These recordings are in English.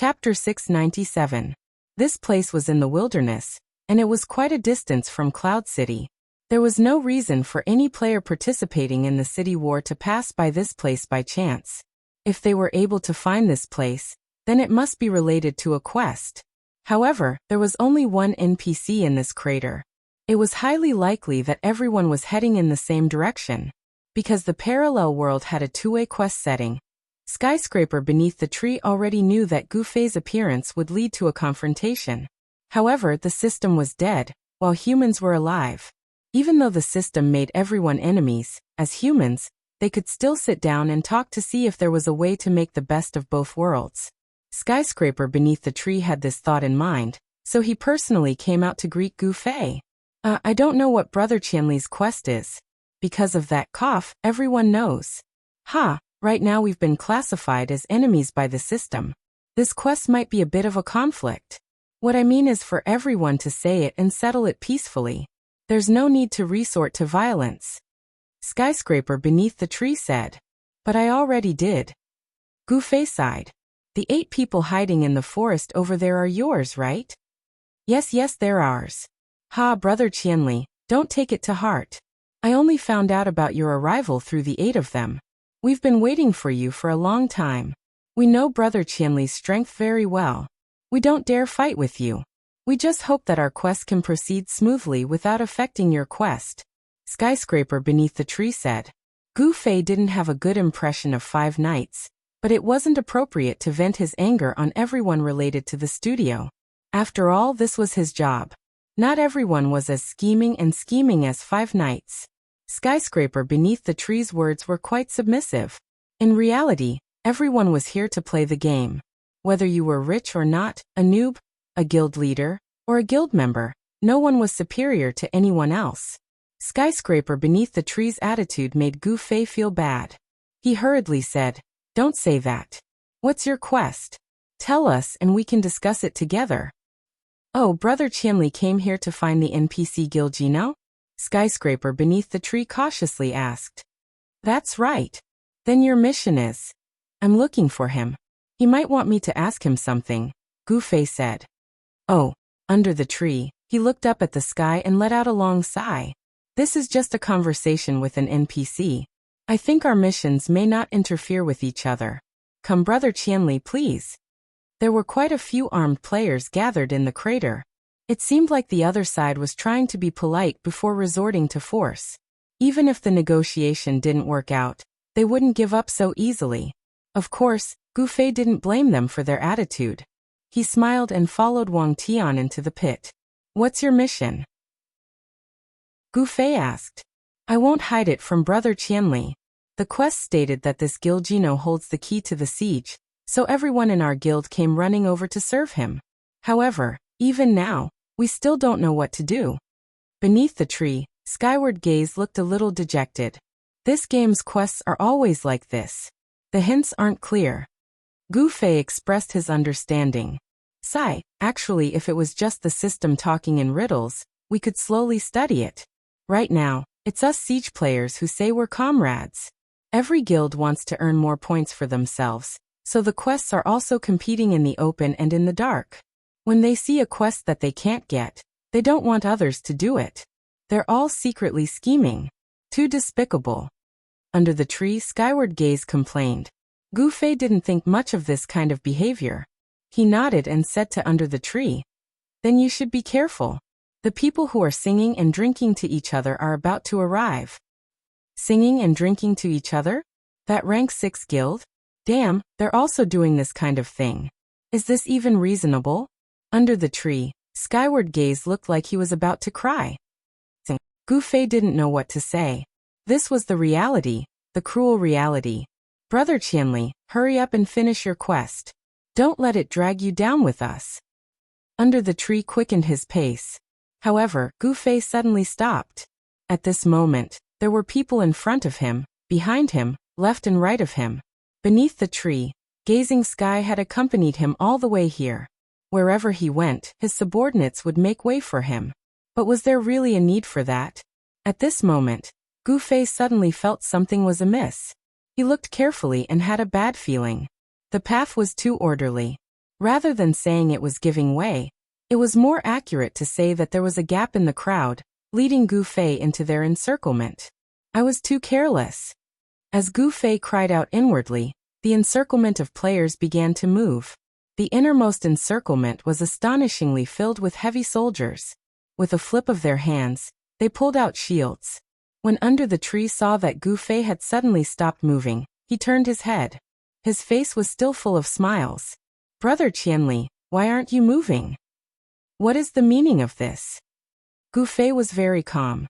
Chapter 697. This place was in the wilderness, and it was quite a distance from Cloud City. There was no reason for any player participating in the city war to pass by this place by chance. If they were able to find this place, then it must be related to a quest. However, there was only one NPC in this crater. It was highly likely that everyone was heading in the same direction. Because the parallel world had a two-way quest setting, Skyscraper beneath the tree already knew that Gu Fei's appearance would lead to a confrontation. However, the system was dead, while humans were alive. Even though the system made everyone enemies, as humans, they could still sit down and talk to see if there was a way to make the best of both worlds. Skyscraper beneath the tree had this thought in mind, so he personally came out to greet Gu Fei. I don't know what Brother Qianli's quest is. Because of that cough, everyone knows. Right now we've been classified as enemies by the system. This quest might be a bit of a conflict. What I mean is for everyone to say it and settle it peacefully. There's no need to resort to violence. Skyscraper beneath the tree said. But I already did. Gu Fei sighed. The 8 people hiding in the forest over there are yours, right? Yes, they're ours. Brother Qianli, don't take it to heart. I only found out about your arrival through the 8 of them. We've been waiting for you for a long time. We know Brother Qianli's strength very well. We don't dare fight with you. We just hope that our quest can proceed smoothly without affecting your quest. Skyscraper beneath the tree said. Gu Fei didn't have a good impression of 5 Knights, but it wasn't appropriate to vent his anger on everyone related to the studio. After all, this was his job. Not everyone was as scheming as 5 Knights. Skyscraper beneath the tree's words were quite submissive. In reality, everyone was here to play the game. Whether you were rich or not, a noob, a guild leader, or a guild member, no one was superior to anyone else. Skyscraper beneath the tree's attitude made Gu Fei feel bad. He hurriedly said, "Don't say that. What's your quest? Tell us and we can discuss it together." Oh, Brother Qianli came here to find the NPC Gilgino? Skyscraper beneath the tree cautiously asked. That's right. Then your mission is? I'm looking for him. He might want me to ask him something, Gu Fei said. Oh, under the tree, he looked up at the sky and let out a long sigh. This is just a conversation with an NPC. I think our missions may not interfere with each other. Come, Brother Qianli, please. There were quite a few armed players gathered in the crater. It seemed like the other side was trying to be polite before resorting to force. Even if the negotiation didn't work out, they wouldn't give up so easily. Of course, Gu Fei didn't blame them for their attitude. He smiled and followed Wang Tian into the pit. What's your mission? Gu Fei asked. I won't hide it from Brother Qianli. The quest stated that this Gilgino holds the key to the siege, so everyone in our guild came running over to serve him. However, even now, we still don't know what to do. Beneath the tree, Skyward Gaze looked a little dejected. This game's quests are always like this. The hints aren't clear. Gu Fei expressed his understanding. Sigh, actually if it was just the system talking in riddles, we could slowly study it. Right now, it's us siege players who say we're comrades. Every guild wants to earn more points for themselves, so the quests are also competing in the open and in the dark. When they see a quest that they can't get, they don't want others to do it. They're all secretly scheming. Too despicable. Under the tree, Skyward Gaze complained. Gu Fei didn't think much of this kind of behavior. He nodded and said to Under the Tree, Then you should be careful. The people who are singing and drinking to each other are about to arrive. Singing and drinking to each other? That rank 6 guild? Damn, they're also doing this kind of thing. Is this even reasonable? Under the tree, Skyward Gaze looked like he was about to cry. Gu Fei didn't know what to say. This was the reality, the cruel reality. Brother Qianli, hurry up and finish your quest. Don't let it drag you down with us. Under the tree quickened his pace. However, Gu Fei suddenly stopped. At this moment, there were people in front of him, behind him, left and right of him. Beneath the tree, Gazing Sky had accompanied him all the way here. Wherever he went, his subordinates would make way for him. But was there really a need for that? At this moment, Gu Fei suddenly felt something was amiss. He looked carefully and had a bad feeling. The path was too orderly. Rather than saying it was giving way, it was more accurate to say that there was a gap in the crowd, leading Gu Fei into their encirclement. I was too careless. As Gu Fei cried out inwardly, the encirclement of players began to move. The innermost encirclement was astonishingly filled with heavy soldiers. With a flip of their hands, they pulled out shields. When Under the Tree saw that Gu Fei had suddenly stopped moving, he turned his head. His face was still full of smiles. Brother Qianli, why aren't you moving? What is the meaning of this? Gu Fei was very calm.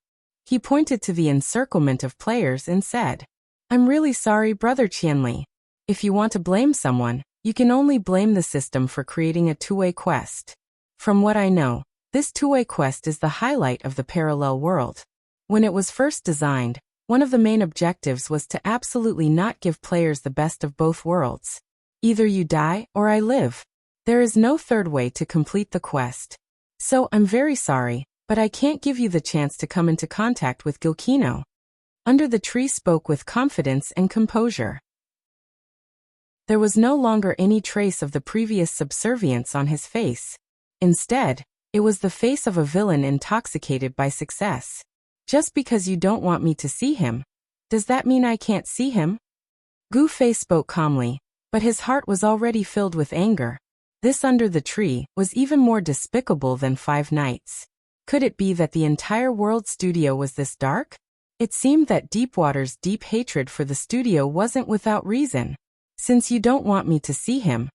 He pointed to the encirclement of players and said, I'm really sorry, Brother Qianli. If you want to blame someone, you can only blame the system for creating a two-way quest. From what I know, this two-way quest is the highlight of the parallel world. When it was first designed, one of the main objectives was to absolutely not give players the best of both worlds. Either you die or I live. There is no third way to complete the quest. So I'm very sorry, but I can't give you the chance to come into contact with Gilkino. Under the Tree spoke with confidence and composure. There was no longer any trace of the previous subservience on his face. Instead, it was the face of a villain intoxicated by success. Just because you don't want me to see him, does that mean I can't see him? Gu Fei spoke calmly, but his heart was already filled with anger. This Under the Tree was even more despicable than Five Nights. Could it be that the entire world studio was this dark? It seemed that Deepwater's deep hatred for the studio wasn't without reason. Since you don't want me to see him,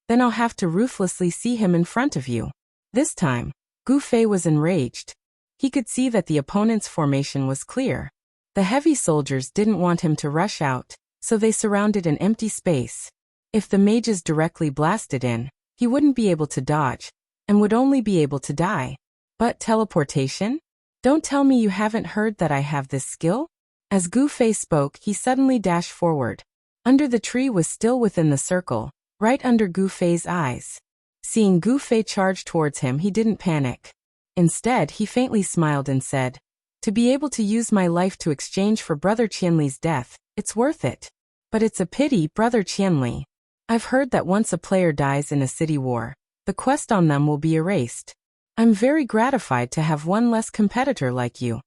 then I'll have to ruthlessly see him in front of you. This time, Gu Fei was enraged. He could see that the opponent's formation was clear. The heavy soldiers didn't want him to rush out, so they surrounded an empty space. If the mages directly blasted in, he wouldn't be able to dodge, and would only be able to die. But teleportation? Don't tell me you haven't heard that I have this skill? As Gu Fei spoke, he suddenly dashed forward. Under the Tree was still within the circle, right under Gu Fei's eyes. Seeing Gu Fei charge towards him, he didn't panic. Instead, he faintly smiled and said, to be able to use my life to exchange for Brother Qianli's death, it's worth it. But it's a pity, Brother Qianli. I've heard that once a player dies in a city war, the quest on them will be erased. I'm very gratified to have one less competitor like you.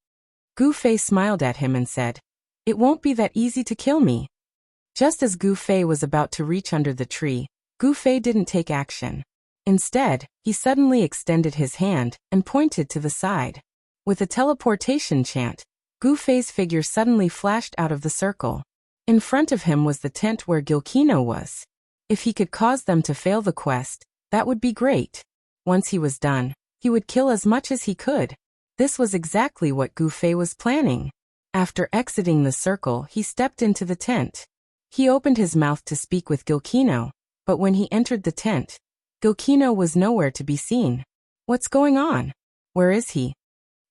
Gu Fei smiled at him and said, it won't be that easy to kill me. Just as Gu Fei was about to reach Under the Tree, Gu Fei didn't take action. Instead, he suddenly extended his hand and pointed to the side. With a teleportation chant, Gu Fei's figure suddenly flashed out of the circle. In front of him was the tent where Gilkino was. If he could cause them to fail the quest, that would be great. Once he was done, he would kill as much as he could. This was exactly what Gu Fei was planning. After exiting the circle, he stepped into the tent. He opened his mouth to speak with Gilkino, but when he entered the tent, Gilkino was nowhere to be seen. What's going on? Where is he?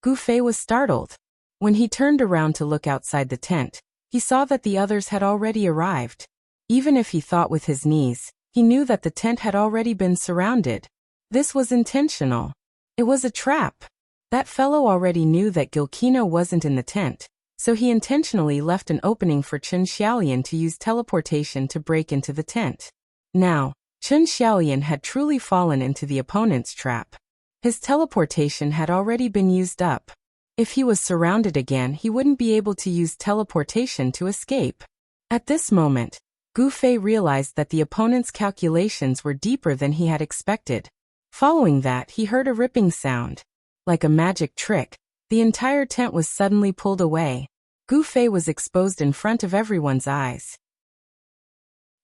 Gu Fei was startled. When he turned around to look outside the tent, he saw that the others had already arrived. Even if he thought with his knees, he knew that the tent had already been surrounded. This was intentional. It was a trap. That fellow already knew that Gilkino wasn't in the tent, so he intentionally left an opening for Chen Xiaolian to use teleportation to break into the tent. Now, Chen Xiaolian had truly fallen into the opponent's trap. His teleportation had already been used up. If he was surrounded again, he wouldn't be able to use teleportation to escape. At this moment, Gu Fei realized that the opponent's calculations were deeper than he had expected. Following that, he heard a ripping sound. Like a magic trick, the entire tent was suddenly pulled away. Gu Fei was exposed in front of everyone's eyes.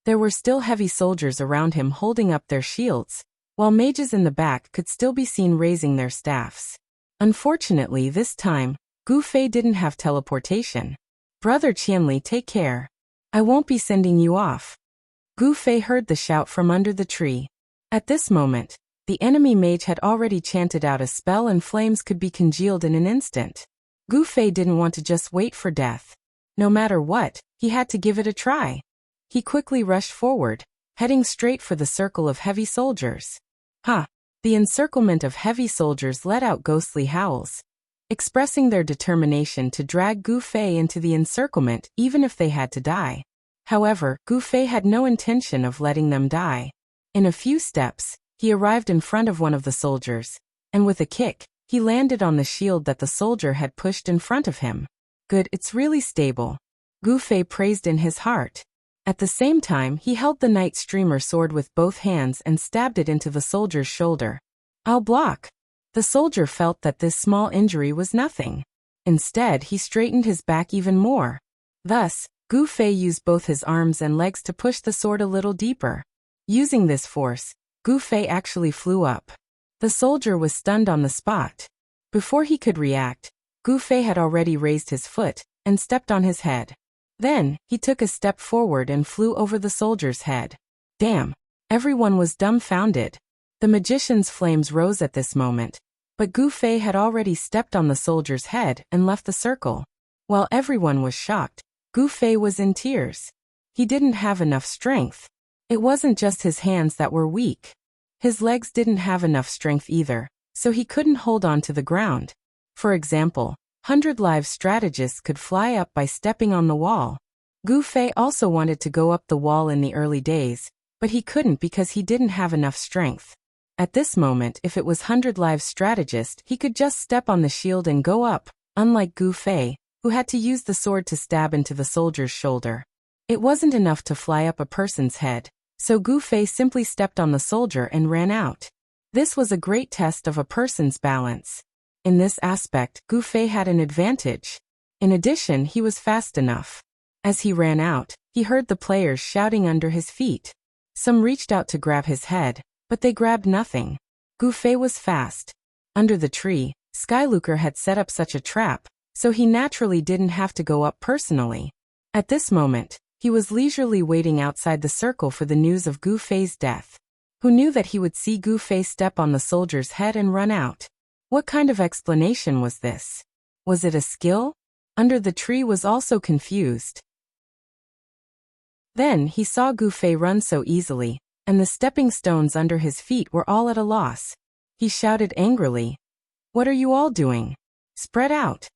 There were still heavy soldiers around him holding up their shields, while mages in the back could still be seen raising their staffs. Unfortunately, this time, Gu Fei didn't have teleportation. Brother Qianli, take care. I won't be sending you off. Gu Fei heard the shout from under the tree. At this moment, the enemy mage had already chanted out a spell and flames could be congealed in an instant. Gu Fei didn't want to just wait for death. No matter what, he had to give it a try. He quickly rushed forward, heading straight for the circle of heavy soldiers. Ha! The encirclement of heavy soldiers let out ghostly howls, expressing their determination to drag Gu Fei into the encirclement even if they had to die. However, Gu Fei had no intention of letting them die. In a few steps, he arrived in front of one of the soldiers, and with a kick, he landed on the shield that the soldier had pushed in front of him. Good, it's really stable. Gu Fei praised in his heart. At the same time, he held the knight streamer sword with both hands and stabbed it into the soldier's shoulder. I'll block. The soldier felt that this small injury was nothing. Instead, he straightened his back even more. Thus, Gu Fei used both his arms and legs to push the sword a little deeper. Using this force, Gu Fei actually flew up. The soldier was stunned on the spot. Before he could react, Gu Fei had already raised his foot and stepped on his head. Then, he took a step forward and flew over the soldier's head. Damn! Everyone was dumbfounded. The magician's flames rose at this moment, but Gu Fei had already stepped on the soldier's head and left the circle. While everyone was shocked, Gu Fei was in tears. He didn't have enough strength. It wasn't just his hands that were weak. His legs didn't have enough strength either, so he couldn't hold on to the ground. For example, 100 Lives strategists could fly up by stepping on the wall. Gu Fei also wanted to go up the wall in the early days, but he couldn't because he didn't have enough strength. At this moment, if it was 100 Lives strategist, he could just step on the shield and go up, unlike Gu Fei, who had to use the sword to stab into the soldier's shoulder. It wasn't enough to fly up a person's head, so Gu Fei simply stepped on the soldier and ran out. This was a great test of a person's balance. In this aspect, Gu Fei had an advantage. In addition, he was fast enough. As he ran out, he heard the players shouting under his feet. Some reached out to grab his head, but they grabbed nothing. Gu Fei was fast. Under the tree, Skylooker had set up such a trap, so he naturally didn't have to go up personally. At this moment, he was leisurely waiting outside the circle for the news of Gu Fei's death. Who knew that he would see Gu Fei step on the soldier's head and run out? What kind of explanation was this? Was it a skill? Under the tree was also confused. Then he saw Gu Fei run so easily, and the stepping stones under his feet were all at a loss. He shouted angrily, "What are you all doing? Spread out."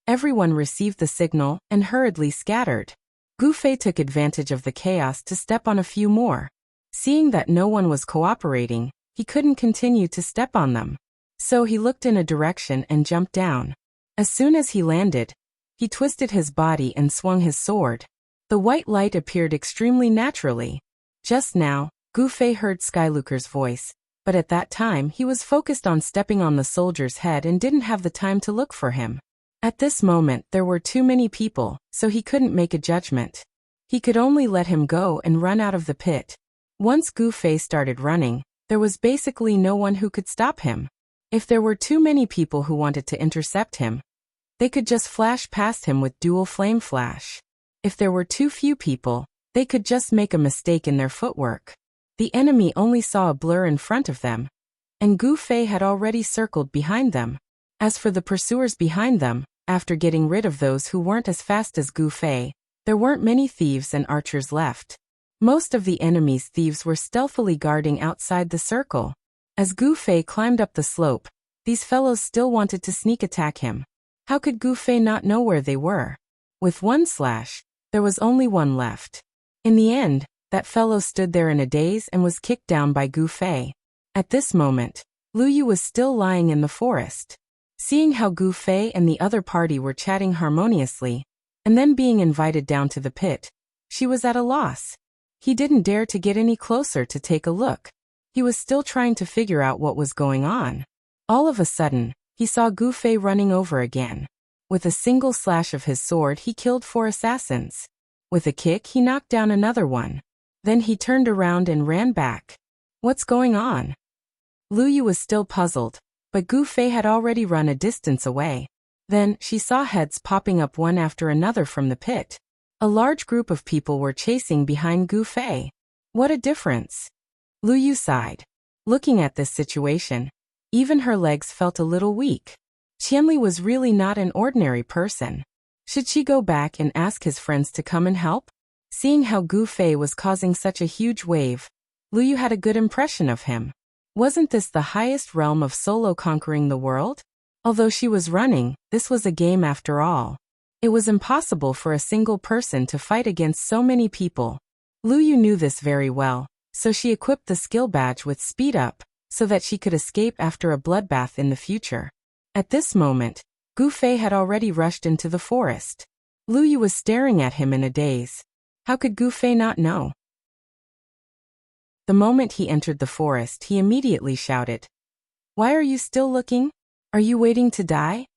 Everyone received the signal and hurriedly scattered. Gu Fei took advantage of the chaos to step on a few more. Seeing that no one was cooperating, he couldn't continue to step on them. So he looked in a direction and jumped down. As soon as he landed, he twisted his body and swung his sword. The white light appeared extremely naturally. Just now, Gu Fei heard Skylooker's voice, but at that time he was focused on stepping on the soldier's head and didn't have the time to look for him. At this moment there were too many people, so he couldn't make a judgment. He could only let him go and run out of the pit. Once Gu Fei started running, there was basically no one who could stop him. If there were too many people who wanted to intercept him, they could just flash past him with dual flame flash. If there were too few people, they could just make a mistake in their footwork. The enemy only saw a blur in front of them, and Gu Fei had already circled behind them. As for the pursuers behind them, after getting rid of those who weren't as fast as Gu Fei, there weren't many thieves and archers left. Most of the enemy's thieves were stealthily guarding outside the circle. As Gu Fei climbed up the slope, these fellows still wanted to sneak attack him. How could Gu Fei not know where they were? With one slash, there was only one left. In the end, that fellow stood there in a daze and was kicked down by Gu Fei. At this moment, Lu Yu was still lying in the forest. Seeing how Gu Fei and the other party were chatting harmoniously, and then being invited down to the pit, she was at a loss. He didn't dare to get any closer to take a look. He was still trying to figure out what was going on. All of a sudden, he saw Gu Fei running over again. With a single slash of his sword he killed 4 assassins. With a kick he knocked down another one. Then he turned around and ran back. What's going on? Lu Yu was still puzzled, but Gu Fei had already run a distance away. Then, she saw heads popping up one after another from the pit. A large group of people were chasing behind Gu Fei. What a difference! Lu Yu sighed. Looking at this situation, even her legs felt a little weak. Qianli was really not an ordinary person. Should she go back and ask his friends to come and help? Seeing how Gu Fei was causing such a huge wave, Lu Yu had a good impression of him. Wasn't this the highest realm of solo conquering the world? Although she was running, this was a game after all. It was impossible for a single person to fight against so many people. Lu Yu knew this very well, so she equipped the skill badge with speed up, so that she could escape after a bloodbath in the future. At this moment, Gu Fei had already rushed into the forest. Lu Yu was staring at him in a daze. How could Gu Fei not know? The moment he entered the forest, he immediately shouted, "Why are you still looking? Are you waiting to die?"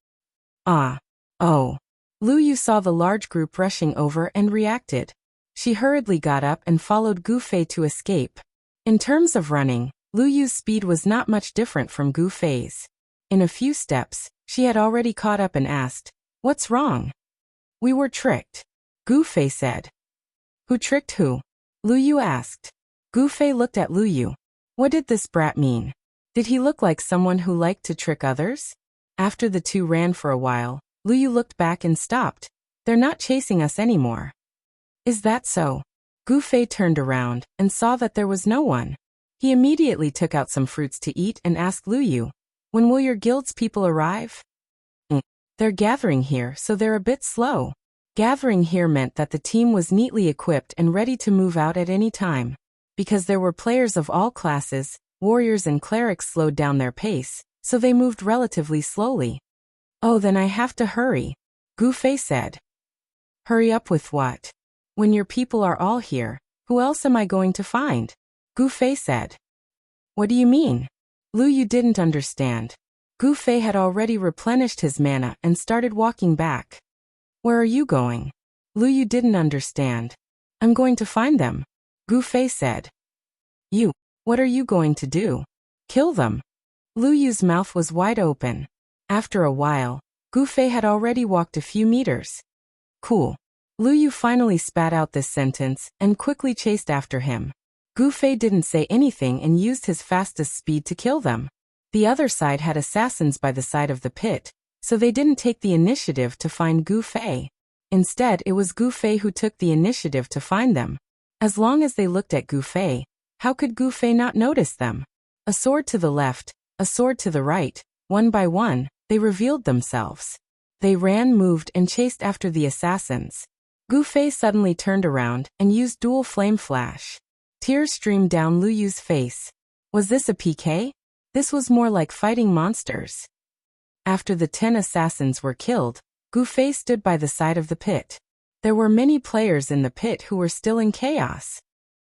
Ah. Oh. Lu Yu saw the large group rushing over and reacted. She hurriedly got up and followed Gu Fei to escape. In terms of running, Lu Yu's speed was not much different from Gu Fei's. In a few steps, she had already caught up and asked, "What's wrong?" "We were tricked," Gu Fei said. "Who tricked who?" Lu Yu asked. Gu Fei looked at Lu Yu. What did this brat mean? Did he look like someone who liked to trick others? After the two ran for a while, Lu Yu looked back and stopped. "They're not chasing us anymore." "Is that so?" Gu Fei turned around and saw that there was no one. He immediately took out some fruits to eat and asked Lu Yu, "When will your guild's people arrive?" "They're gathering here, so they're a bit slow." Gathering here meant that the team was neatly equipped and ready to move out at any time. Because there were players of all classes, warriors and clerics slowed down their pace, so they moved relatively slowly. "Oh, then I have to hurry," Gu Fei said. "Hurry up with what? When your people are all here, who else am I going to find?" Gu Fei said. "What do you mean?" Lu Yu didn't understand. Gu Fei had already replenished his mana and started walking back. "Where are you going?" Lu Yu didn't understand. "I'm going to find them," Gu Fei said. "You? What are you going to do? Kill them?" Lu Yu's mouth was wide open. After a while, Gu Fei had already walked a few meters. "Cool." Lu Yu finally spat out this sentence and quickly chased after him. Gu Fei didn't say anything and used his fastest speed to kill them. The other side had assassins by the side of the pit, so they didn't take the initiative to find Gu Fei. Instead, it was Gu Fei who took the initiative to find them. As long as they looked at Gu Fei, how could Gu Fei not notice them? A sword to the left, a sword to the right, one by one, they revealed themselves. They ran, moved, and chased after the assassins. Gu Fei suddenly turned around and used dual flame flash. Tears streamed down Lu Yu's face. Was this a PK? This was more like fighting monsters. After the 10 assassins were killed, Gu Fei stood by the side of the pit. There were many players in the pit who were still in chaos.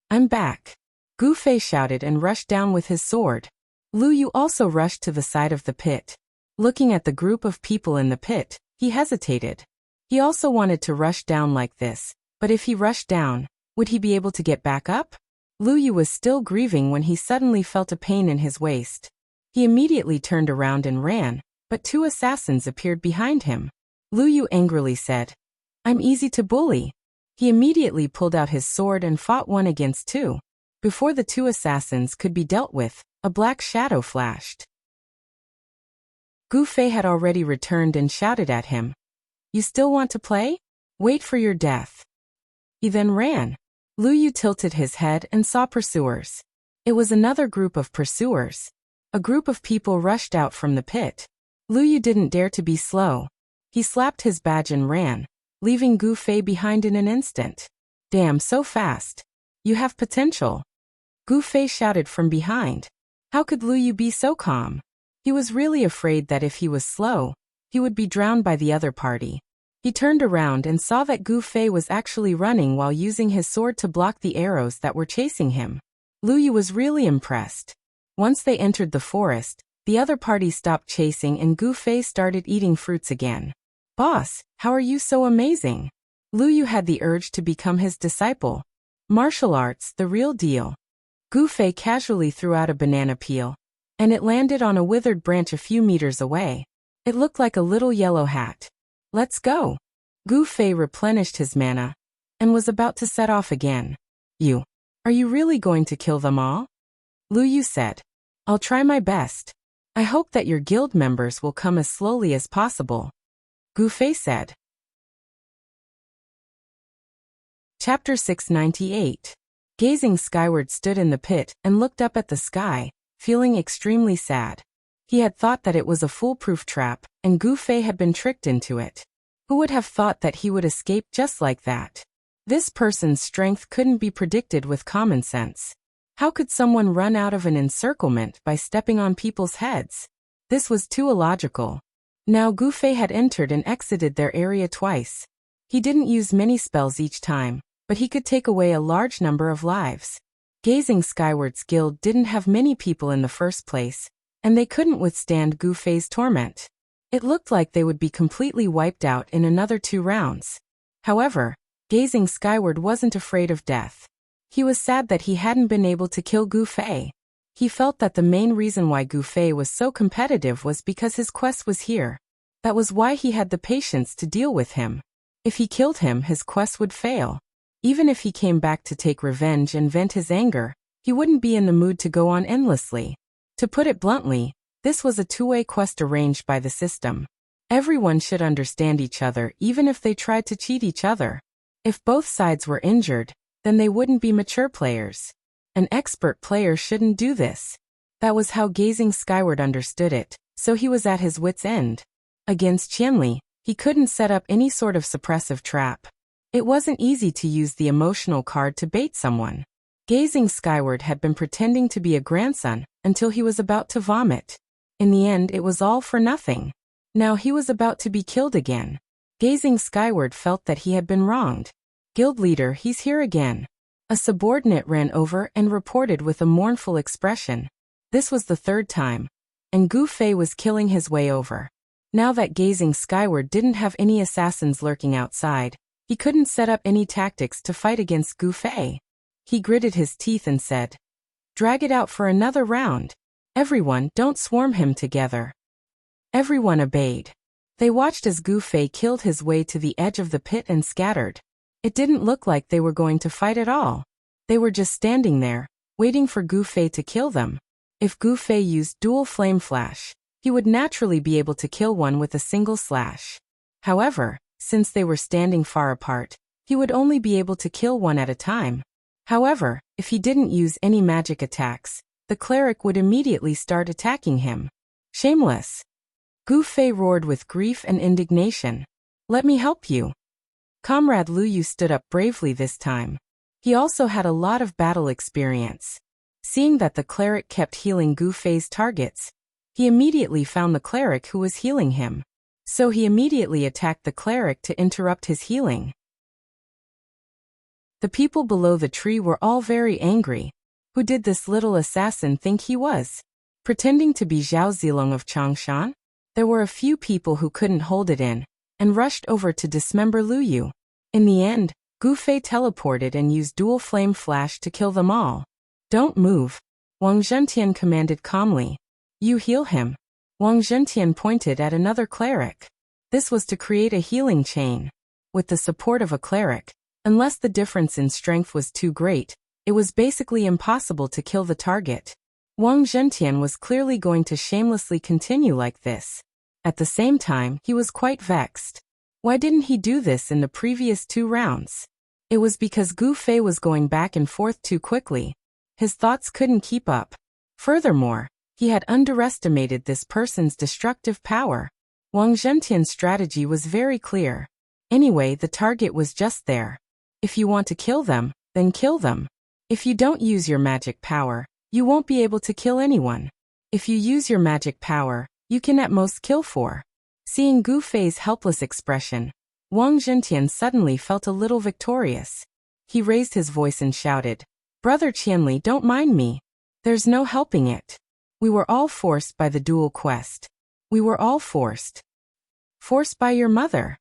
"I'm back," Gu Fei shouted and rushed down with his sword. Lu Yu also rushed to the side of the pit. Looking at the group of people in the pit, he hesitated. He also wanted to rush down like this, but if he rushed down, would he be able to get back up? Lu Yu was still grieving when he suddenly felt a pain in his waist. He immediately turned around and ran, but 2 assassins appeared behind him. Lu Yu angrily said, "I'm easy to bully." He immediately pulled out his sword and fought 1 against 2. Before the 2 assassins could be dealt with, a black shadow flashed. Gu Fei had already returned and shouted at him, "You still want to play? Wait for your death." He then ran. Lu Yu tilted his head and saw pursuers. It was another group of pursuers. A group of people rushed out from the pit. Lu Yu didn't dare to be slow. He slapped his badge and ran, leaving Gu Fei behind in an instant. "Damn, so fast. You have potential," Gu Fei shouted from behind. How could Lu Yu be so calm? He was really afraid that if he was slow, he would be drowned by the other party. He turned around and saw that Gu Fei was actually running while using his sword to block the arrows that were chasing him. Lu Yu was really impressed. Once they entered the forest, the other party stopped chasing and Gu Fei started eating fruits again. "Boss, how are you so amazing?" Lu Yu had the urge to become his disciple. Martial arts, the real deal. Gu Fei casually threw out a banana peel, and it landed on a withered branch a few meters away. It looked like a little yellow hat. "Let's go." Gu Fei replenished his mana, and was about to set off again. Are you really going to kill them all?" Lu Yu said. "I'll try my best. I hope that your guild members will come as slowly as possible," Gu Fei said. Chapter 698. Gazing skyward stood in the pit and looked up at the sky, feeling extremely sad. He had thought that it was a foolproof trap, and Gu Fei had been tricked into it. Who would have thought that he would escape just like that? This person's strength couldn't be predicted with common sense. How could someone run out of an encirclement by stepping on people's heads? This was too illogical. Now Gu Fei had entered and exited their area twice. He didn't use many spells each time, but he could take away a large number of lives. Gazing Skyward's guild didn't have many people in the first place, and they couldn't withstand Gu Fei's torment. It looked like they would be completely wiped out in another 2 rounds. However, Gazing Skyward wasn't afraid of death. He was sad that he hadn't been able to kill Gu Fei. He felt that the main reason why Gu Fei was so competitive was because his quest was here. That was why he had the patience to deal with him. If he killed him, his quest would fail. Even if he came back to take revenge and vent his anger, he wouldn't be in the mood to go on endlessly. To put it bluntly, this was a two-way quest arranged by the system. Everyone should understand each other even if they tried to cheat each other. If both sides were injured, then they wouldn't be mature players. An expert player shouldn't do this. That was how Gazing Skyward understood it, so he was at his wit's end. Against Qianli, he couldn't set up any sort of suppressive trap. It wasn't easy to use the emotional card to bait someone. Gazing Skyward had been pretending to be a grandson until he was about to vomit. In the end, it was all for nothing. Now he was about to be killed again. Gazing Skyward felt that he had been wronged. Guild leader, he's here again. A subordinate ran over and reported with a mournful expression. This was the 3rd time, and Gu Fei was killing his way over. Now that Gazing Skyward didn't have any assassins lurking outside, he couldn't set up any tactics to fight against Gu Fei. He gritted his teeth and said, "Drag it out for another round. Everyone, don't swarm him together." Everyone obeyed. They watched as Gu Fei killed his way to the edge of the pit and scattered. It didn't look like they were going to fight at all. They were just standing there, waiting for Gu Fei to kill them. If Gu Fei used dual flame flash, he would naturally be able to kill one with a single slash. However, since they were standing far apart, he would only be able to kill one at a time. However, if he didn't use any magic attacks, the cleric would immediately start attacking him. Shameless! Gu Fei roared with grief and indignation. "Let me help you." Comrade Lu Yu stood up bravely this time. He also had a lot of battle experience. Seeing that the cleric kept healing Gu Fei's targets, he immediately found the cleric who was healing him. So he immediately attacked the cleric to interrupt his healing. The people below the tree were all very angry. Who did this little assassin think he was? Pretending to be Zhao Zilong of Changshan? There were a few people who couldn't hold it in, and rushed over to dismember Lu Yu. In the end, Gu Fei teleported and used dual flame flash to kill them all. "Don't move," Wang Zhentian commanded calmly. "You heal him." Wang Zhentian pointed at another cleric. This was to create a healing chain. With the support of a cleric, unless the difference in strength was too great, it was basically impossible to kill the target. Wang Zhentian was clearly going to shamelessly continue like this. At the same time, he was quite vexed. Why didn't he do this in the previous 2 rounds? It was because Gu Fei was going back and forth too quickly. His thoughts couldn't keep up. Furthermore, he had underestimated this person's destructive power. Wang Zhentian's strategy was very clear. Anyway, the target was just there. If you want to kill them, then kill them. If you don't use your magic power, you won't be able to kill anyone. If you use your magic power, you can at most kill 4. Seeing Gu Fei's helpless expression, Wang Zhentian suddenly felt a little victorious. He raised his voice and shouted, "Brother Qianli, don't mind me. There's no helping it. We were all forced by the dual quest. We were all forced." "Forced by your mother?"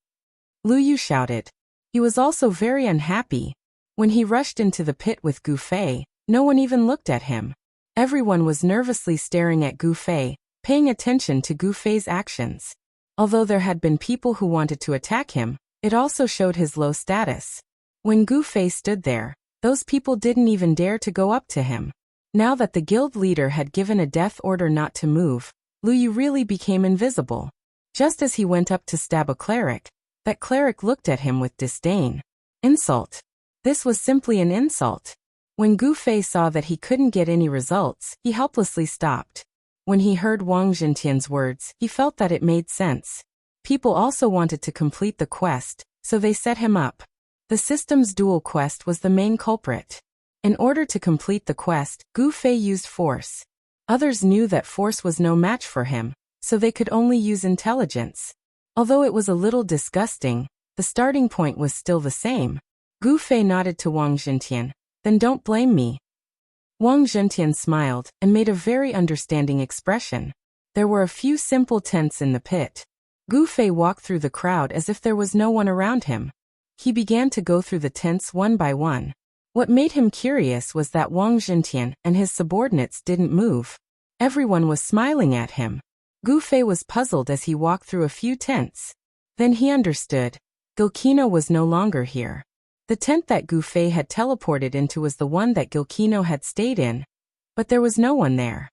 Lu Yu shouted. He was also very unhappy. When he rushed into the pit with Gu Fei, no one even looked at him. Everyone was nervously staring at Gu Fei, paying attention to Gu Fei's actions. Although there had been people who wanted to attack him, it also showed his low status. When Gu Fei stood there, those people didn't even dare to go up to him. Now that the guild leader had given a death order not to move, Lu Yu really became invisible. Just as he went up to stab a cleric, that cleric looked at him with disdain. Insult. This was simply an insult. When Gu Fei saw that he couldn't get any results, he helplessly stopped. When he heard Wang Zhentian's words, he felt that it made sense. People also wanted to complete the quest, so they set him up. The system's dual quest was the main culprit. In order to complete the quest, Gu Fei used force. Others knew that force was no match for him, so they could only use intelligence. Although it was a little disgusting, the starting point was still the same. Gu Fei nodded to Wang Zhentian. Then don't blame me. Wang Zhentian smiled and made a very understanding expression. There were a few simple tents in the pit. Gu Fei walked through the crowd as if there was no one around him. He began to go through the tents one by one. What made him curious was that Wang Zhentian and his subordinates didn't move. Everyone was smiling at him. Gu Fei was puzzled as he walked through a few tents. Then he understood. Gilkino was no longer here. The tent that Gu Fei had teleported into was the one that Gilkino had stayed in, but there was no one there.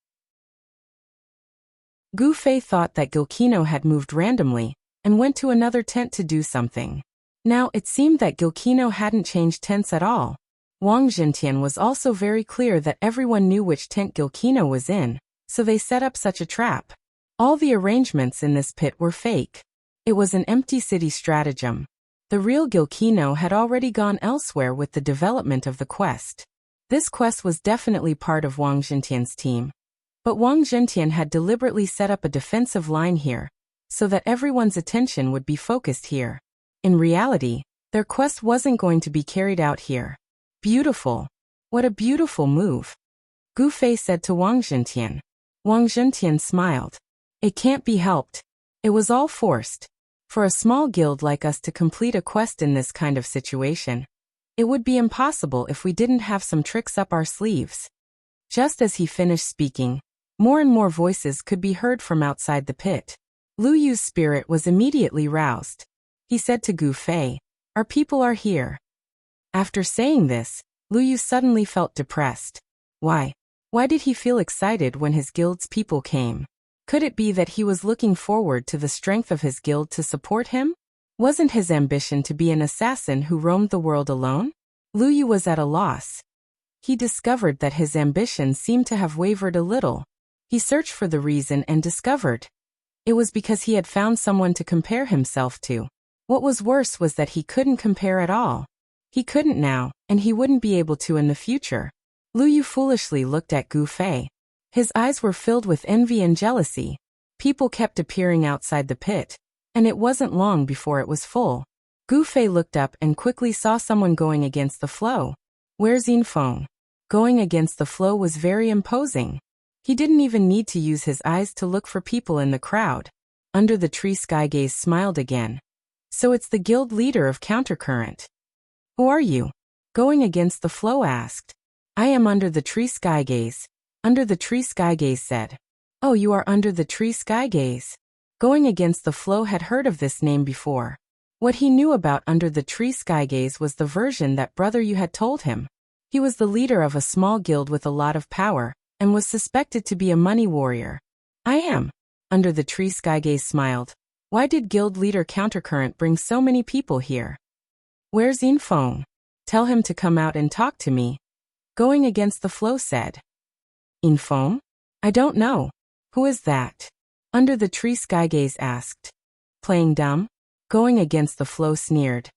Gu Fei thought that Gilkino had moved randomly and went to another tent to do something. Now it seemed that Gilkino hadn't changed tents at all. Wang Zhentian was also very clear that everyone knew which tent Gilkino was in, so they set up such a trap. All the arrangements in this pit were fake. It was an empty city stratagem. The real Gilkino had already gone elsewhere with the development of the quest. This quest was definitely part of Wang Zhentian's team. But Wang Zhentian had deliberately set up a defensive line here, so that everyone's attention would be focused here. In reality, their quest wasn't going to be carried out here. Beautiful. What a beautiful move. Gu Fei said to Wang Zhentian. Wang Zhentian smiled. It can't be helped. It was all forced. For a small guild like us to complete a quest in this kind of situation, it would be impossible if we didn't have some tricks up our sleeves. Just as he finished speaking, more and more voices could be heard from outside the pit. Lu Yu's spirit was immediately roused. He said to Gu Fei, "Our people are here." After saying this, Lu Yu suddenly felt depressed. Why? Why did he feel excited when his guild's people came? Could it be that he was looking forward to the strength of his guild to support him? Wasn't his ambition to be an assassin who roamed the world alone? Lu Yu was at a loss. He discovered that his ambition seemed to have wavered a little. He searched for the reason and discovered. It was because he had found someone to compare himself to. What was worse was that he couldn't compare at all. He couldn't now, and he wouldn't be able to in the future. Lu Yu foolishly looked at Gu Fei. His eyes were filled with envy and jealousy. People kept appearing outside the pit, and it wasn't long before it was full. Gu Fei looked up and quickly saw someone going against the flow. Where's Yinfeng? Going against the flow was very imposing. He didn't even need to use his eyes to look for people in the crowd. Under the tree Skygaze smiled again. So it's the guild leader of Countercurrent. Who are you? Going against the flow asked. I am Under the Tree Skygaze. Under the Tree Skygaze said. Oh, you are Under the Tree Skygaze. Going against the flow had heard of this name before. What he knew about Under the Tree Skygaze was the version that Brother Yu had told him. He was the leader of a small guild with a lot of power, and was suspected to be a money warrior. I am. Under the Tree Skygaze smiled. Why did guild leader Countercurrent bring so many people here? Where's Yinfeng? Tell him to come out and talk to me. Going against the flow said. Yinfeng? I don't know. Who is that? Under the Tree Skygaze asked. Playing dumb? Going against the flow sneered.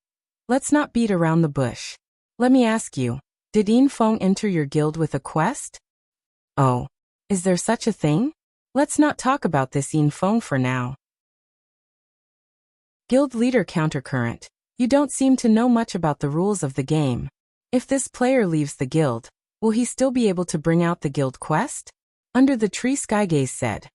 Let's not beat around the bush. Let me ask you, did Yinfeng enter your guild with a quest? Oh, is there such a thing? Let's not talk about this Yinfeng for now. Guild leader Countercurrent, you don't seem to know much about the rules of the game. If this player leaves the guild, will he still be able to bring out the guild quest? Under the Tree Skygaze said.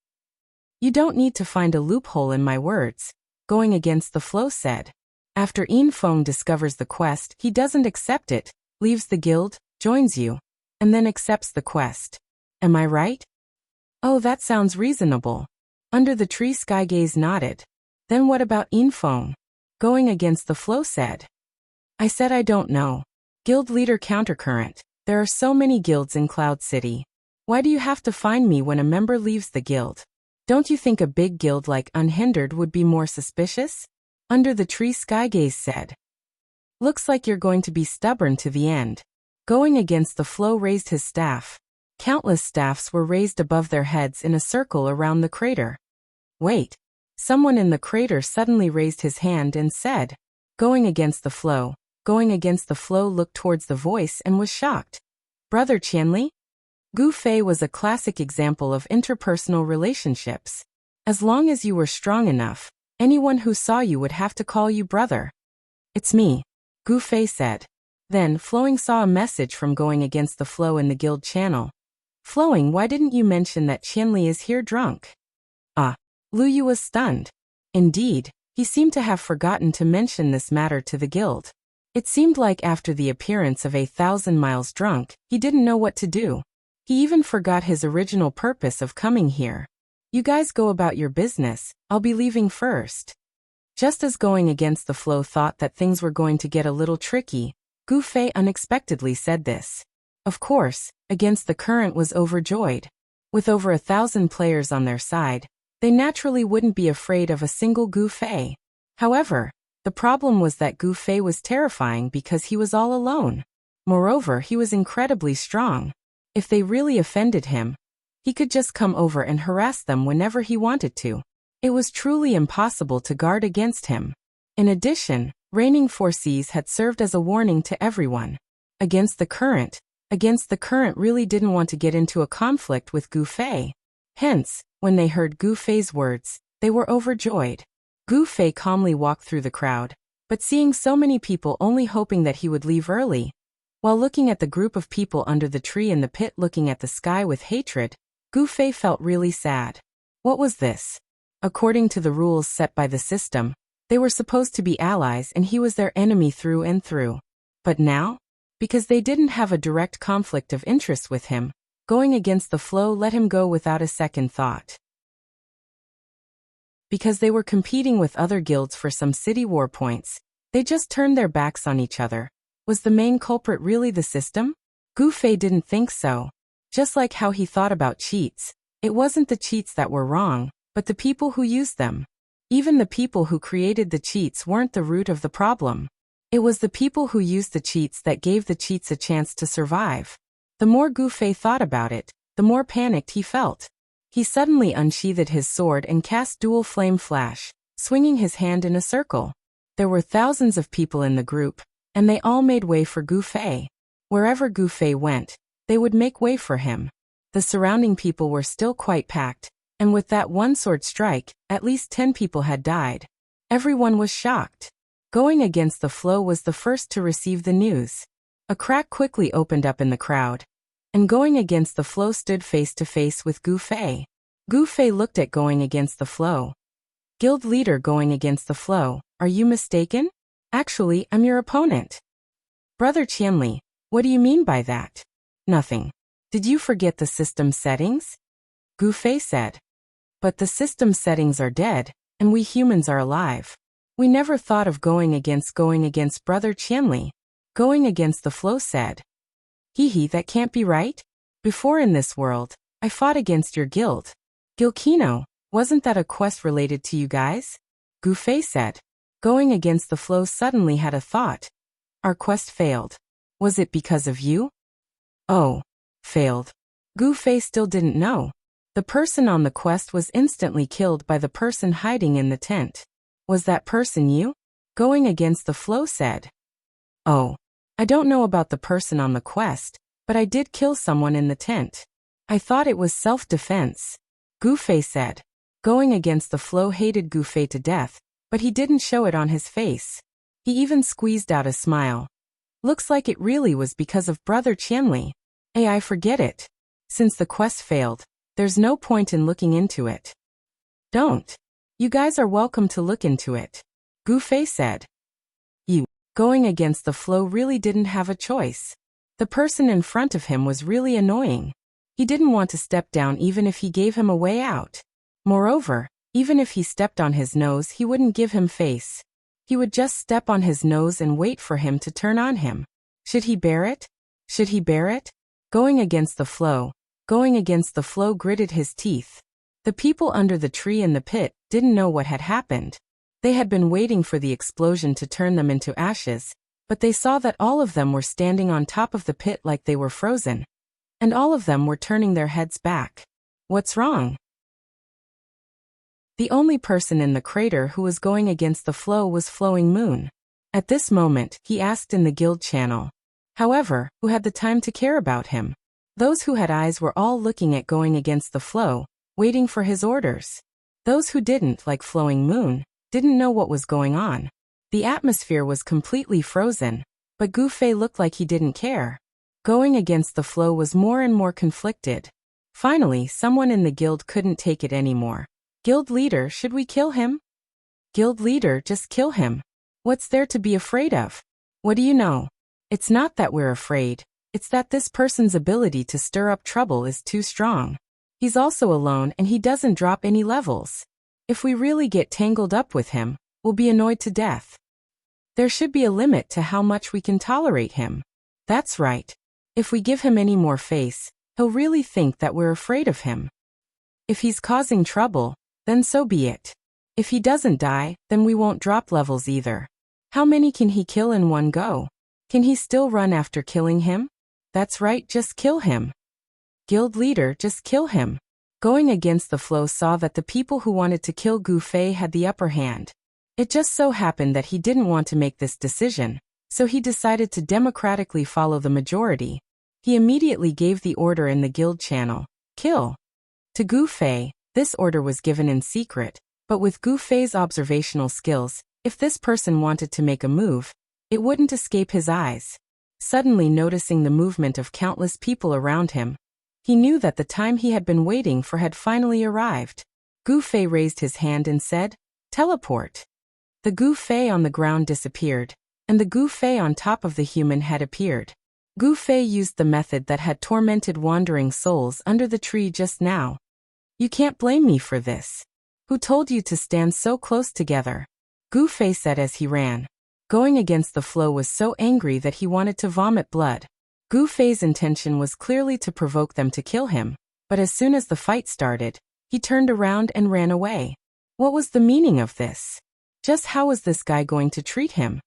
You don't need to find a loophole in my words. Going against the flow said. After Yinfeng discovers the quest, he doesn't accept it, leaves the guild, joins you, and then accepts the quest. Am I right? Oh, that sounds reasonable. Under the Tree Skygaze nodded. Then what about Yinfeng? Going against the flow said. I said I don't know. Guild leader Countercurrent, there are so many guilds in Cloud City. Why do you have to find me when a member leaves the guild? Don't you think a big guild like Unhindered would be more suspicious? Under the Tree Skygaze said. Looks like you're going to be stubborn to the end. Going against the flow raised his staff. Countless staffs were raised above their heads in a circle around the crater. Wait. Someone in the crater suddenly raised his hand and said. Going against the flow. Going against the flow looked towards the voice and was shocked. Brother Qianli? Gu Fei was a classic example of interpersonal relationships. As long as you were strong enough, anyone who saw you would have to call you brother. It's me, Gu Fei said. Then, Flowing saw a message from going against the flow in the guild channel. Flowing, why didn't you mention that Qianli is here drunk? Ah. Lu Yu was stunned. Indeed, he seemed to have forgotten to mention this matter to the guild. It seemed like after the appearance of 1,000 miles drunk, he didn't know what to do. He even forgot his original purpose of coming here. You guys go about your business, I'll be leaving first. Just as Going Against the Flow thought that things were going to get a little tricky, Gu Fei unexpectedly said this. Of course, Against the Current was overjoyed. With over 1,000 players on their side, they naturally wouldn't be afraid of a single Gu Fei. However, the problem was that Gu Fei was terrifying because he was all alone. Moreover, he was incredibly strong. If they really offended him, he could just come over and harass them whenever he wanted to. It was truly impossible to guard against him. In addition, Reigning Four Seas had served as a warning to everyone. Against the Current really didn't want to get into a conflict with Gu Fei. Hence, when they heard Gu Fei's words, they were overjoyed. Gu Fei calmly walked through the crowd, but seeing so many people only hoping that he would leave early. While looking at the group of people under the tree in the pit looking at the sky with hatred, Gu Fei felt really sad. What was this? According to the rules set by the system, they were supposed to be allies and he was their enemy through and through. But now? Because they didn't have a direct conflict of interest with him, Going Against the Flow let him go without a second thought. Because they were competing with other guilds for some city war points, they just turned their backs on each other. Was the main culprit really the system? Gu Fei didn't think so. Just like how he thought about cheats, it wasn't the cheats that were wrong, but the people who used them. Even the people who created the cheats weren't the root of the problem. It was the people who used the cheats that gave the cheats a chance to survive. The more Gu Fei thought about it, the more panicked he felt. He suddenly unsheathed his sword and cast Dual Flame Flash, swinging his hand in a circle. There were thousands of people in the group, and they all made way for Gu Fei. Wherever Gu Fei went, they would make way for him. The surrounding people were still quite packed, and with that one sword strike, at least 10 people had died. Everyone was shocked. Going Against the Flow was the first to receive the news. A crack quickly opened up in the crowd, and Going Against the Flow stood face to face with Gu Fei. Gu Fei looked at Going Against the Flow. Guild leader Going Against the Flow, are you mistaken? Actually, I'm your opponent. Brother Qianli, what do you mean by that? Nothing. Did you forget the system settings? Gu Fei said. But the system settings are dead, and we humans are alive. We never thought of going against Brother Qianli. Going Against the Flow said. Hee, that can't be right. Before in this world, I fought against your guild. Gilkino, wasn't that a quest related to you guys? Gu Fei said. Going Against the Flow suddenly had a thought. Our quest failed. Was it because of you? Oh, failed. Gu Fei still didn't know. The person on the quest was instantly killed by the person hiding in the tent. Was that person you? Going Against the Flow said. Oh, I don't know about the person on the quest, but I did kill someone in the tent. I thought it was self-defense. Gu Fei said. Going Against the Flow hated Gu Fei to death, but he didn't show it on his face. He even squeezed out a smile. Looks like it really was because of Brother Qianli. I forget it. Since the quest failed, there's no point in looking into it. Don't. You guys are welcome to look into it. Gu Fei said. You. Going Against the Flow really didn't have a choice. The person in front of him was really annoying. He didn't want to step down even if he gave him a way out. Moreover, even if he stepped on his nose, he wouldn't give him face. He would just step on his nose and wait for him to turn on him. Should he bear it? Should he bear it? Going Against the Flow gritted his teeth. The people under the tree in the pit didn't know what had happened. They had been waiting for the explosion to turn them into ashes, but they saw that all of them were standing on top of the pit like they were frozen. And all of them were turning their heads back. What's wrong? The only person in the crater who was going against the flow was Flowing Moon. At this moment, he asked in the guild channel. However, who had the time to care about him? Those who had eyes were all looking at going against the flow, waiting for his orders. Those who didn't, like Flowing Moon, didn't know what was going on. The atmosphere was completely frozen, but Gu Fei looked like he didn't care. Going against the flow was more and more conflicted. Finally, someone in the guild couldn't take it anymore. Guild leader, should we kill him? Guild leader, just kill him. What's there to be afraid of? What do you know? It's not that we're afraid. It's that this person's ability to stir up trouble is too strong. He's also alone and he doesn't drop any levels. If we really get tangled up with him, we'll be annoyed to death. There should be a limit to how much we can tolerate him. That's right. If we give him any more face, he'll really think that we're afraid of him. If he's causing trouble, then so be it. If he doesn't die, then we won't drop levels either. How many can he kill in one go? Can he still run after killing him? That's right, just kill him. Guild leader, just kill him. Going against the flow saw that the people who wanted to kill Gu Fei had the upper hand. It just so happened that he didn't want to make this decision, so he decided to democratically follow the majority. He immediately gave the order in the guild channel, kill. To Gu Fei, this order was given in secret, but with Gu Fei's observational skills, if this person wanted to make a move, it wouldn't escape his eyes. Suddenly noticing the movement of countless people around him, he knew that the time he had been waiting for had finally arrived. Gu Fei raised his hand and said, teleport. The Gu Fei on the ground disappeared, and the Gu Fei on top of the human had appeared. Gu Fei used the method that had tormented wandering souls under the tree just now. You can't blame me for this. Who told you to stand so close together? Gu Fei said as he ran. Going against the flow was so angry that he wanted to vomit blood. Gu Fei's intention was clearly to provoke them to kill him, but as soon as the fight started, he turned around and ran away. What was the meaning of this? Just how was this guy going to treat him?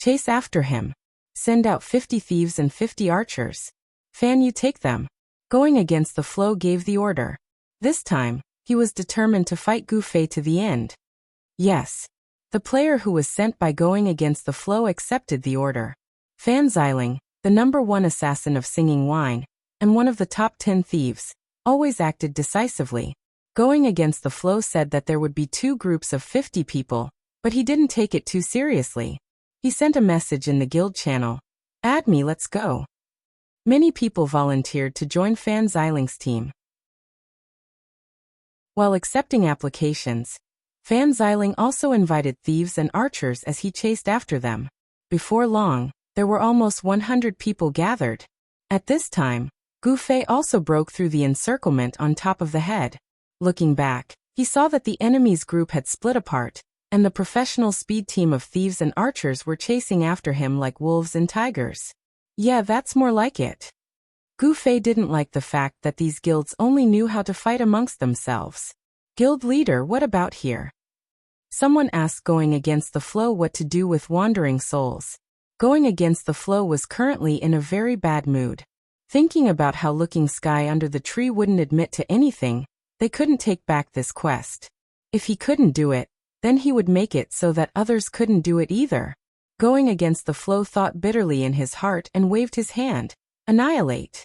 Chase after him. Send out 50 thieves and 50 archers. Fan, you take them. Going against the flow gave the order. This time, he was determined to fight Gu Fei to the end. Yes. The player who was sent by going against the flow accepted the order. Fan Xiling, the #1 assassin of Singing Wine, and one of the top 10 thieves, always acted decisively. Going against the flow said that there would be 2 groups of 50 people, but he didn't take it too seriously. He sent a message in the guild channel, add me, let's go. Many people volunteered to join Fan Xiling's team. While accepting applications, Fan Xiling also invited thieves and archers as he chased after them. Before long, there were almost 100 people gathered. At this time, Gu Fei also broke through the encirclement on top of the head. Looking back, he saw that the enemy's group had split apart, and the professional speed team of thieves and archers were chasing after him like wolves and tigers. Yeah, that's more like it. Gu Fei didn't like the fact that these guilds only knew how to fight amongst themselves. Guild leader, what about here? Someone asked going against the flow what to do with wandering souls. Going against the flow was currently in a very bad mood. Thinking about how Looking Sky under the tree wouldn't admit to anything, they couldn't take back this quest. If he couldn't do it, then he would make it so that others couldn't do it either. Going against the flow thought bitterly in his heart and waved his hand. Annihilate.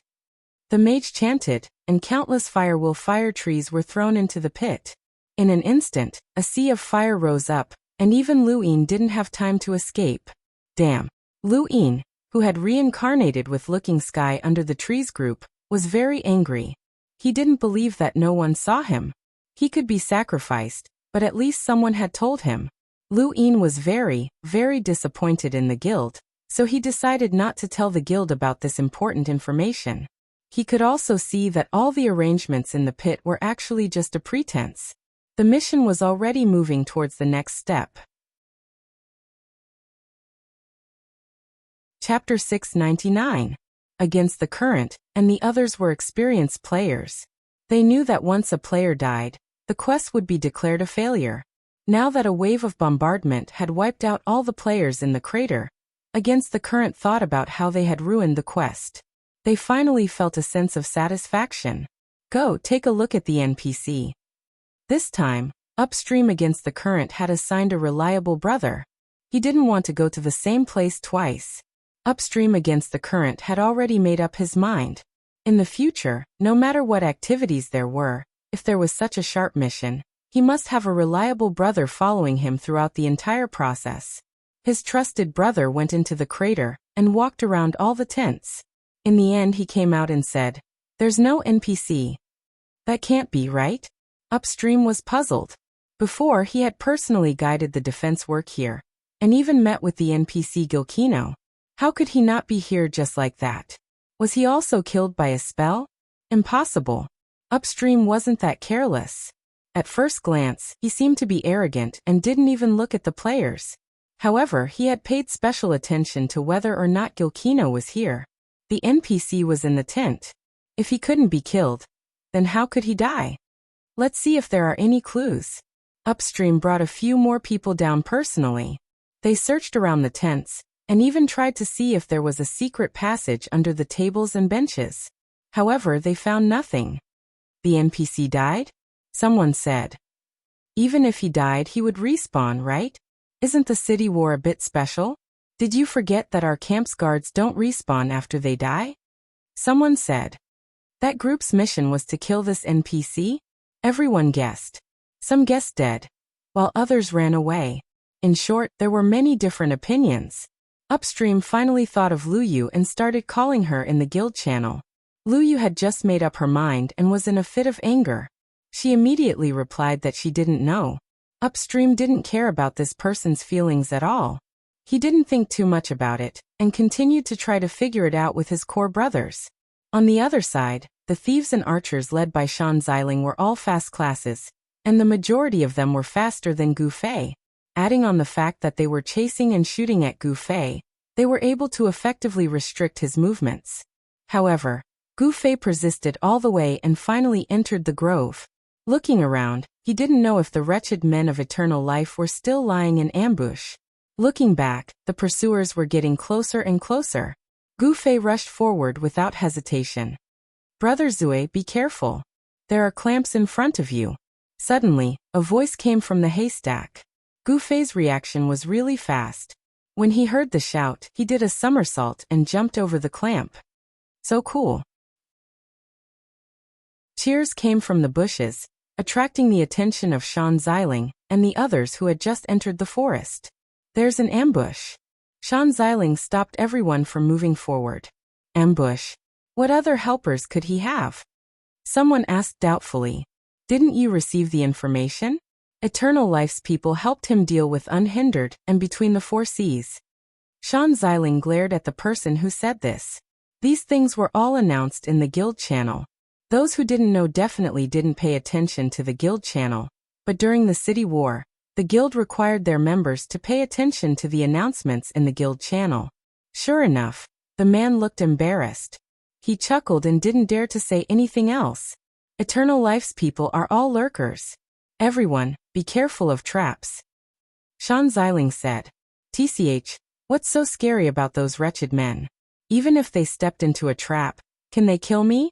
The mage chanted, and countless fire trees were thrown into the pit. In an instant, a sea of fire rose up, and even Lu Yin didn't have time to escape. Damn. Lu Yin, who had reincarnated with Looking Sky under the trees group, was very angry. He didn't believe that no one saw him. He could be sacrificed, but at least someone had told him. Lu Yin was very, very disappointed in the guild, so he decided not to tell the guild about this important information. He could also see that all the arrangements in the pit were actually just a pretense. The mission was already moving towards the next step. Chapter 699. Against the current, and the others were experienced players. They knew that once a player died, the quest would be declared a failure. Now that a wave of bombardment had wiped out all the players in the crater, Against the current thought about how they had ruined the quest, they finally felt a sense of satisfaction. Go take a look at the NPC. This time, Upstream Against the Current had assigned a reliable brother. He didn't want to go to the same place twice. Upstream against the current had already made up his mind. In the future, no matter what activities there were, if there was such a sharp mission, he must have a reliable brother following him throughout the entire process. His trusted brother went into the crater and walked around all the tents. In the end he came out and said, "There's no NPC. That can't be right?" Upstream was puzzled. Before, he had personally guided the defense work here, and even met with the NPC Gilkino. How could he not be here just like that? Was he also killed by a spell? Impossible. Upstream wasn't that careless. At first glance, he seemed to be arrogant and didn't even look at the players. However, he had paid special attention to whether or not Gilkino was here. The NPC was in the tent. If he couldn't be killed, then how could he die? Let's see if there are any clues. Upstream brought a few more people down personally. They searched around the tents, and even tried to see if there was a secret passage under the tables and benches. However, they found nothing. The NPC died? Someone said. Even if he died, he would respawn, right? Isn't the city war a bit special? Did you forget that our camp's guards don't respawn after they die? Someone said. That group's mission was to kill this NPC? Everyone guessed. Some guessed dead, while others ran away. In short, there were many different opinions. Upstream finally thought of Luyu and started calling her in the guild channel. Luyu had just made up her mind and was in a fit of anger. She immediately replied that she didn't know. Upstream didn't care about this person's feelings at all. He didn't think too much about it, and continued to try to figure it out with his core brothers. On the other side, the thieves and archers led by Shan Xiling were all fast classes, and the majority of them were faster than Gu Fei. Adding on the fact that they were chasing and shooting at Gu Fei, they were able to effectively restrict his movements. However, Gu Fei persisted all the way and finally entered the grove. Looking around, he didn't know if the wretched men of eternal life were still lying in ambush. Looking back, the pursuers were getting closer and closer. Gu Fei rushed forward without hesitation. "Brother Zue, be careful. There are clamps in front of you." Suddenly, a voice came from the haystack. Gu Fei's reaction was really fast. When he heard the shout, he did a somersault and jumped over the clamp. So cool. Cheers came from the bushes, attracting the attention of Shan Xiling and the others who had just entered the forest. "There's an ambush." Shan Xiling stopped everyone from moving forward. "Ambush? What other helpers could he have?" Someone asked doubtfully. "Didn't you receive the information? Eternal Life's people helped him deal with Unhindered and Between the Four Seas." Shan Xiling glared at the person who said this. These things were all announced in the guild channel. Those who didn't know definitely didn't pay attention to the guild channel, but during the city war, the guild required their members to pay attention to the announcements in the guild channel. Sure enough, the man looked embarrassed. He chuckled and didn't dare to say anything else. Eternal Life's people are all lurkers. Everyone, be careful of traps. Shan Xiling said. "TCH, what's so scary about those wretched men? Even if they stepped into a trap, can they kill me?"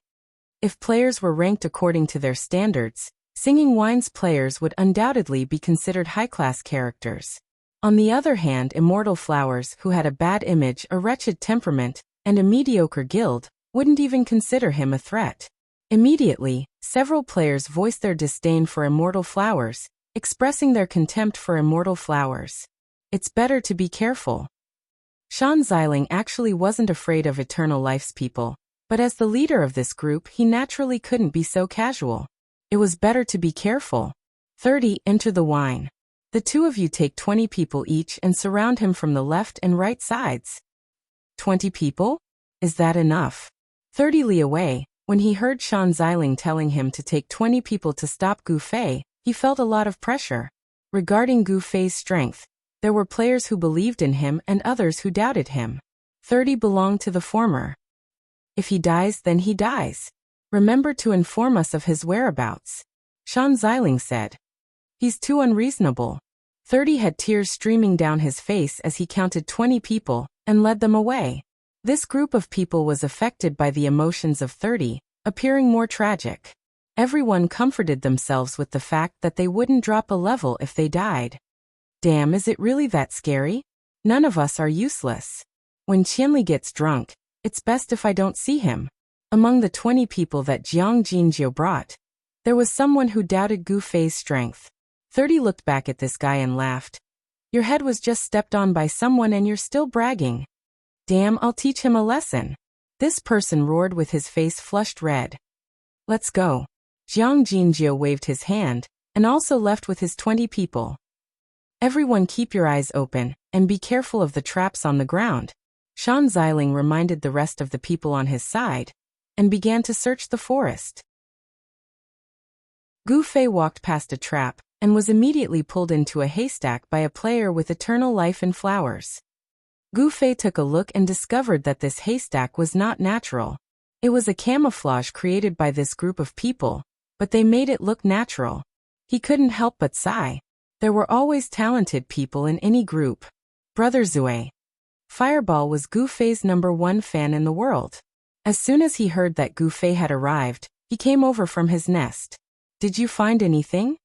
If players were ranked according to their standards, Singing Wine's players would undoubtedly be considered high-class characters. On the other hand, Immortal Flowers, who had a bad image, a wretched temperament, and a mediocre guild, wouldn't even consider him a threat. Immediately, several players voiced their disdain for Immortal Flowers, expressing their contempt for Immortal Flowers. It's better to be careful. Shan Xiling actually wasn't afraid of Eternal Life's people, but as the leader of this group, he naturally couldn't be so casual. It was better to be careful. 30. Enter the wine. The two of you take 20 people each and surround him from the left and right sides. 20 people? Is that enough? 30 Li away. When he heard Shan Xiling telling him to take 20 people to stop Gu Fei, he felt a lot of pressure. Regarding Gu Fei's strength, there were players who believed in him and others who doubted him. 30 belonged to the former. If he dies, then he dies. Remember to inform us of his whereabouts. Shan Xiling said. He's too unreasonable. 30 had tears streaming down his face as he counted 20 people and led them away. This group of people was affected by the emotions of 30, appearing more tragic. Everyone comforted themselves with the fact that they wouldn't drop a level if they died. Damn, is it really that scary? None of us are useless. When Qianli gets drunk, it's best if I don't see him. Among the 20 people that Jiang Jinjiu brought, there was someone who doubted Gu Fei's strength. 30 looked back at this guy and laughed. Your head was just stepped on by someone and you're still bragging. Damn, I'll teach him a lesson. This person roared with his face flushed red. Let's go. Jiang Jinjiu waved his hand, and also left with his 20 people. Everyone keep your eyes open, and be careful of the traps on the ground. Shan Xiling reminded the rest of the people on his side, and began to search the forest. Gu Fei walked past a trap, and was immediately pulled into a haystack by a player with eternal life and flowers. Gu Fei took a look and discovered that this haystack was not natural. It was a camouflage created by this group of people, but they made it look natural. He couldn't help but sigh. There were always talented people in any group. Brother Zui. Fireball was Gu Fei's #1 fan in the world. As soon as he heard that Gu Fei had arrived, he came over from his nest. Did you find anything?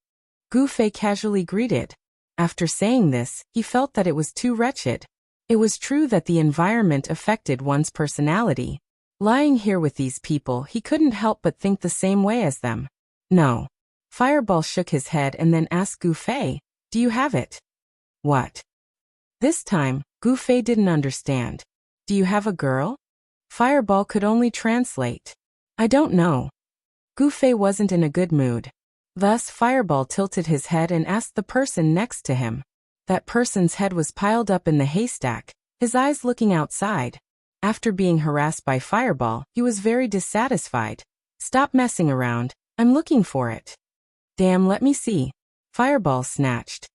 Gu Fei casually greeted. After saying this, he felt that it was too wretched. It was true that the environment affected one's personality. Lying here with these people, he couldn't help but think the same way as them. No. Fireball shook his head and then asked Gu Fei, do you have it? What? This time, Gu Fei didn't understand. Do you have a girl? Fireball could only translate. I don't know. Gu Fei wasn't in a good mood. Thus, Fireball tilted his head and asked the person next to him. That person's head was piled up in the haystack, his eyes looking outside. After being harassed by Fireball, he was very dissatisfied. Stop messing around, I'm looking for it. Damn, let me see. Fireball snatched.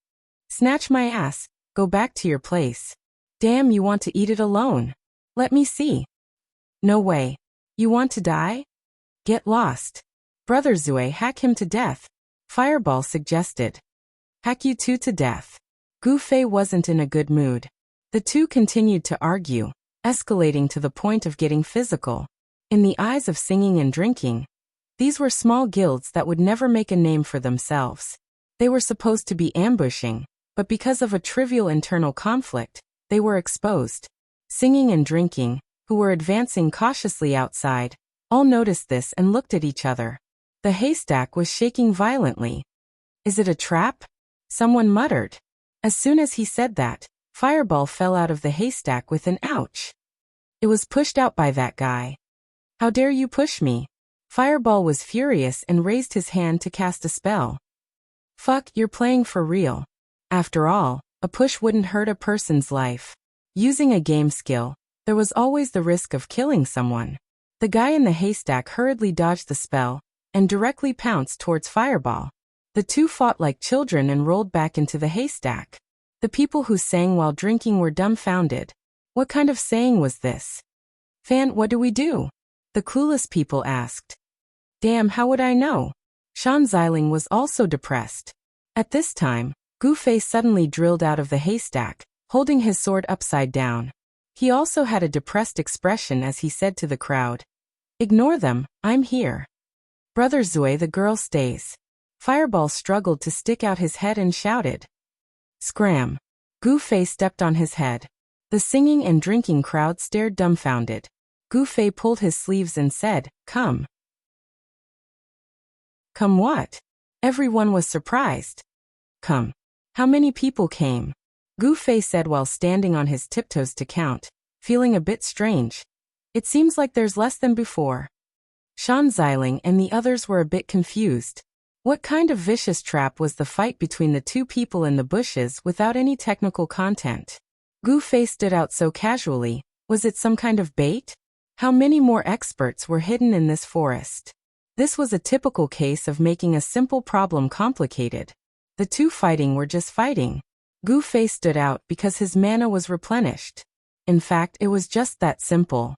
Snatch my ass, go back to your place. Damn, you want to eat it alone. Let me see. No way. You want to die? Get lost. Brother Zui, hack him to death. Fireball suggested. Hack you two to death. Gu Fei wasn't in a good mood. The two continued to argue, escalating to the point of getting physical. In the eyes of singing and drinking, these were small guilds that would never make a name for themselves. They were supposed to be ambushing, but because of a trivial internal conflict, they were exposed. Singing and drinking, who were advancing cautiously outside, all noticed this and looked at each other. The haystack was shaking violently. Is it a trap? Someone muttered. As soon as he said that, Fireball fell out of the haystack with an ouch. It was pushed out by that guy. How dare you push me? Fireball was furious and raised his hand to cast a spell. Fuck, you're playing for real. After all, a push wouldn't hurt a person's life. Using a game skill, there was always the risk of killing someone. The guy in the haystack hurriedly dodged the spell, and directly pounced towards Fireball. The two fought like children and rolled back into the haystack. The people who sang while drinking were dumbfounded. What kind of saying was this? Fan, what do we do? The clueless people asked. Damn, how would I know? Shan Xiling was also depressed. At this time, Gu Fei suddenly drilled out of the haystack, holding his sword upside down. He also had a depressed expression as he said to the crowd. Ignore them, I'm here. Brother Zui, the girl stays. Fireball struggled to stick out his head and shouted. Scram. Gu Fei stepped on his head. The singing and drinking crowd stared dumbfounded. Gu Fei pulled his sleeves and said, Come. Come what? Everyone was surprised. Come. How many people came? Gu Fei said while standing on his tiptoes to count, feeling a bit strange. It seems like there's less than before. Shan Xiling and the others were a bit confused. What kind of vicious trap was the fight between the two people in the bushes without any technical content? Gu Fei stood out so casually. Was it some kind of bait? How many more experts were hidden in this forest? This was a typical case of making a simple problem complicated. The two fighting were just fighting. Gu Fei stood out because his mana was replenished. In fact, it was just that simple.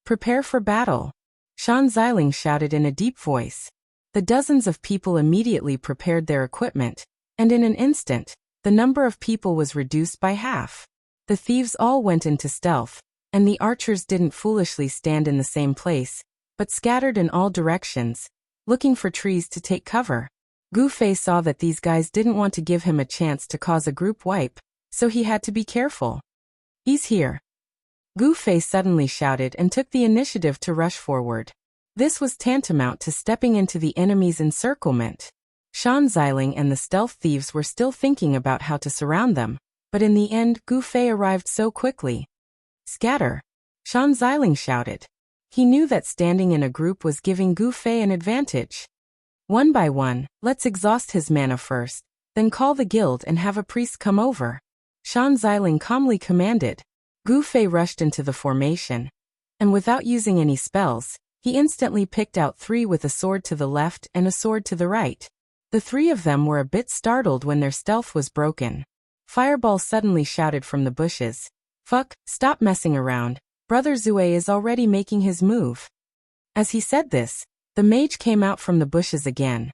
Prepare for battle. Shan Xiling shouted in a deep voice. The dozens of people immediately prepared their equipment, and in an instant, the number of people was reduced by half. The thieves all went into stealth, and the archers didn't foolishly stand in the same place, but scattered in all directions, looking for trees to take cover. Gu Fei saw that these guys didn't want to give him a chance to cause a group wipe, so he had to be careful. He's here. Gu Fei suddenly shouted and took the initiative to rush forward. This was tantamount to stepping into the enemy's encirclement. Shan Xiling and the stealth thieves were still thinking about how to surround them, but in the end Gu Fei arrived so quickly. Scatter! Shan Xiling shouted. He knew that standing in a group was giving Gu Fei an advantage. One by one, let's exhaust his mana first, then call the guild and have a priest come over. Shan Xiling calmly commanded. Gu Fei rushed into the formation, and without using any spells, he instantly picked out 3 with a sword to the left and a sword to the right. The 3 of them were a bit startled when their stealth was broken. Fireball suddenly shouted from the bushes. Fuck, stop messing around, Brother Zue is already making his move. As he said this, the mage came out from the bushes again.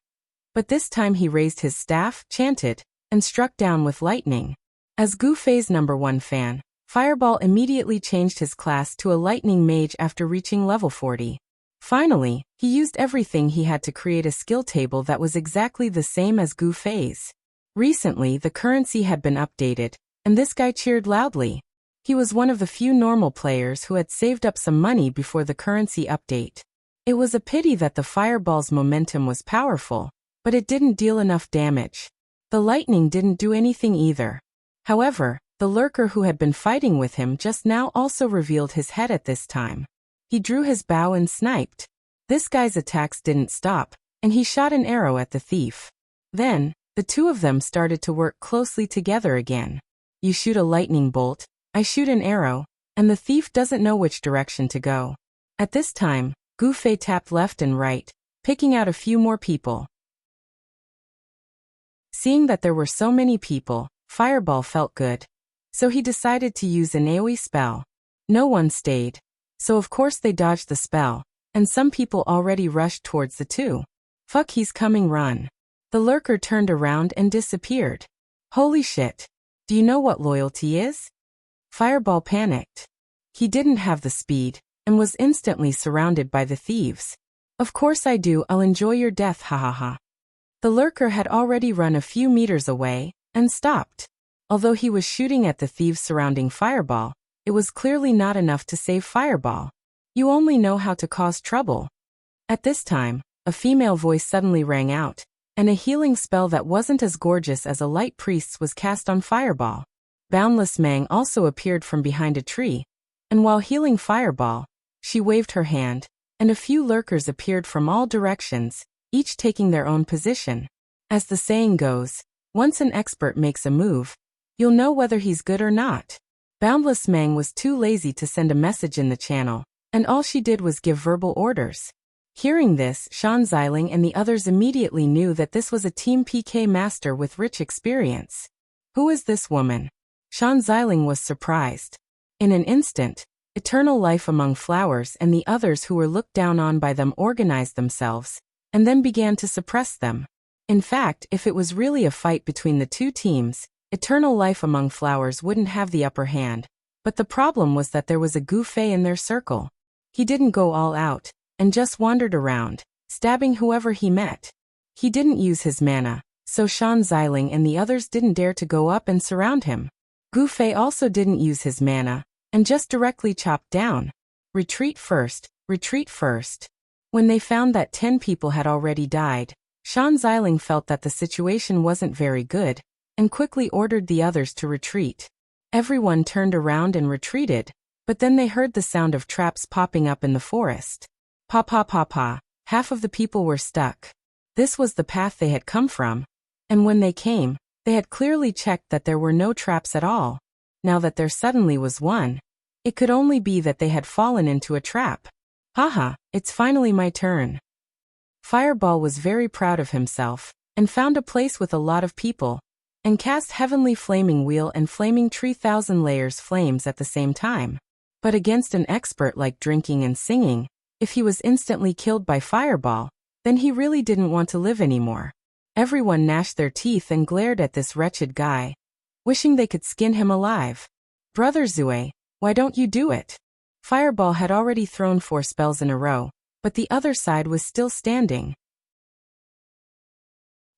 But this time he raised his staff, chanted, and struck down with lightning. As Gu Fei's #1 fan, Fireball immediately changed his class to a lightning mage after reaching level 40. Finally, he used everything he had to create a skill table that was exactly the same as Gu Fei's. Recently, the currency had been updated, and this guy cheered loudly. He was one of the few normal players who had saved up some money before the currency update. It was a pity that the Fireball's momentum was powerful, but it didn't deal enough damage. The lightning didn't do anything either. However, the lurker who had been fighting with him just now also revealed his head at this time. He drew his bow and sniped. This guy's attacks didn't stop, and he shot an arrow at the thief. Then, the 2 of them started to work closely together again. You shoot a lightning bolt, I shoot an arrow, and the thief doesn't know which direction to go. At this time, Gu Fei tapped left and right, picking out a few more people. Seeing that there were so many people, Fireball felt good. So he decided to use an AoE spell. No one stayed. So of course they dodged the spell, and some people already rushed towards the 2. Fuck, he's coming, run. The lurker turned around and disappeared. Holy shit. Do you know what loyalty is? Fireball panicked. He didn't have the speed, and was instantly surrounded by the thieves. Of course I do, I'll enjoy your death, hahaha. The lurker had already run a few meters away, and stopped. Although he was shooting at the thieves surrounding Fireball, it was clearly not enough to save Fireball. You only know how to cause trouble. At this time, a female voice suddenly rang out, and a healing spell that wasn't as gorgeous as a light priest's was cast on Fireball. Boundless Mang also appeared from behind a tree, and while healing Fireball, she waved her hand, and a few lurkers appeared from all directions, each taking their own position. As the saying goes, once an expert makes a move, you'll know whether he's good or not. Boundless Mang was too lazy to send a message in the channel, and all she did was give verbal orders. Hearing this, Shan Xiling and the others immediately knew that this was a Team PK master with rich experience. Who is this woman? Shan Xiling was surprised. In an instant, Eternal Life Among Flowers and the others who were looked down on by them organized themselves, and then began to suppress them. In fact, if it was really a fight between the 2 teams, Eternal Life Among Flowers wouldn't have the upper hand, but the problem was that there was a Gu Fei in their circle. He didn't go all out, and just wandered around, stabbing whoever he met. He didn't use his mana, so Shan Xiling and the others didn't dare to go up and surround him. Gu Fei also didn't use his mana, and just directly chopped down. Retreat first, retreat first. When they found that 10 people had already died, Shan Xiling felt that the situation wasn't very good, and quickly ordered the others to retreat. Everyone turned around and retreated, but then they heard the sound of traps popping up in the forest. Pa pa pa pa, half of the people were stuck. This was the path they had come from, and when they came, they had clearly checked that there were no traps at all. Now that there suddenly was one, it could only be that they had fallen into a trap. Haha, it's finally my turn. Fireball was very proud of himself, and found a place with a lot of people, and cast Heavenly Flaming Wheel and Flaming Tree 1000 Layers Flames at the same time. But against an expert like drinking and singing, if he was instantly killed by Fireball, then he really didn't want to live anymore. Everyone gnashed their teeth and glared at this wretched guy, wishing they could skin him alive. Brother Zue, why don't you do it? Fireball had already thrown 4 spells in a row, but the other side was still standing.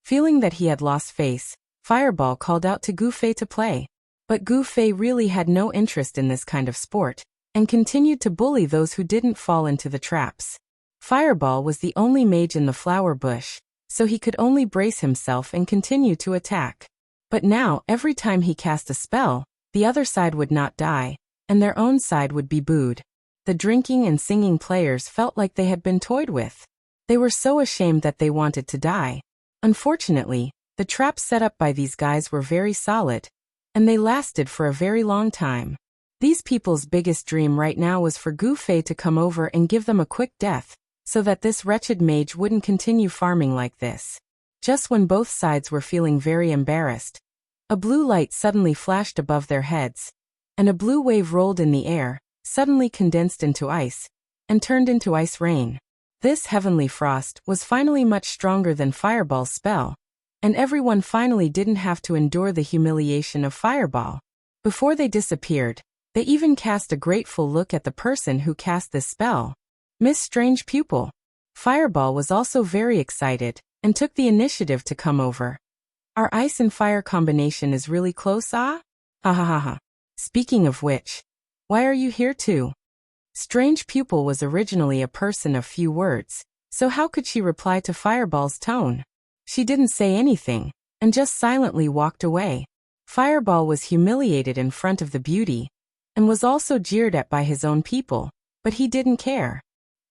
Feeling that he had lost face, Fireball called out to Gu Fei to play. But Gu Fei really had no interest in this kind of sport, and continued to bully those who didn't fall into the traps. Fireball was the only mage in the flower bush, so he could only brace himself and continue to attack. But now, every time he cast a spell, the other side would not die, and their own side would be booed. The drinking and singing players felt like they had been toyed with. They were so ashamed that they wanted to die. Unfortunately, the traps set up by these guys were very solid, and they lasted for a very long time. These people's biggest dream right now was for Gu Fei to come over and give them a quick death, so that this wretched mage wouldn't continue farming like this. Just when both sides were feeling very embarrassed, a blue light suddenly flashed above their heads, and a blue wave rolled in the air, suddenly condensed into ice, and turned into ice rain. This heavenly frost was finally much stronger than Fireball's spell, and everyone finally didn't have to endure the humiliation of Fireball. Before they disappeared, they even cast a grateful look at the person who cast this spell. Miss Strange Pupil. Fireball was also very excited, and took the initiative to come over. Our ice and fire combination is really close, ah? Ha ha ha ha. Speaking of which, why are you here too? Strange Pupil was originally a person of few words, so how could she reply to Fireball's tone? She didn't say anything, and just silently walked away. Fireball was humiliated in front of the beauty, and was also jeered at by his own people, but he didn't care.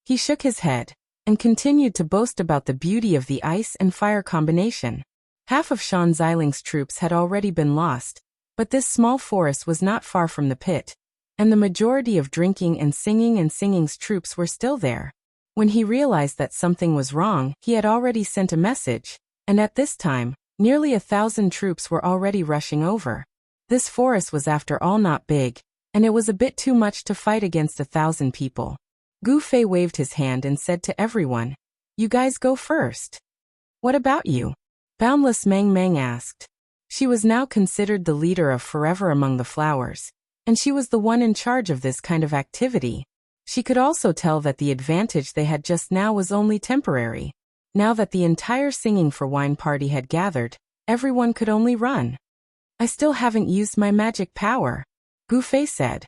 He shook his head, and continued to boast about the beauty of the ice and fire combination. Half of Shan Xiling's troops had already been lost, but this small forest was not far from the pit, and the majority of drinking and singing's troops were still there. When he realized that something was wrong, he had already sent a message, and at this time, nearly 1,000 troops were already rushing over. This forest was after all not big, and it was a bit too much to fight against 1,000 people. Gu Fei waved his hand and said to everyone, "You guys go first." "What about you?" Boundless Mang Mang asked. She was now considered the leader of Forever Among the Flowers, and she was the one in charge of this kind of activity. She could also tell that the advantage they had just now was only temporary. Now that the entire Singing for Wine party had gathered, everyone could only run. "I still haven't used my magic power," Gu Fei said.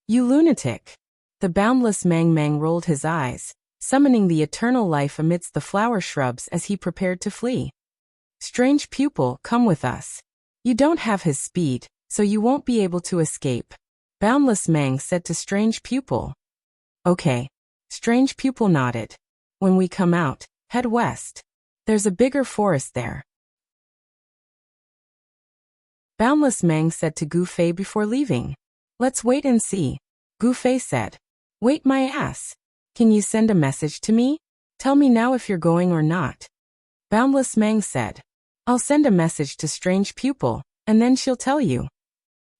"You lunatic." The boundless Mang Mang rolled his eyes, summoning the eternal life amidst the flower shrubs as he prepared to flee. "Strange Pupil, come with us. You don't have his speed, so you won't be able to escape," Boundless Mang said to Strange Pupil. "Okay." Strange Pupil nodded. "When we come out, head west. There's a bigger forest there." Boundless Mang said to Gu Fei before leaving. "Let's wait and see," Gu Fei said. "Wait my ass. Can you send a message to me? Tell me now if you're going or not." Boundless Mang said. "I'll send a message to Strange Pupil, and then she'll tell you,"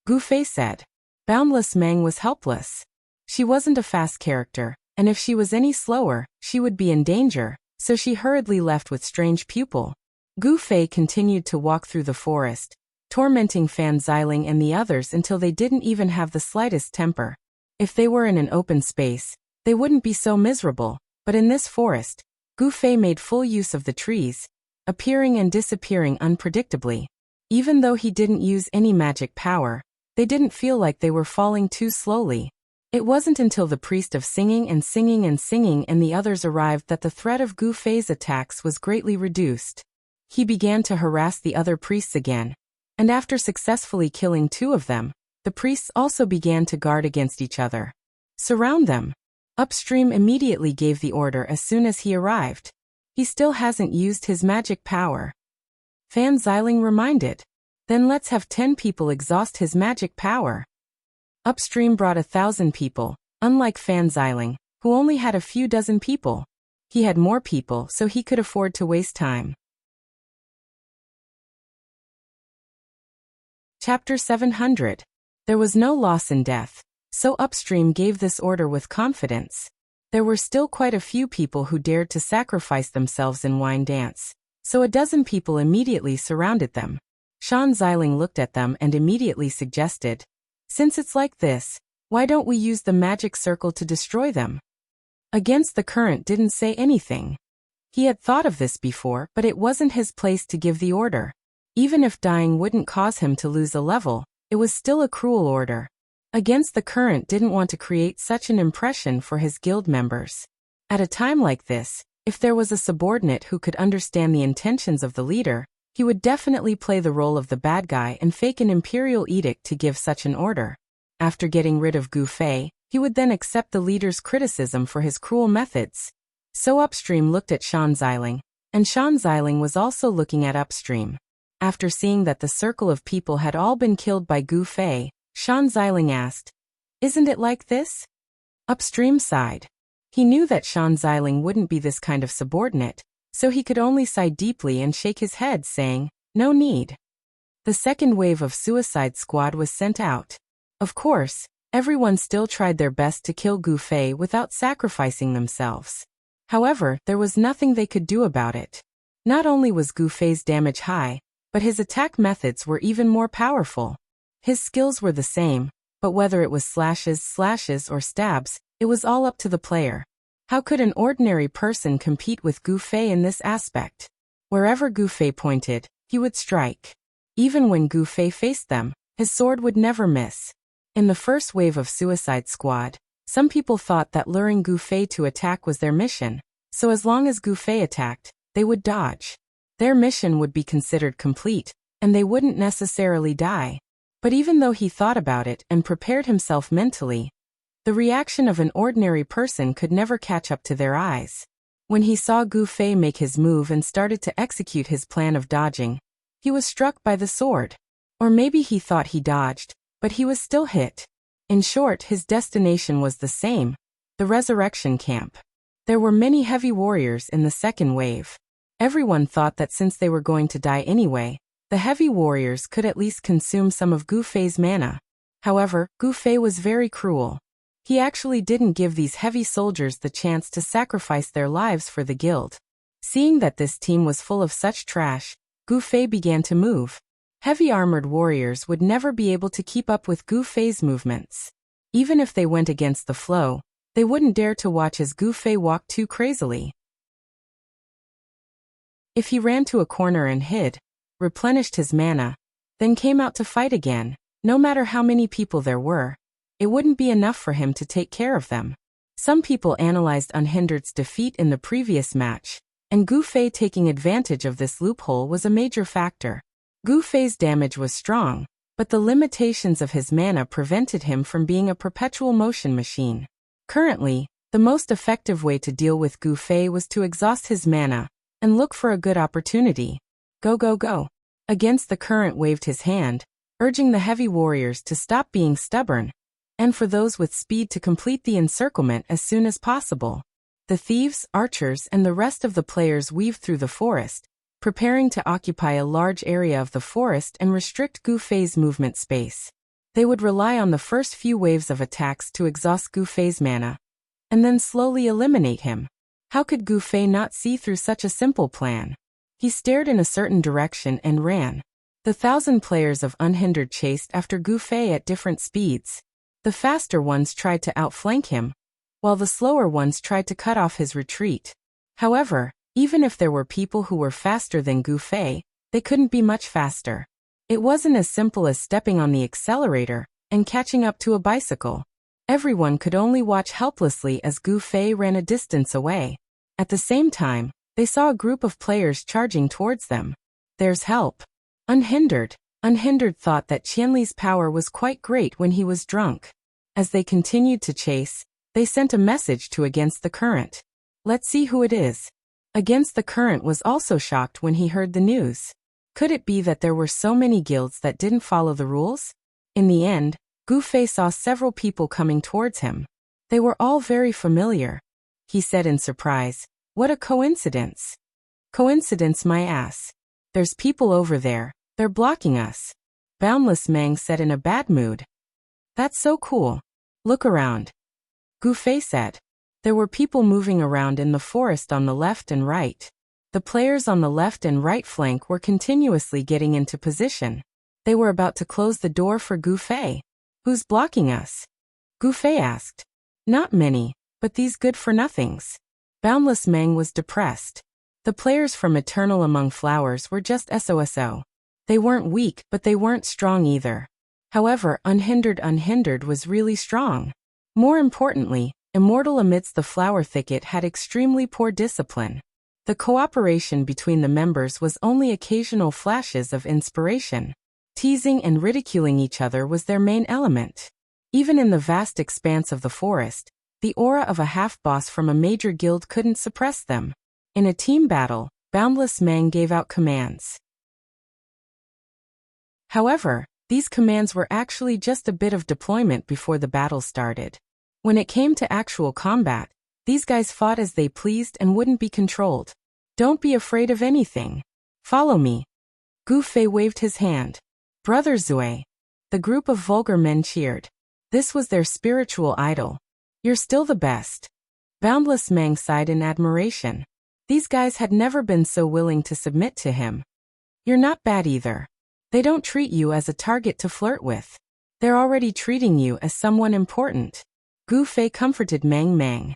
Gu Fei said. Boundless Mang was helpless. She wasn't a fast character, and if she was any slower, she would be in danger, so she hurriedly left with Strange Pupil. Gu Fei continued to walk through the forest, tormenting Fan Xiling and the others until they didn't even have the slightest temper. If they were in an open space, they wouldn't be so miserable, but in this forest, Gu Fei made full use of the trees, appearing and disappearing unpredictably. Even though he didn't use any magic power, they didn't feel like they were falling too slowly. It wasn't until the priest of singing and the others arrived that the threat of Gu Fei's attacks was greatly reduced. He began to harass the other priests again, and after successfully killing 2 of them, the priests also began to guard against each other. "Surround them." Upstream immediately gave the order as soon as he arrived. "He still hasn't used his magic power," Fan Xiling reminded. "Then let's have 10 people exhaust his magic power." Upstream brought 1,000 people, unlike Fan Xiling, who only had a few dozen people. He had more people, so he could afford to waste time. Chapter 700. There was no loss in death, so Upstream gave this order with confidence. There were still quite a few people who dared to sacrifice themselves in wine dance, so a dozen people immediately surrounded them. Shan Xiling looked at them and immediately suggested, "Since it's like this, why don't we use the magic circle to destroy them?" Against the Current didn't say anything. He had thought of this before, but it wasn't his place to give the order. Even if dying wouldn't cause him to lose a level, it was still a cruel order. Against the Current didn't want to create such an impression for his guild members. At a time like this, if there was a subordinate who could understand the intentions of the leader, he would definitely play the role of the bad guy and fake an imperial edict to give such an order. After getting rid of Gu Fei, he would then accept the leader's criticism for his cruel methods. So Upstream looked at Shan Xiling, and Shan Xiling was also looking at Upstream. After seeing that the circle of people had all been killed by Gu Fei, Shan Xiling asked, "Isn't it like this?" Upstream sighed. He knew that Shan Xiling wouldn't be this kind of subordinate, so he could only sigh deeply and shake his head, saying, "No need." The second wave of Suicide Squad was sent out. Of course, everyone still tried their best to kill Gu Fei without sacrificing themselves. However, there was nothing they could do about it. Not only was Gu Fei's damage high, but his attack methods were even more powerful. His skills were the same, but whether it was slashes, or stabs, it was all up to the player. How could an ordinary person compete with Gu Fei in this aspect? Wherever Gu Fei pointed, he would strike. Even when Gu Fei faced them, his sword would never miss. In the first wave of Suicide Squad, some people thought that luring Gu Fei to attack was their mission, so as long as Gu Fei attacked, they would dodge. Their mission would be considered complete, and they wouldn't necessarily die. But even though he thought about it and prepared himself mentally, the reaction of an ordinary person could never catch up to their eyes. When he saw Gu Fei make his move and started to execute his plan of dodging, he was struck by the sword. Or maybe he thought he dodged, but he was still hit. In short, his destination was the same, the resurrection camp. There were many heavy warriors in the second wave. Everyone thought that since they were going to die anyway, the heavy warriors could at least consume some of Gu Fei's mana. However, Gu Fei was very cruel. He actually didn't give these heavy soldiers the chance to sacrifice their lives for the guild. Seeing that this team was full of such trash, Gu Fei began to move. Heavy armored warriors would never be able to keep up with Gu Fei's movements. Even if they went against the flow, they wouldn't dare to watch as Gu Fei walked too crazily. If he ran to a corner and hid, replenished his mana, then came out to fight again, no matter how many people there were, it wouldn't be enough for him to take care of them. Some people analyzed Unhindered's defeat in the previous match, and Gu Fei taking advantage of this loophole was a major factor. Gu Fei's damage was strong, but the limitations of his mana prevented him from being a perpetual motion machine. Currently, the most effective way to deal with Gu Fei was to exhaust his mana and look for a good opportunity. Go, go, go. Against the Current waved his hand, urging the heavy warriors to stop being stubborn, and for those with speed to complete the encirclement as soon as possible. The thieves, archers, and the rest of the players weaved through the forest, preparing to occupy a large area of the forest and restrict Gu Fei's movement space. They would rely on the first few waves of attacks to exhaust Gu Fei's mana, and then slowly eliminate him. How could Gu Fei not see through such a simple plan? He stared in a certain direction and ran. The 1,000 players of Unhindered chased after Gu Fei at different speeds. The faster ones tried to outflank him, while the slower ones tried to cut off his retreat. However, even if there were people who were faster than Gu Fei, they couldn't be much faster. It wasn't as simple as stepping on the accelerator and catching up to a bicycle. Everyone could only watch helplessly as Gu Fei ran a distance away. At the same time, they saw a group of players charging towards them. There's help. Unhindered thought that Qianli's power was quite great when he was drunk. As they continued to chase, they sent a message to Against the Current. Let's see who it is. Against the Current was also shocked when he heard the news. Could it be that there were so many guilds that didn't follow the rules? In the end, Gu Fei saw several people coming towards him. They were all very familiar. He said in surprise, "What a coincidence." "Coincidence my ass. There's people over there. They're blocking us." Boundless Mang said in a bad mood. "That's so cool. Look around." Gu Fei said. There were people moving around in the forest on the left and right. The players on the left and right flank were continuously getting into position. They were about to close the door for Gu Fei. "Who's blocking us?" Gu Fei asked. "Not many, but these good-for-nothings." Boundless Mang was depressed. The players from Eternal Among Flowers were just SOSO. They weren't weak, but they weren't strong either. However, unhindered was really strong. More importantly, Immortal amidst the flower thicket had extremely poor discipline. The cooperation between the members was only occasional flashes of inspiration. Teasing and ridiculing each other was their main element. Even in the vast expanse of the forest, the aura of a half-boss from a major guild couldn't suppress them. In a team battle, Boundless Mang gave out commands. However, these commands were actually just a bit of deployment before the battle started. When it came to actual combat, these guys fought as they pleased and wouldn't be controlled. Don't be afraid of anything. Follow me. Gu Fei waved his hand. Brother Zui. The group of vulgar men cheered. This was their spiritual idol. You're still the best. Boundless Mang sighed in admiration. These guys had never been so willing to submit to him. You're not bad either. They don't treat you as a target to flirt with. They're already treating you as someone important. Gu Fei comforted Mang Mang.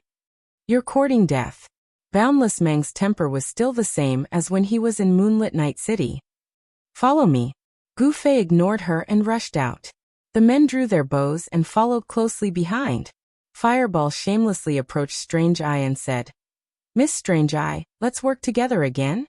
You're courting death. Boundless Mang's temper was still the same as when he was in Moonlit Night City. Follow me. Gu Fei ignored her and rushed out. The men drew their bows and followed closely behind. Fireball shamelessly approached Strange Eye and said, Miss Strange Eye, let's work together again?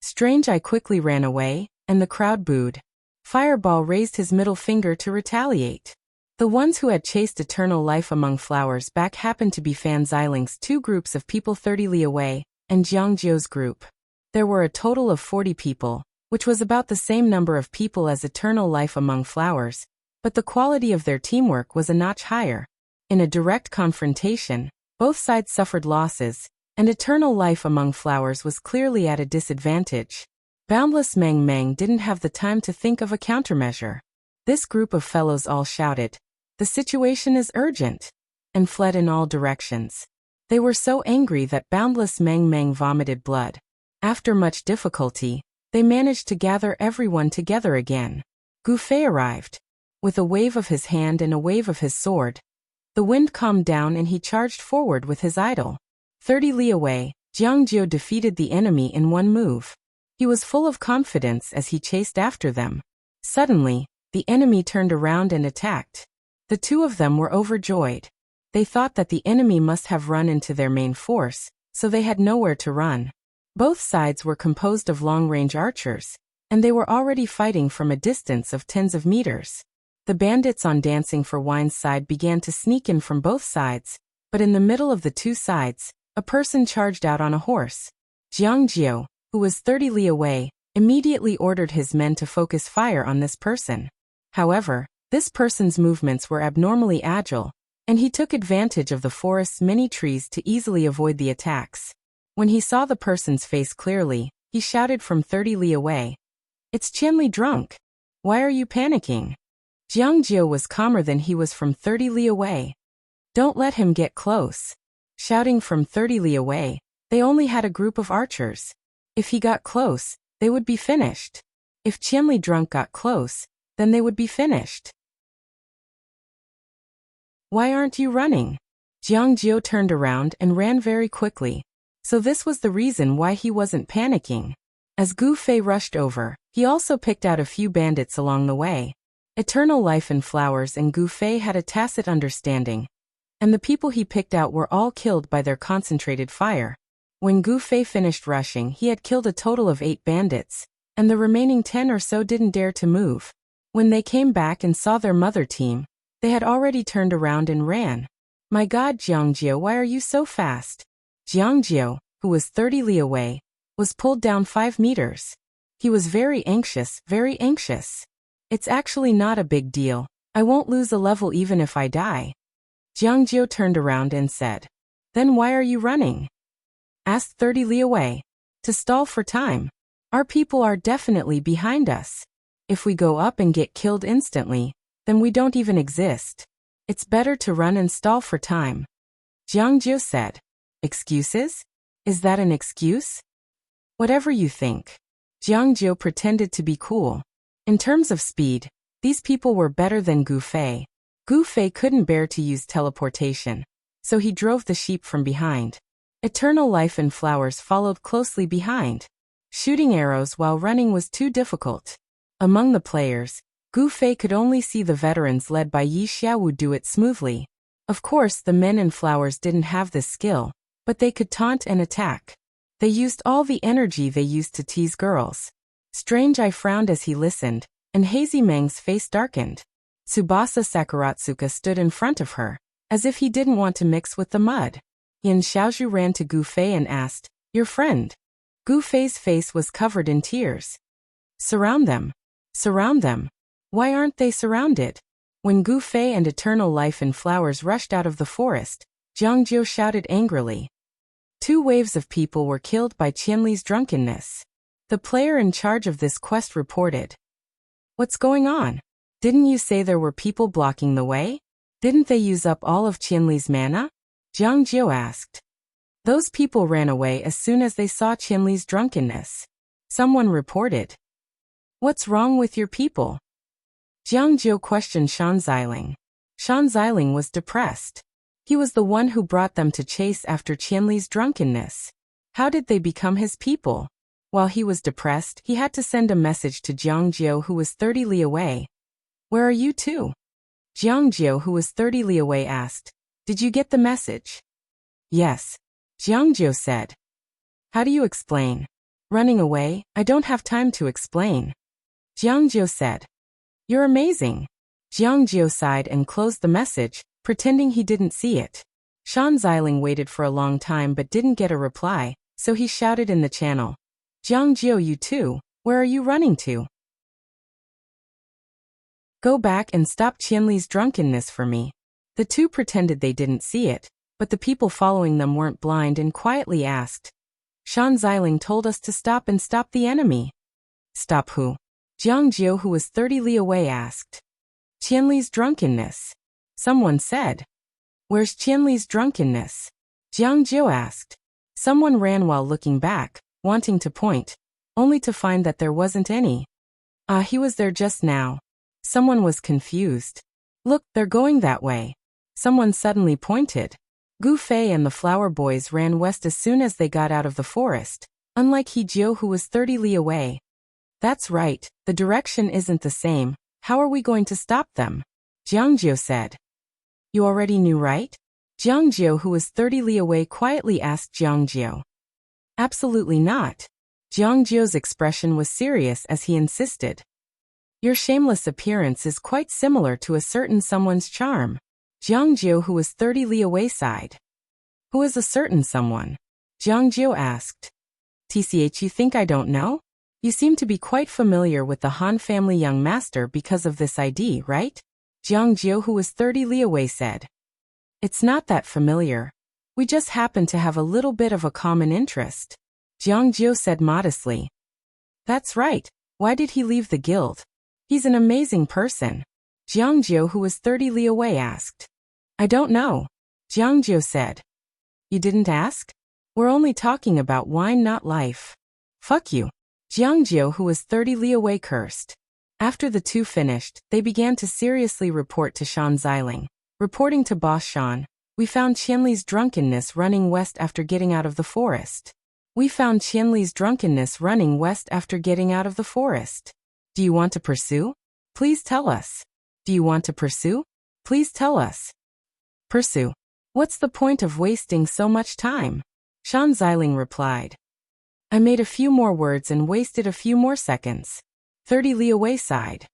Strange Eye quickly ran away, and the crowd booed. Fireball raised his middle finger to retaliate. The ones who had chased Eternal Life Among Flowers back happened to be Fan Xiling's two groups of people 30 li away, and Jiangjiu's group. There were a total of 40 people, which was about the same number of people as Eternal Life Among Flowers, but the quality of their teamwork was a notch higher. In a direct confrontation, both sides suffered losses, and Eternal Life Among Flowers was clearly at a disadvantage. Boundless Mang Mang didn't have the time to think of a countermeasure. This group of fellows all shouted, "The situation is urgent," and fled in all directions. They were so angry that Boundless Mang Mang vomited blood. After much difficulty, they managed to gather everyone together again. Gu Fei arrived. With a wave of his hand and a wave of his sword, the wind calmed down and he charged forward with his idol. 30 li away, Jiangjiu defeated the enemy in one move. He was full of confidence as he chased after them. Suddenly, the enemy turned around and attacked. The two of them were overjoyed. They thought that the enemy must have run into their main force, so they had nowhere to run. Both sides were composed of long-range archers, and they were already fighting from a distance of tens of meters. The bandits on Dancing for Wine's side began to sneak in from both sides, but in the middle of the two sides, a person charged out on a horse. Jiangjiu, who was 30 li away, immediately ordered his men to focus fire on this person. However, this person's movements were abnormally agile, and he took advantage of the forest's many trees to easily avoid the attacks. When he saw the person's face clearly, he shouted from 30 li away, "It's Qianli drunk. Why are you panicking?" Jiangjiu was calmer than he was from 30 li away. "Don't let him get close." Shouting from 30 li away, they only had a group of archers. If he got close, they would be finished. If Qianli drunk got close, then they would be finished. "Why aren't you running?" Jiangjiu turned around and ran very quickly. So this was the reason why he wasn't panicking. As Gu Fei rushed over, he also picked out a few bandits along the way. Eternal Life and Flowers and Gu Fei had a tacit understanding, and the people he picked out were all killed by their concentrated fire. When Gu Fei finished rushing, he had killed a total of 8 bandits, and the remaining 10 or so didn't dare to move. When they came back and saw their mother team, they had already turned around and ran. "My God, Jiangjiu, why are you so fast?" Jiangjiu, who was 30 li away, was pulled down 5 meters. He was very anxious, very anxious. "It's actually not a big deal. I won't lose a level even if I die." Jiangjiu turned around and said, "Then why are you running?" Asked 30 li away. "To stall for time. Our people are definitely behind us. If we go up and get killed instantly, then we don't even exist. It's better to run and stall for time." Jiangjiu said, "Excuses? Is that an excuse?" "Whatever you think." Jiangjiu pretended to be cool. In terms of speed, these people were better than Gu Fei. Gu Fei couldn't bear to use teleportation, so he drove the sheep from behind. Eternal Life and Flowers followed closely behind. Shooting arrows while running was too difficult. Among the players, Gu Fei could only see the veterans led by Yi Xiaowu do it smoothly. Of course, the men in flowers didn't have this skill, but they could taunt and attack. They used all the energy they used to tease girls. Strange Eye frowned as he listened, and Hazy Mang's face darkened. Tsubasa Sakuratsuka stood in front of her, as if he didn't want to mix with the mud. Yin Xiaozhu ran to Gu Fei and asked, "Your friend?" Gu Fei's face was covered in tears. "Surround them. Surround them." Why aren't they surrounded? When Gu Fei and Eternal Life in Flowers rushed out of the forest, Jiang Jiu shouted angrily. 2 waves of people were killed by Qianli's drunkenness. The player in charge of this quest reported. "What's going on? Didn't you say there were people blocking the way? Didn't they use up all of Qianli's mana?" Jiang Jiu asked. "Those people ran away as soon as they saw Qianli's drunkenness," someone reported. "What's wrong with your people?" Jiang Jiu questioned Shan Xiling. Shan Xiling was depressed. He was the one who brought them to chase after Qianli's drunkenness. How did they become his people? While he was depressed, he had to send a message to Jiang Jiu, who was 30 li away. "Where are you two?" Jiang Jiu, who was 30 li away, asked. "Did you get the message?" "Yes," Jiang Jiu said. "How do you explain?" "Running away? I don't have time to explain," Jiang Jiu said. "You're amazing." Jiang Jiu sighed and closed the message, pretending he didn't see it. Shan Xiling waited for a long time but didn't get a reply, so he shouted in the channel. "Jiang Jiu, you too, where are you running to? Go back and stop Qianli's drunkenness for me." The 2 pretended they didn't see it, but the people following them weren't blind and quietly asked. "Shan Xiling told us to stop and stop the enemy." "Stop who?" Jiang Jiu, who was 30 li away, asked. "Qianli's drunkenness," someone said. "Where's Qianli's drunkenness?" Jiang Jiu asked. Someone ran while looking back, wanting to point, only to find that there wasn't any. He was there just now. Someone was confused. "Look, they're going that way." Someone suddenly pointed. Gu Fei and the flower boys ran west as soon as they got out of the forest, unlike He Jiu, who was 30 li away. "That's right, the direction isn't the same. How are we going to stop them?" Jiang Jiu said. "You already knew, right?" Jiang Jiu, who was 30 li away, quietly asked Jiang Jiu. "Absolutely not." Jiang Jiu's expression was serious as he insisted. "Your shameless appearance is quite similar to a certain someone's charm." Jiang Jiu, who was 30 li away, sighed. "Who is a certain someone?" Jiang Jiu asked. "TCH, you think I don't know? You seem to be quite familiar with the Han family young master because of this ID, right?" Jiang Jiu, who was 30 li away, said. "It's not that familiar. We just happen to have a little bit of a common interest," Jiang Jiu said modestly. "That's right. Why did he leave the guild? He's an amazing person," Jiang Jiu, who was 30 li away, asked. "I don't know," Jiang Jiu said. "You didn't ask? We're only talking about wine, not life." "Fuck you," Jiang Jiu, who was 30 li away, cursed. After the 2 finished, they began to seriously report to Shan Xiling. Reporting to Boss Shan, "We found Qianli's drunkenness running west after getting out of the forest. We found Qianli's drunkenness running west after getting out of the forest. Do you want to pursue? Please tell us. Do you want to pursue? Please tell us." "Pursue? What's the point of wasting so much time?" Shan Xiling replied. "I made a few more words and wasted a few more seconds." 30 li away sighed.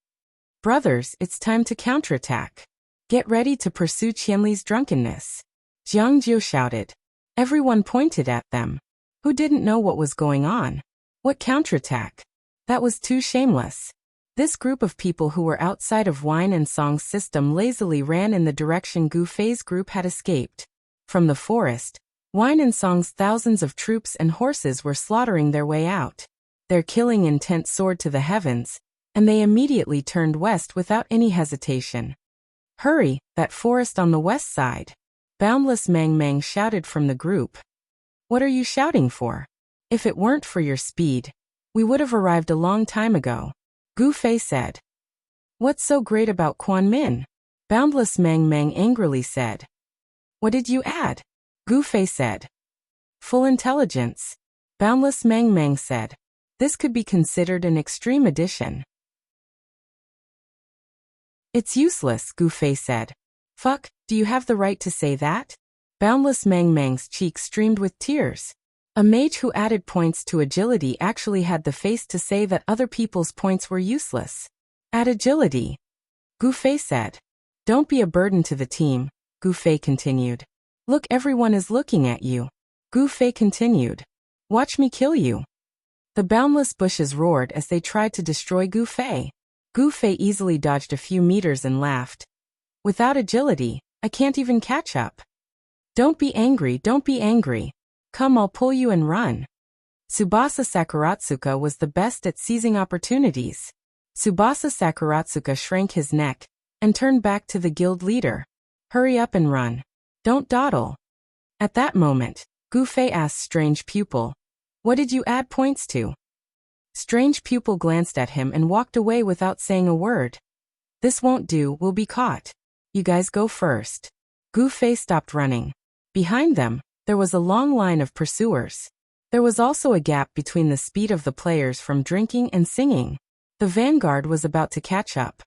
"Brothers, it's time to counterattack. Get ready to pursue Qianli's drunkenness," Jiang Jiu shouted. Everyone pointed at them. Who didn't know what was going on? What counterattack? That was too shameless. This group of people who were outside of Wine and Song's system lazily ran in the direction Gu Fei's group had escaped. From the forest, Wine and Song's thousands of troops and horses were slaughtering their way out. Their killing intent soared to the heavens, and they immediately turned west without any hesitation. "Hurry, that forest on the west side," Boundless Mang Mang shouted from the group. "What are you shouting for? If it weren't for your speed, we would have arrived a long time ago," Gu Fei said. "What's so great about Quan Min?" Boundless Mang Mang angrily said. "What did you add?" Gu Fei said. "Full intelligence," Boundless Mang Mang said. "This could be considered an extreme addition." It's useless, Gu Fei said. Fuck, do you have the right to say that? Boundless Mang Mang's cheeks streamed with tears. A mage who added points to agility actually had the face to say that other people's points were useless. Add agility, Gu Fei said. Don't be a burden to the team, Gu Fei continued. Look, everyone is looking at you. Gu Fei continued. Watch me kill you. The boundless bushes roared as they tried to destroy Gu Fei. Gu Fei easily dodged a few meters and laughed. Without agility, I can't even catch up. Don't be angry, don't be angry. Come, I'll pull you and run. Tsubasa Sakuratsuka was the best at seizing opportunities. Tsubasa Sakuratsuka shrank his neck and turned back to the guild leader. Hurry up and run. Don't dawdle. At that moment, Gu Fei asked Strange Pupil, what did you add points to? Strange Pupil glanced at him and walked away without saying a word. This won't do, we'll be caught. You guys go first. Gu Fei stopped running. Behind them, there was a long line of pursuers. There was also a gap between the speed of the players from drinking and singing. The vanguard was about to catch up.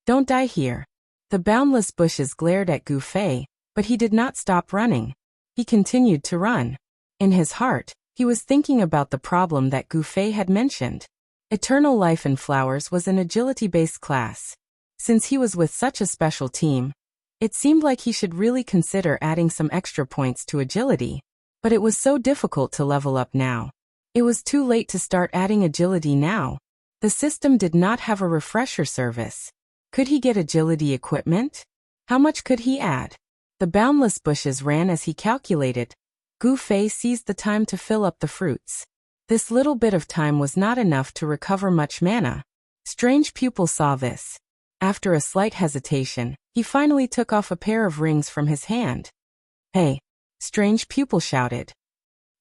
Don't die here. The boundless bushes glared at Gu Fei, but he did not stop running. He continued to run. In his heart, he was thinking about the problem that Gu Fei had mentioned. Eternal Life and Flowers was an agility-based class. Since he was with such a special team, it seemed like he should really consider adding some extra points to agility. But it was so difficult to level up now. It was too late to start adding agility now. The system did not have a refresher service. Could he get agility equipment? How much could he add? The boundless bushes ran as he calculated. Gu Fei seized the time to fill up the fruits. This little bit of time was not enough to recover much mana. Strange Pupil saw this. After a slight hesitation, he finally took off a pair of rings from his hand. Hey! Strange Pupil shouted.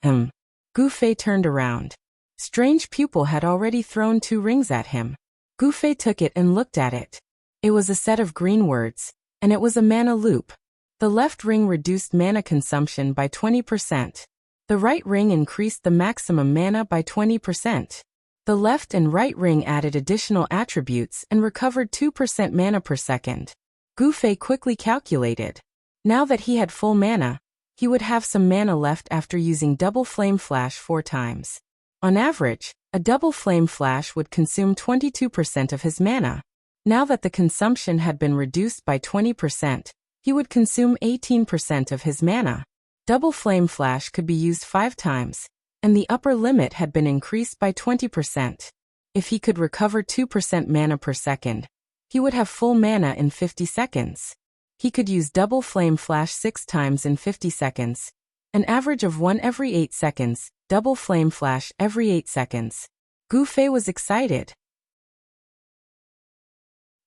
Gu Fei turned around. Strange Pupil had already thrown 2 rings at him. Gu Fei took it and looked at it. It was a set of green words, and it was a mana loop. The left ring reduced mana consumption by 20%. The right ring increased the maximum mana by 20%. The left and right ring added additional attributes and recovered 2% mana per second. Gu Fei quickly calculated. Now that he had full mana, he would have some mana left after using Double Flame Flash 4 times. On average, a Double Flame Flash would consume 22% of his mana. Now that the consumption had been reduced by 20%, he would consume 18% of his mana. Double Flame Flash could be used 5 times, and the upper limit had been increased by 20%. If he could recover 2% mana per second, he would have full mana in 50 seconds. He could use Double Flame Flash 6 times in 50 seconds, an average of 1 every 8 seconds, Double Flame Flash every 8 seconds. Gu Fei was excited.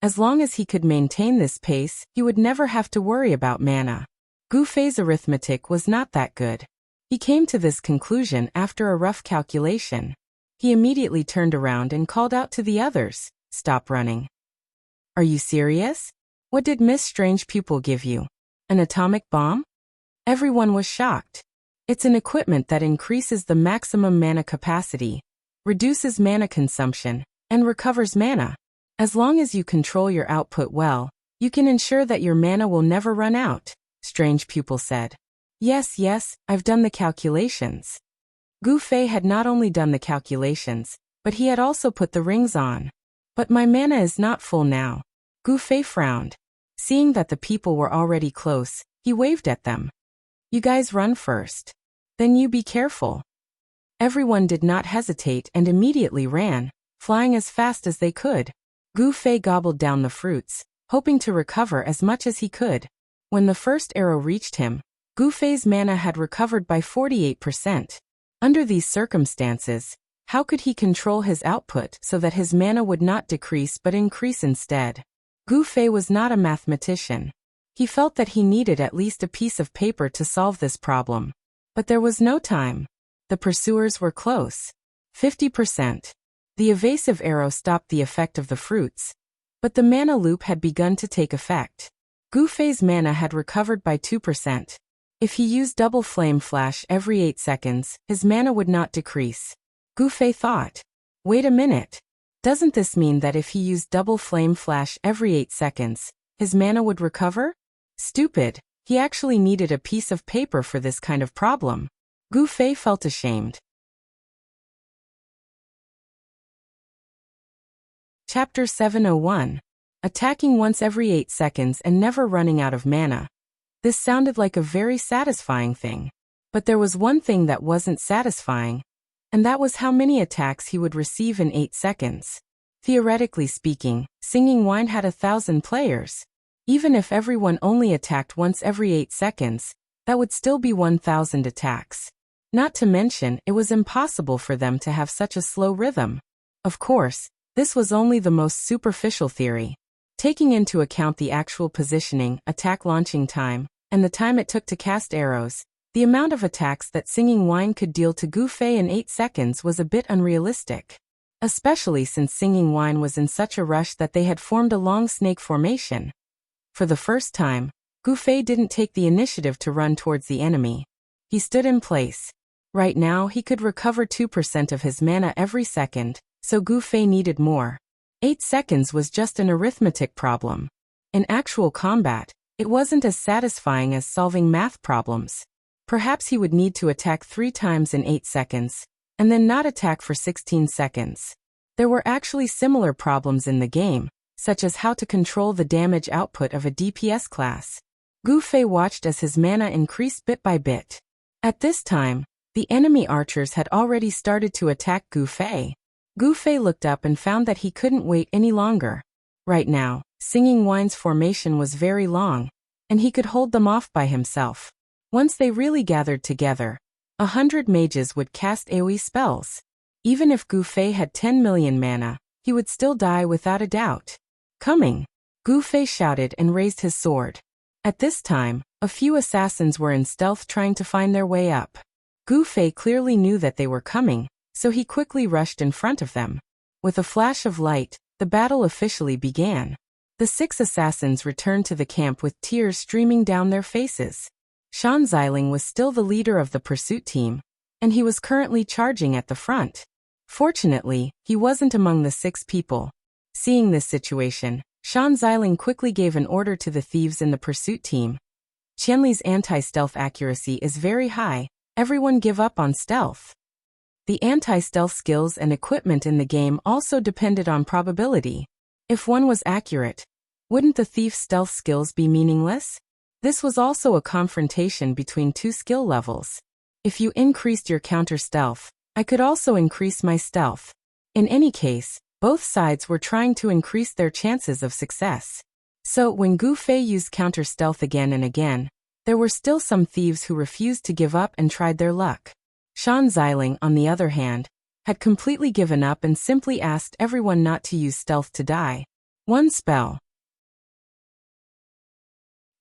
As long as he could maintain this pace, he would never have to worry about mana. Gu Fei's arithmetic was not that good. He came to this conclusion after a rough calculation. He immediately turned around and called out to the others, "Stop running." Are you serious? What did Miss Strange Pupil give you? An atomic bomb? Everyone was shocked. It's an equipment that increases the maximum mana capacity, reduces mana consumption, and recovers mana. As long as you control your output well, you can ensure that your mana will never run out, Strange Pupil said. Yes, I've done the calculations. Gu Fei had not only done the calculations, but he had also put the rings on. But my mana is not full now. Gu Fei frowned. Seeing that the people were already close, he waved at them. You guys run first. Then you be careful. Everyone did not hesitate and immediately ran, flying as fast as they could. Gu Fei gobbled down the fruits, hoping to recover as much as he could. When the first arrow reached him, Gu Fei's mana had recovered by 48%. Under these circumstances, how could he control his output so that his mana would not decrease but increase instead? Gu Fei was not a mathematician. He felt that he needed at least a piece of paper to solve this problem. But there was no time. The pursuers were close. 50%. The evasive arrow stopped the effect of the fruits, but the mana loop had begun to take effect. Gu Fei's mana had recovered by 2%. If he used Double Flame Flash every 8 seconds, his mana would not decrease. Gu Fei thought. Wait a minute. Doesn't this mean that if he used double flame flash every 8 seconds, his mana would recover? Stupid, he actually needed a piece of paper for this kind of problem. Gu Fei felt ashamed. Chapter 701. Attacking once every 8 seconds and never running out of mana. This sounded like a very satisfying thing. But there was one thing that wasn't satisfying, and that was how many attacks he would receive in 8 seconds. Theoretically speaking, Singing Wine had 1,000 players. Even if everyone only attacked once every 8 seconds, that would still be 1,000 attacks. Not to mention, it was impossible for them to have such a slow rhythm. Of course, this was only the most superficial theory. Taking into account the actual positioning, attack launching time, and the time it took to cast arrows, the amount of attacks that Singing Wine could deal to Gu Fei in 8 seconds was a bit unrealistic. Especially since Singing Wine was in such a rush that they had formed a long snake formation. For the first time, Gu Fei didn't take the initiative to run towards the enemy. He stood in place. Right now he could recover 2% of his mana every second, so Gu Fei needed more. 8 seconds was just an arithmetic problem. In actual combat, it wasn't as satisfying as solving math problems. Perhaps he would need to attack 3 times in 8 seconds, and then not attack for 16 seconds. There were actually similar problems in the game, such as how to control the damage output of a DPS class. Gu Fei watched as his mana increased bit by bit. At this time, the enemy archers had already started to attack Gu Fei. Gu Fei looked up and found that he couldn't wait any longer. Right now, Singing Wine's formation was very long, and he could hold them off by himself. Once they really gathered together, 100 mages would cast AoE spells. Even if Gu Fei had 10 million mana, he would still die without a doubt. Coming! Gu Fei shouted and raised his sword. At this time, a few assassins were in stealth trying to find their way up. Gu Fei clearly knew that they were coming, so he quickly rushed in front of them. With a flash of light, the battle officially began. The 6 assassins returned to the camp with tears streaming down their faces. Shan Xiling was still the leader of the pursuit team, and he was currently charging at the front. Fortunately, he wasn't among the 6 people. Seeing this situation, Shan Xiling quickly gave an order to the thieves in the pursuit team. Qianli's anti-stealth accuracy is very high. Everyone give up on stealth. The anti-stealth skills and equipment in the game also depended on probability. If one was accurate, wouldn't the thief's stealth skills be meaningless? This was also a confrontation between 2 skill levels. If you increased your counter stealth, I could also increase my stealth. In any case, both sides were trying to increase their chances of success. So when Gu Fei used counter stealth again and again, there were still some thieves who refused to give up and tried their luck. Shan Xiling, on the other hand, had completely given up and simply asked everyone not to use stealth to die. One spell.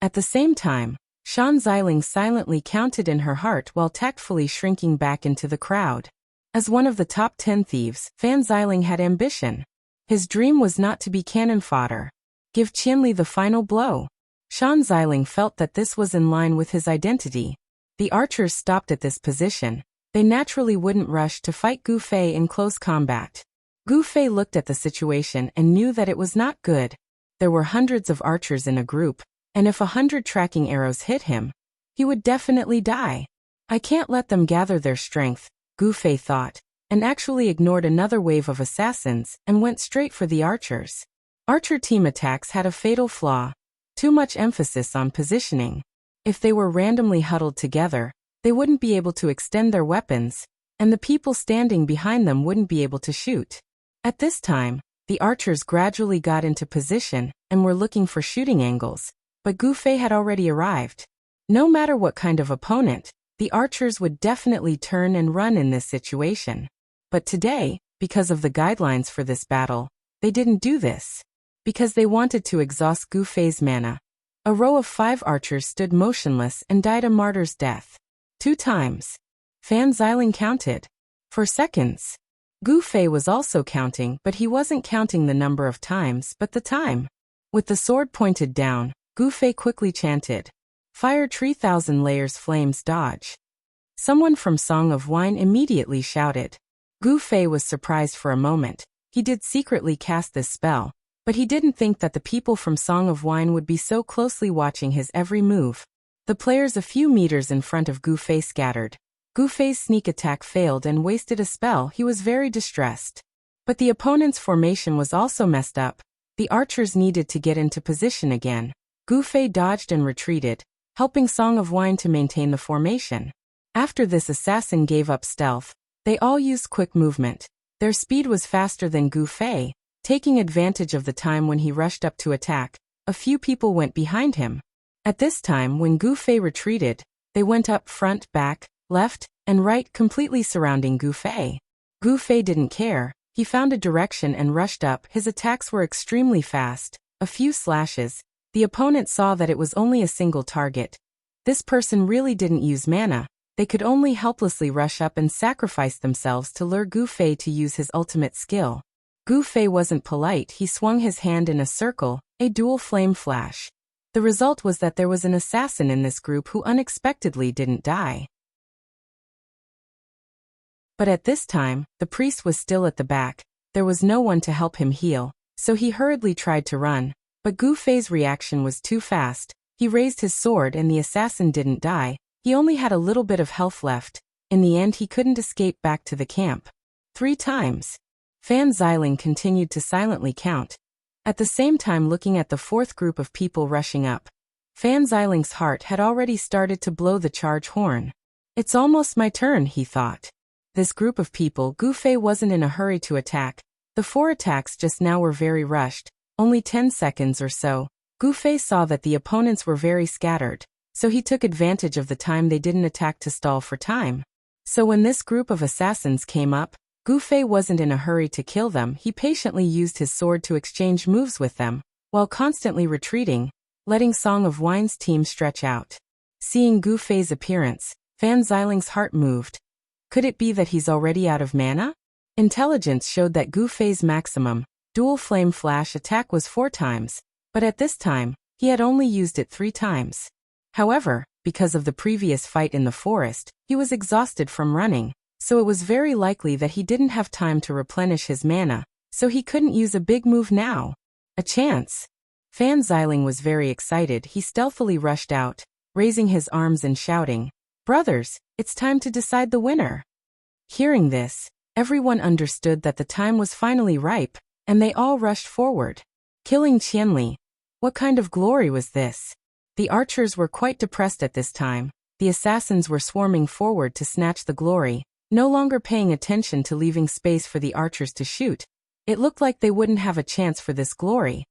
At the same time, Shan Xiling silently counted in her heart while tactfully shrinking back into the crowd. As one of the top 10 thieves, Fan Xiling had ambition. His dream was not to be cannon fodder. Give Qianli the final blow. Shan Xiling felt that this was in line with his identity. The archers stopped at this position. They naturally wouldn't rush to fight Gu Fei in close combat. Gu Fei looked at the situation and knew that it was not good. There were hundreds of archers in a group, and if 100 tracking arrows hit him, he would definitely die. I can't let them gather their strength, Gu Fei thought, and actually ignored another wave of assassins and went straight for the archers. Archer team attacks had a fatal flaw: too much emphasis on positioning. If they were randomly huddled together, they wouldn't be able to extend their weapons, and the people standing behind them wouldn't be able to shoot. At this time, the archers gradually got into position and were looking for shooting angles, but Gu Fei had already arrived. No matter what kind of opponent, the archers would definitely turn and run in this situation. But today, because of the guidelines for this battle, they didn't do this. Because they wanted to exhaust Gu Fei's mana, a row of 5 archers stood motionless and died a martyr's death. 2 times. Fan Xiling counted. For seconds. Gu Fei was also counting, but he wasn't counting the number of times but the time. With the sword pointed down, Gu Fei quickly chanted, "Fire 3,000 layers flames dodge." Someone from Song of Wine immediately shouted. Gu Fei was surprised for a moment. he did secretly cast this spell, but he didn't think that the people from Song of Wine would be so closely watching his every move. The players a few meters in front of Gu Fei scattered. Gu Fei's sneak attack failed and wasted a spell. He was very distressed. But the opponent's formation was also messed up. The archers needed to get into position again. Gu Fei dodged and retreated, helping Song of Wine to maintain the formation. After this, assassin gave up stealth. They all used quick movement. Their speed was faster than Gu Fei. Taking advantage of the time when he rushed up to attack, a few people went behind him. At this time, when Gu Fei retreated, they went up front, back, left, and right, completely surrounding Gu Fei. Gu Fei didn't care. He found a direction and rushed up. His attacks were extremely fast. A few slashes. The opponent saw that it was only a single target. This person really didn't use mana. They could only helplessly rush up and sacrifice themselves to lure Gu Fei to use his ultimate skill. Gu Fei wasn't polite. He swung his hand in a circle, a dual flame flash. The result was that there was an assassin in this group who unexpectedly didn't die. But at this time, the priest was still at the back. There was no one to help him heal, so he hurriedly tried to run. But Gu Fei's reaction was too fast. He raised his sword and the assassin didn't die. He only had a little bit of health left. In the end, he couldn't escape back to the camp. 3 times. Fan Xiling continued to silently count. At the same time, looking at the 4th group of people rushing up. Fan Xiling's heart had already started to blow the charge horn. It's almost my turn, he thought. This group of people, Gu Fei wasn't in a hurry to attack. The 4 attacks just now were very rushed, only 10 seconds or so. Gu Fei saw that the opponents were very scattered, so he took advantage of the time they didn't attack to stall for time. So when this group of assassins came up, Gu Fei wasn't in a hurry to kill them. He patiently used his sword to exchange moves with them, while constantly retreating, letting Song of Wine's team stretch out. Seeing Gu Fei's appearance, Fan Xiling's heart moved. Could it be that he's already out of mana? Intelligence showed that Gu Fei's maximum, dual flame flash attack was 4 times, but at this time, he had only used it 3 times. However, because of the previous fight in the forest, he was exhausted from running, so it was very likely that he didn't have time to replenish his mana, so he couldn't use a big move now. A chance. Fan Xiling was very excited. He stealthily rushed out, raising his arms and shouting, "Brothers, it's time to decide the winner." Hearing this, everyone understood that the time was finally ripe, and they all rushed forward. Killing Qianli. What kind of glory was this? The archers were quite depressed at this time. The assassins were swarming forward to snatch the glory, no longer paying attention to leaving space for the archers to shoot. It looked like they wouldn't have a chance for this glory.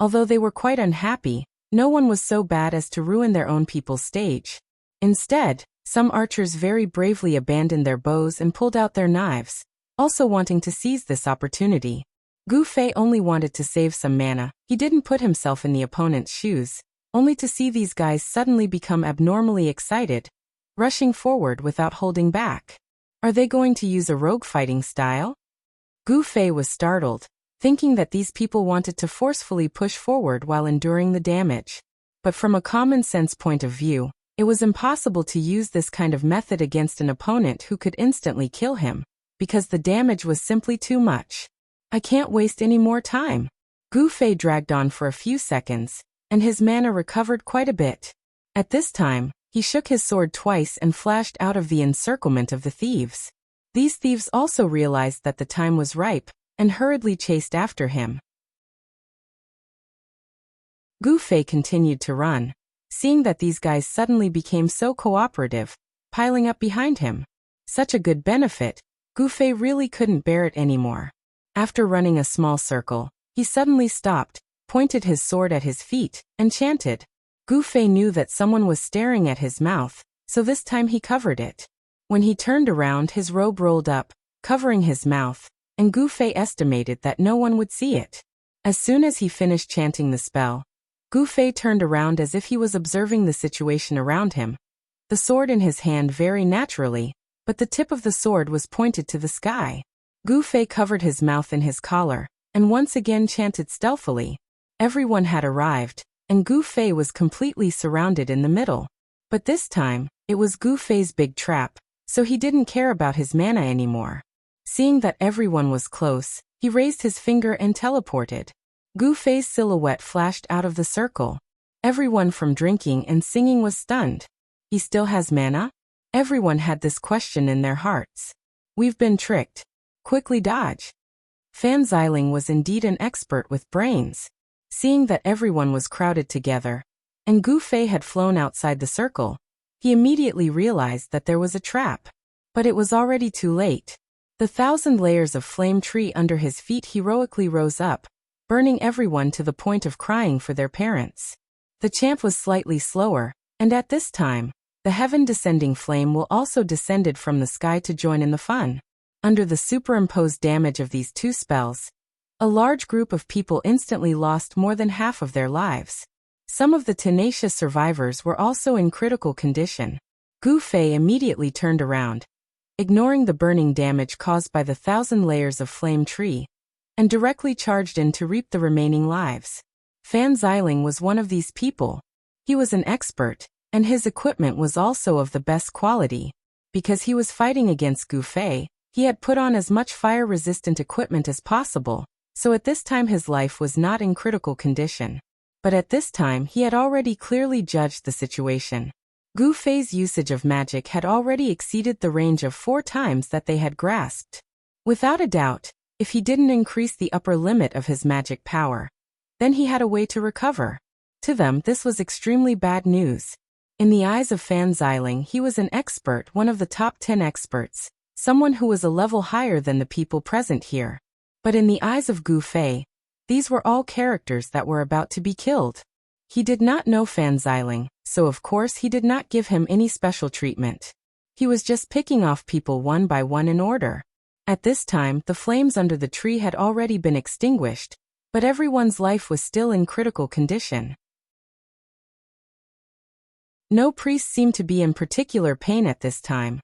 Although they were quite unhappy, no one was so bad as to ruin their own people's stage. Instead, some archers very bravely abandoned their bows and pulled out their knives, also wanting to seize this opportunity. Gu Fei only wanted to save some mana. He didn't put himself in the opponent's shoes, only to see these guys suddenly become abnormally excited, rushing forward without holding back. Are they going to use a rogue fighting style? Gu Fei was startled, thinking that these people wanted to forcefully push forward while enduring the damage. But from a common sense point of view, it was impossible to use this kind of method against an opponent who could instantly kill him, because the damage was simply too much. I can't waste any more time. Gu Fei dragged on for a few seconds, and his mana recovered quite a bit. At this time, he shook his sword twice and flashed out of the encirclement of the thieves. These thieves also realized that the time was ripe, and hurriedly chased after him. Gu Fei continued to run, seeing that these guys suddenly became so cooperative, piling up behind him. Such a good benefit, Gu Fei really couldn't bear it anymore. After running a small circle, he suddenly stopped, pointed his sword at his feet, and chanted. Gu Fei knew that someone was staring at his mouth, so this time he covered it. When he turned around, his robe rolled up, covering his mouth, and Gu Fei estimated that no one would see it. As soon as he finished chanting the spell, Gu Fei turned around as if he was observing the situation around him, the sword in his hand very naturally, but the tip of the sword was pointed to the sky. Gu Fei covered his mouth in his collar, and once again chanted stealthily. Everyone had arrived, and Gu Fei was completely surrounded in the middle. But this time, it was Gu Fei's big trap, so he didn't care about his mana anymore. Seeing that everyone was close, He raised his finger and teleported. Gu Fei's silhouette flashed out of the circle. Everyone from drinking and singing was stunned. He still has mana? Everyone had this question in their hearts. We've been tricked. Quickly dodge. Fan Xiling was indeed an expert with brains. Seeing that everyone was crowded together, and Gu Fei had flown outside the circle, he immediately realized that there was a trap. But it was already too late. The 1,000 layers of flame tree under his feet heroically rose up, burning everyone to the point of crying for their parents. The champ was slightly slower, and at this time, the heaven-descending flame will also descended from the sky to join in the fun. Under the superimposed damage of these two spells, a large group of people instantly lost more than half of their lives. Some of the tenacious survivors were also in critical condition. Gu Fei immediately turned around, ignoring the burning damage caused by the 1,000 layers of flame tree, and directly charged in to reap the remaining lives. Fan Xiling was one of these people. He was an expert, and his equipment was also of the best quality. Because he was fighting against Gu Fei, he had put on as much fire-resistant equipment as possible, so at this time his life was not in critical condition. But at this time he had already clearly judged the situation. Gu Fei's usage of magic had already exceeded the range of 4 times that they had grasped. Without a doubt, if he didn't increase the upper limit of his magic power, then he had a way to recover. To them this was extremely bad news. In the eyes of Fan Xiling he was an expert, one of the top 10 experts, someone who was a level higher than the people present here. But in the eyes of Gu Fei, these were all characters that were about to be killed. He did not know Fan Xiling, so of course he did not give him any special treatment. He was just picking off people one by one in order. At this time the flames under the tree had already been extinguished, but everyone's life was still in critical condition. No priest seemed to be in particular pain at this time.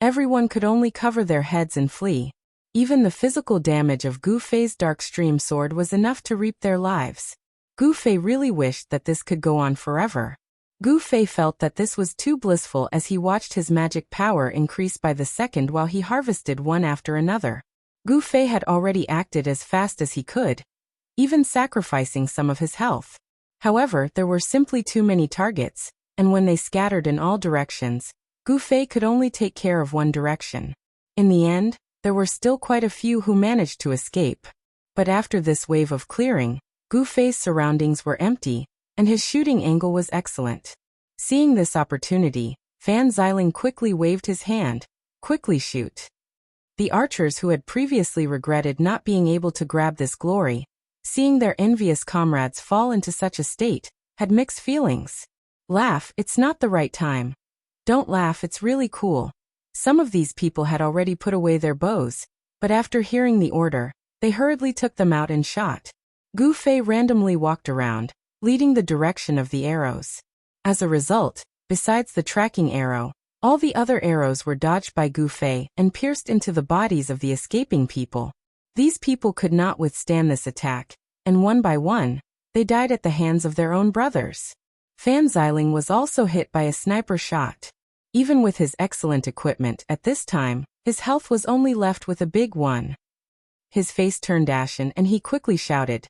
Everyone could only cover their heads and flee. Even the physical damage of Gu Fei's dark stream sword was enough to reap their lives. Gu Fei really wished that this could go on forever. Gu Fei felt that this was too blissful as he watched his magic power increase by the second while he harvested one after another. Gu Fei had already acted as fast as he could, even sacrificing some of his health. However, there were simply too many targets, and when they scattered in all directions, Gu Fei could only take care of one direction. In the end, there were still quite a few who managed to escape. But after this wave of clearing, Gu Fei's surroundings were empty, and his shooting angle was excellent. Seeing this opportunity, Fan Xiling quickly waved his hand. Quickly shoot. The archers who had previously regretted not being able to grab this glory, seeing their envious comrades fall into such a state, had mixed feelings. Laugh, it's not the right time. Don't laugh, it's really cool. Some of these people had already put away their bows, but after hearing the order, they hurriedly took them out and shot. Gu Fei randomly walked around, leading the direction of the arrows. As a result, besides the tracking arrow, all the other arrows were dodged by Gu Fei and pierced into the bodies of the escaping people. These people could not withstand this attack, and one by one, they died at the hands of their own brothers. Fan Xiling was also hit by a sniper shot. Even with his excellent equipment at this time, his health was only left with a big one. His face turned ashen and he quickly shouted,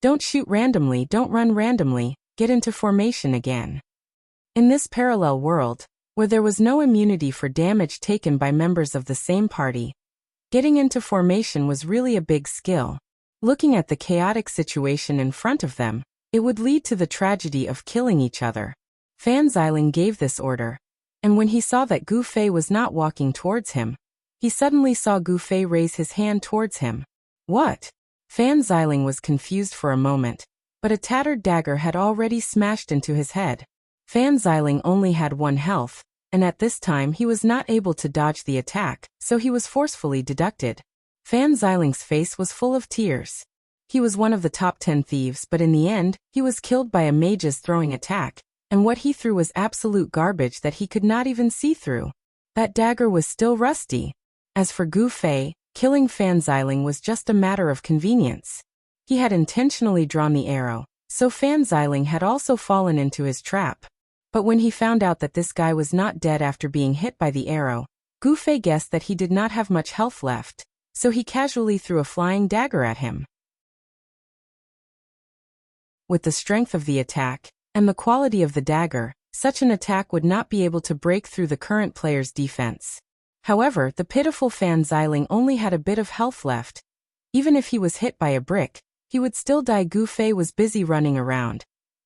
"Don't shoot randomly, don't run randomly, get into formation again." In this parallel world, where there was no immunity for damage taken by members of the same party, getting into formation was really a big skill. Looking at the chaotic situation in front of them, it would lead to the tragedy of killing each other. Fan Xiling gave this order, and when he saw that Gu Fei was not walking towards him, he suddenly saw Gu Fei raise his hand towards him. What? Fan Xiling was confused for a moment, but a tattered dagger had already smashed into his head. Fan Xiling only had 1 health, and at this time he was not able to dodge the attack, so he was forcefully deducted. Fan Xiling's face was full of tears. He was one of the top 10 thieves, but in the end, he was killed by a mage's throwing attack, and what he threw was absolute garbage that he could not even see through. That dagger was still rusty. As for Gu Fei, killing Fan Xiling was just a matter of convenience. He had intentionally drawn the arrow, so Fan Xiling had also fallen into his trap. But when he found out that this guy was not dead after being hit by the arrow, Gu Fei guessed that he did not have much health left. so he casually threw a flying dagger at him. With the strength of the attack, and the quality of the dagger, such an attack would not be able to break through the current player's defense. However, the pitiful Fan Xiling only had a bit of health left. Even if he was hit by a brick, he would still die. Gu Fei was busy running around,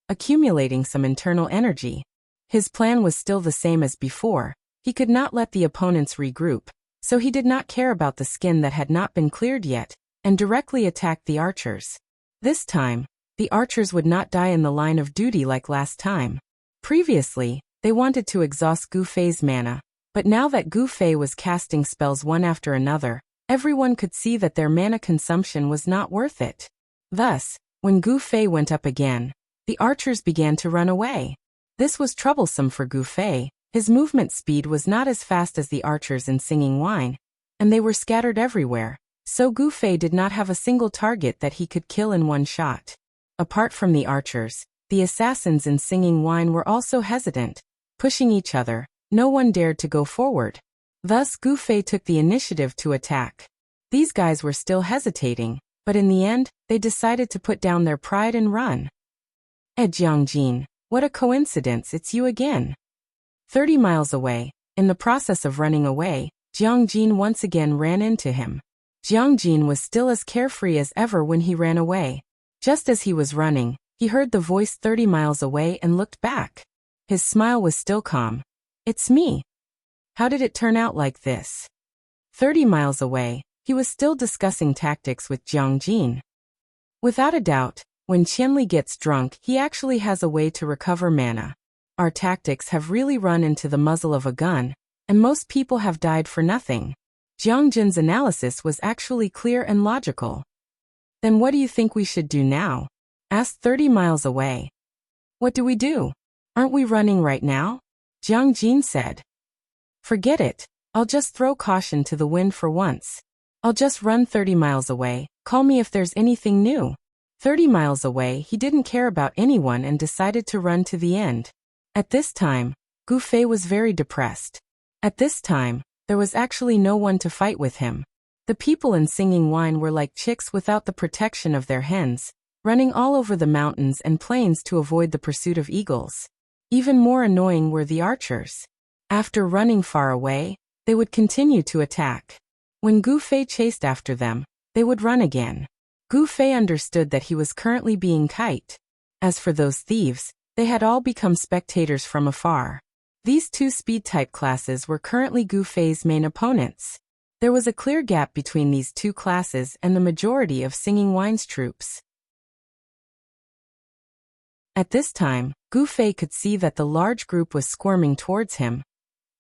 accumulating some internal energy. His plan was still the same as before. He could not let the opponents regroup, so he did not care about the skin that had not been cleared yet, and directly attacked the archers. This time, the archers would not die in the line of duty like last time. Previously, they wanted to exhaust Gu Fei's mana, but now that Gu Fei was casting spells one after another, everyone could see that their mana consumption was not worth it. Thus, when Gu Fei went up again, the archers began to run away. This was troublesome for Gu Fei. His movement speed was not as fast as the archers in Singing Wine, and they were scattered everywhere, so Gu Fei did not have a single target that he could kill in one shot. Apart from the archers, the assassins in Singing Wine were also hesitant, pushing each other. No one dared to go forward. Thus Gu Fei took the initiative to attack. These guys were still hesitating, but in the end, they decided to put down their pride and run. Jiangjin, what a coincidence, it's you again. 30 miles away, in the process of running away, Jiangjin once again ran into him. Jiangjin was still as carefree as ever when he ran away. Just as he was running, he heard the voice 30 miles away and looked back. His smile was still calm. It's me. How did it turn out like this? 30 miles away, he was still discussing tactics with Jiangjin. Without a doubt, when Qianli gets drunk, he actually has a way to recover mana. Our tactics have really run into the muzzle of a gun, and most people have died for nothing. Jiangjin's analysis was actually clear and logical. Then what do you think we should do now? Asked 30 miles away. What do we do? Aren't we running right now? Jiangjin said. Forget it, I'll just throw caution to the wind for once. I'll just run 30 miles away, call me if there's anything new. 30 miles away, he didn't care about anyone and decided to run to the end. At this time, Gu Fei was very depressed. At this time, there was actually no one to fight with him. The people in Singing Wine were like chicks without the protection of their hens, running all over the mountains and plains to avoid the pursuit of eagles. Even more annoying were the archers. After running far away, they would continue to attack. When Gu Fei chased after them, they would run again. Gu Fei understood that he was currently being kite. As for those thieves, they had all become spectators from afar. These two speed-type classes were currently Gu Fei's main opponents. There was a clear gap between these two classes and the majority of Singing Wine's troops. At this time, Gu Fei could see that the large group was squirming towards him.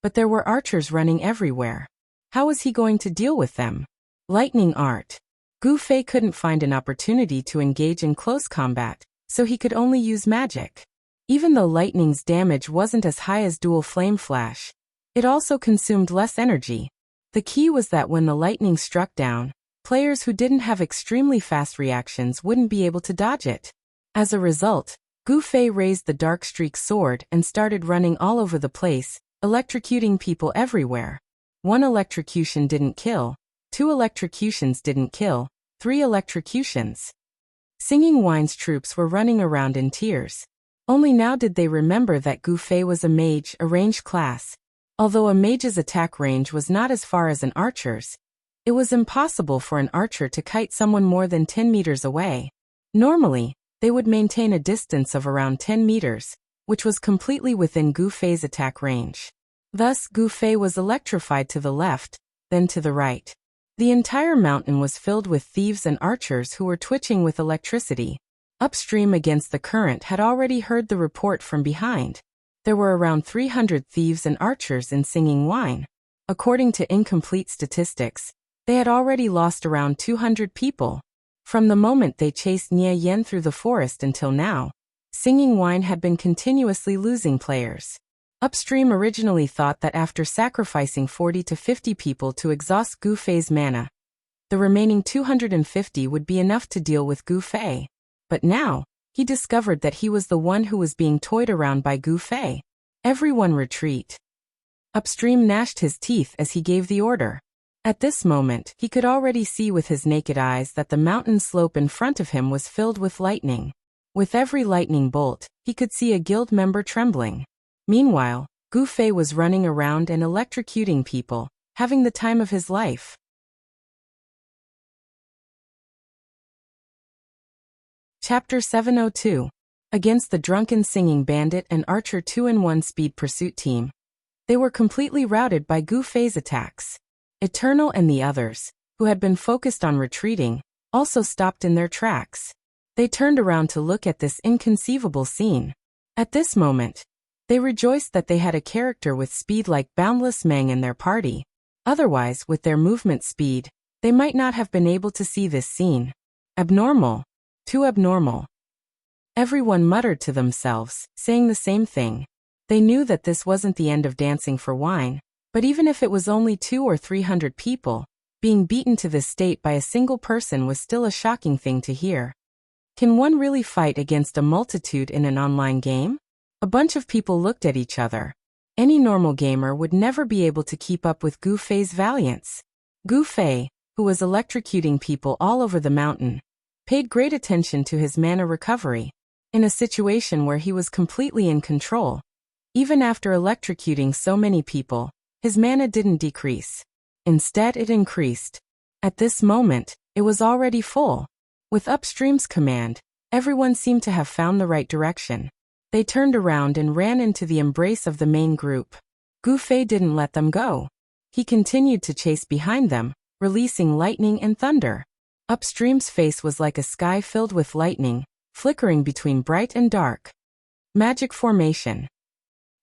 But there were archers running everywhere. How was he going to deal with them? Lightning art. Gu Fei couldn't find an opportunity to engage in close combat, so he could only use magic. Even though lightning's damage wasn't as high as dual flame flash, it also consumed less energy. The key was that when the lightning struck down, players who didn't have extremely fast reactions wouldn't be able to dodge it. As a result, Gu Fei raised the dark streak sword and started running all over the place, electrocuting people everywhere. 1 electrocution didn't kill, 2 electrocutions didn't kill, 3 electrocutions. Singing Wine's troops were running around in tears. Only now did they remember that Gu Fei was a mage, a ranged class. Although a mage's attack range was not as far as an archer's, it was impossible for an archer to kite someone more than 10 meters away. Normally, they would maintain a distance of around 10 meters, which was completely within Gu Fei's attack range. Thus, Gu Fei was electrified to the left, then to the right. The entire mountain was filled with thieves and archers who were twitching with electricity. Upstream against the current had already heard the report from behind. There were around 300 thieves and archers in Singing Wine. According to incomplete statistics, they had already lost around 200 people. From the moment they chased Nie Yen through the forest until now, Singing Wine had been continuously losing players. Upstream originally thought that after sacrificing 40 to 50 people to exhaust Gu Fei's mana, the remaining 250 would be enough to deal with Gu Fei. But now, he discovered that he was the one who was being toyed around by Gu Fei. Everyone retreat. Upstream gnashed his teeth as he gave the order. At this moment, he could already see with his naked eyes that the mountain slope in front of him was filled with lightning. With every lightning bolt, he could see a guild member trembling. Meanwhile, Gu Fei was running around and electrocuting people, having the time of his life. Chapter 702. Against the drunken singing bandit and archer 2-in-1 speed pursuit team. They were completely routed by Gu Fei's attacks. Eternal and the others, who had been focused on retreating, also stopped in their tracks. They turned around to look at this inconceivable scene. At this moment, they rejoiced that they had a character with speed like Boundless Meng in their party. Otherwise, with their movement speed, they might not have been able to see this scene. Abnormal. Too abnormal. Everyone muttered to themselves, saying the same thing. They knew that this wasn't the end of dancing for wine. But even if it was only 200 or 300 people, being beaten to this state by a single person was still a shocking thing to hear. Can one really fight against a multitude in an online game? A bunch of people looked at each other. Any normal gamer would never be able to keep up with Gu Fei's valiance. Gu Fei, who was electrocuting people all over the mountain, paid great attention to his mana recovery. In a situation where he was completely in control, even after electrocuting so many people, his mana didn't decrease. Instead, it increased. At this moment, it was already full. With Upstream's command, everyone seemed to have found the right direction. They turned around and ran into the embrace of the main group. Gu Fei didn't let them go. He continued to chase behind them, releasing lightning and thunder. Upstream's face was like a sky filled with lightning, flickering between bright and dark. Magic formation.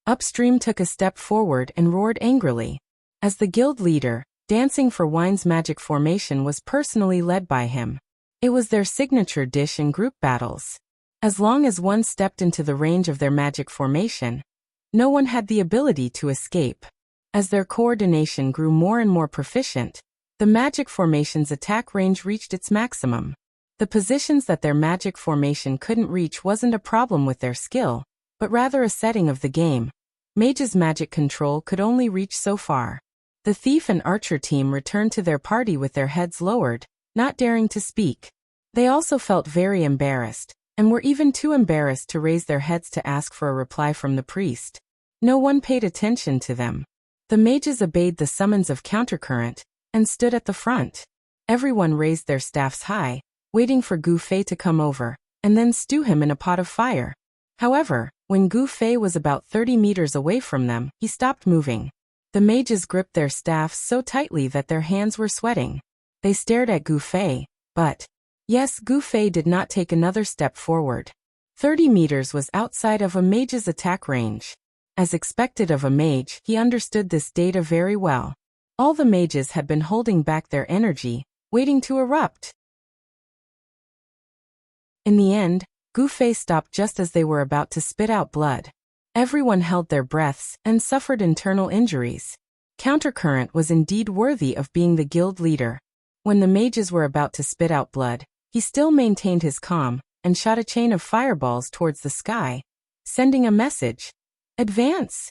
Upstream took a step forward and roared angrily. As the guild leader, Dancing for Wine's magic formation was personally led by him. It was their signature dish in group battles. As long as one stepped into the range of their magic formation, no one had the ability to escape. As their coordination grew more and more proficient, the magic formation's attack range reached its maximum. The positions that their magic formation couldn't reach wasn't a problem with their skill, but rather a setting of the game. Mage's magic control could only reach so far. The thief and archer team returned to their party with their heads lowered, not daring to speak. They also felt very embarrassed, and were even too embarrassed to raise their heads to ask for a reply from the priest. No one paid attention to them. The mages obeyed the summons of Countercurrent, and stood at the front. Everyone raised their staffs high, waiting for Gu Fei to come over, and then stew him in a pot of fire. However, when Gu Fei was about 30 meters away from them, he stopped moving. The mages gripped their staffs so tightly that their hands were sweating. They stared at Gu Fei, but yes, Gu Fei did not take another step forward. 30 meters was outside of a mage's attack range. As expected of a mage, he understood this data very well. All the mages had been holding back their energy, waiting to erupt. In the end, Gu Fei stopped just as they were about to spit out blood. Everyone held their breaths and suffered internal injuries. Countercurrent was indeed worthy of being the guild leader. When the mages were about to spit out blood, he still maintained his calm and shot a chain of fireballs towards the sky, sending a message. Advance!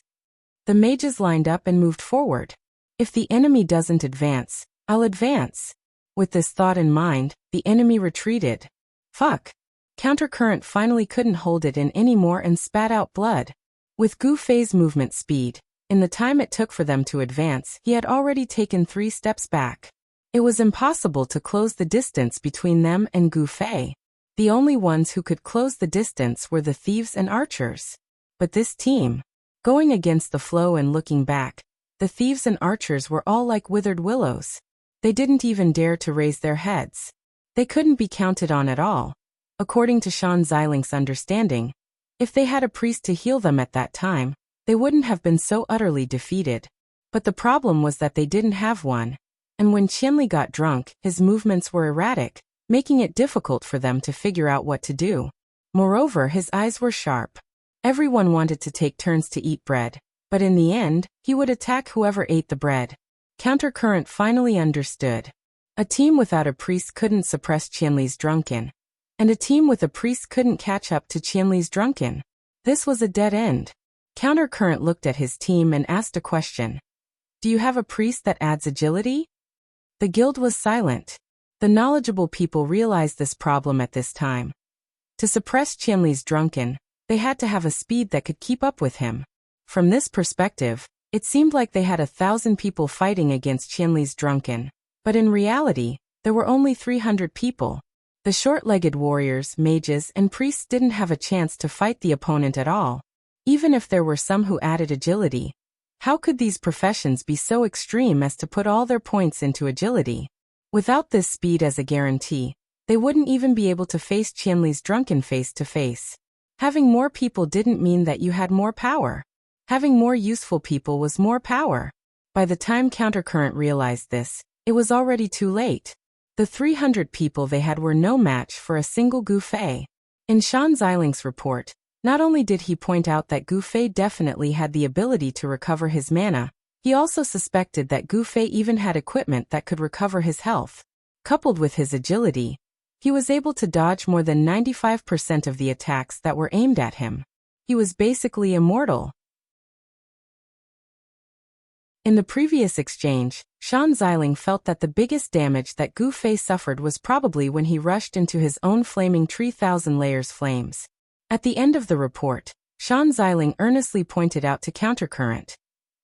The mages lined up and moved forward. If the enemy doesn't advance, I'll advance. With this thought in mind, the enemy retreated. Fuck! Countercurrent finally couldn't hold it in anymore and spat out blood. With Gu Fei's movement speed, in the time it took for them to advance, he had already taken 3 steps back. It was impossible to close the distance between them and Gu Fei. The only ones who could close the distance were the thieves and archers. But this team, going against the flow and looking back, the thieves and archers were all like withered willows. They didn't even dare to raise their heads. They couldn't be counted on at all. According to Shan Xilin's understanding, if they had a priest to heal them at that time, they wouldn't have been so utterly defeated. But the problem was that they didn't have one. And when Qianli got drunk, his movements were erratic, making it difficult for them to figure out what to do. Moreover, his eyes were sharp. Everyone wanted to take turns to eat bread, but in the end, he would attack whoever ate the bread. Countercurrent finally understood. A team without a priest couldn't suppress Qianli's drunken, and a team with a priest couldn't catch up to Qianli's drunken. This was a dead end. Countercurrent looked at his team and asked a question. Do you have a priest that adds agility? The guild was silent. The knowledgeable people realized this problem at this time. To suppress Qianli's drunken, they had to have a speed that could keep up with him. From this perspective, it seemed like they had 1,000 people fighting against Qianli's drunken. But in reality, there were only 300 people. The short-legged warriors, mages, and priests didn't have a chance to fight the opponent at all. Even if there were some who added agility, how could these professions be so extreme as to put all their points into agility? Without this speed as a guarantee, they wouldn't even be able to face Qianli's drunken face to face. Having more people didn't mean that you had more power. Having more useful people was more power. By the time Countercurrent realized this, it was already too late. The 300 people they had were no match for a single Gu Fei. In Shan Ziling's report, not only did he point out that Gu Fei definitely had the ability to recover his mana, he also suspected that Gu Fei even had equipment that could recover his health. Coupled with his agility, he was able to dodge more than 95% of the attacks that were aimed at him. He was basically immortal. In the previous exchange, Shan Ziling felt that the biggest damage that Gu Fei suffered was probably when he rushed into his own flaming tree thousand layers flames. At the end of the report, Shan Ziling earnestly pointed out to Countercurrent.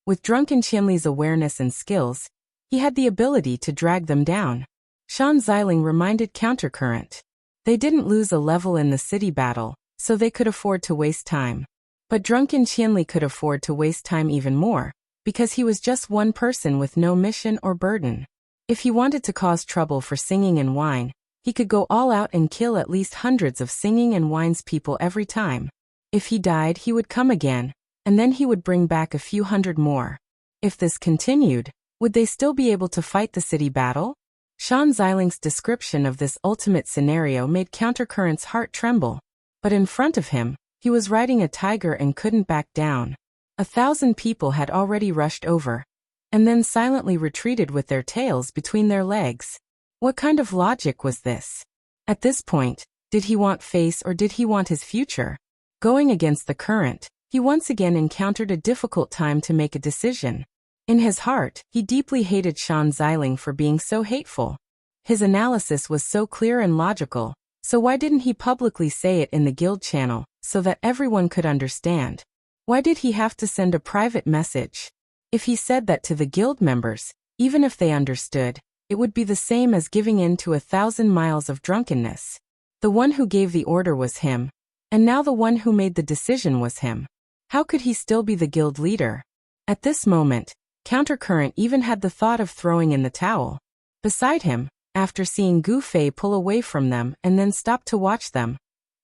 With drunken Qianli's awareness and skills, he had the ability to drag them down. Shan Ziling reminded Countercurrent. They didn't lose a level in the city battle, so they could afford to waste time. But drunken Qianli could afford to waste time even more, because he was just one person with no mission or burden. If he wanted to cause trouble for Singing and Wine, he could go all out and kill at least hundreds of Singing and Wine's people every time. If he died, he would come again, and then he would bring back a few hundred more. If this continued, would they still be able to fight the city battle? Shan Ziling's description of this ultimate scenario made Countercurrent's heart tremble. But in front of him, he was riding a tiger and couldn't back down. 1,000 people had already rushed over, and then silently retreated with their tails between their legs. What kind of logic was this? At this point, did he want face or did he want his future? Going against the current, he once again encountered a difficult time to make a decision. In his heart, he deeply hated Shan Ziling for being so hateful. His analysis was so clear and logical, so why didn't he publicly say it in the guild channel, so that everyone could understand? Why did he have to send a private message? If he said that to the guild members, even if they understood, it would be the same as giving in to 1,000 miles of drunkenness. The one who gave the order was him, and now the one who made the decision was him. How could he still be the guild leader? At this moment, Countercurrent even had the thought of throwing in the towel. Beside him, after seeing Gu Fei pull away from them and then stop to watch them,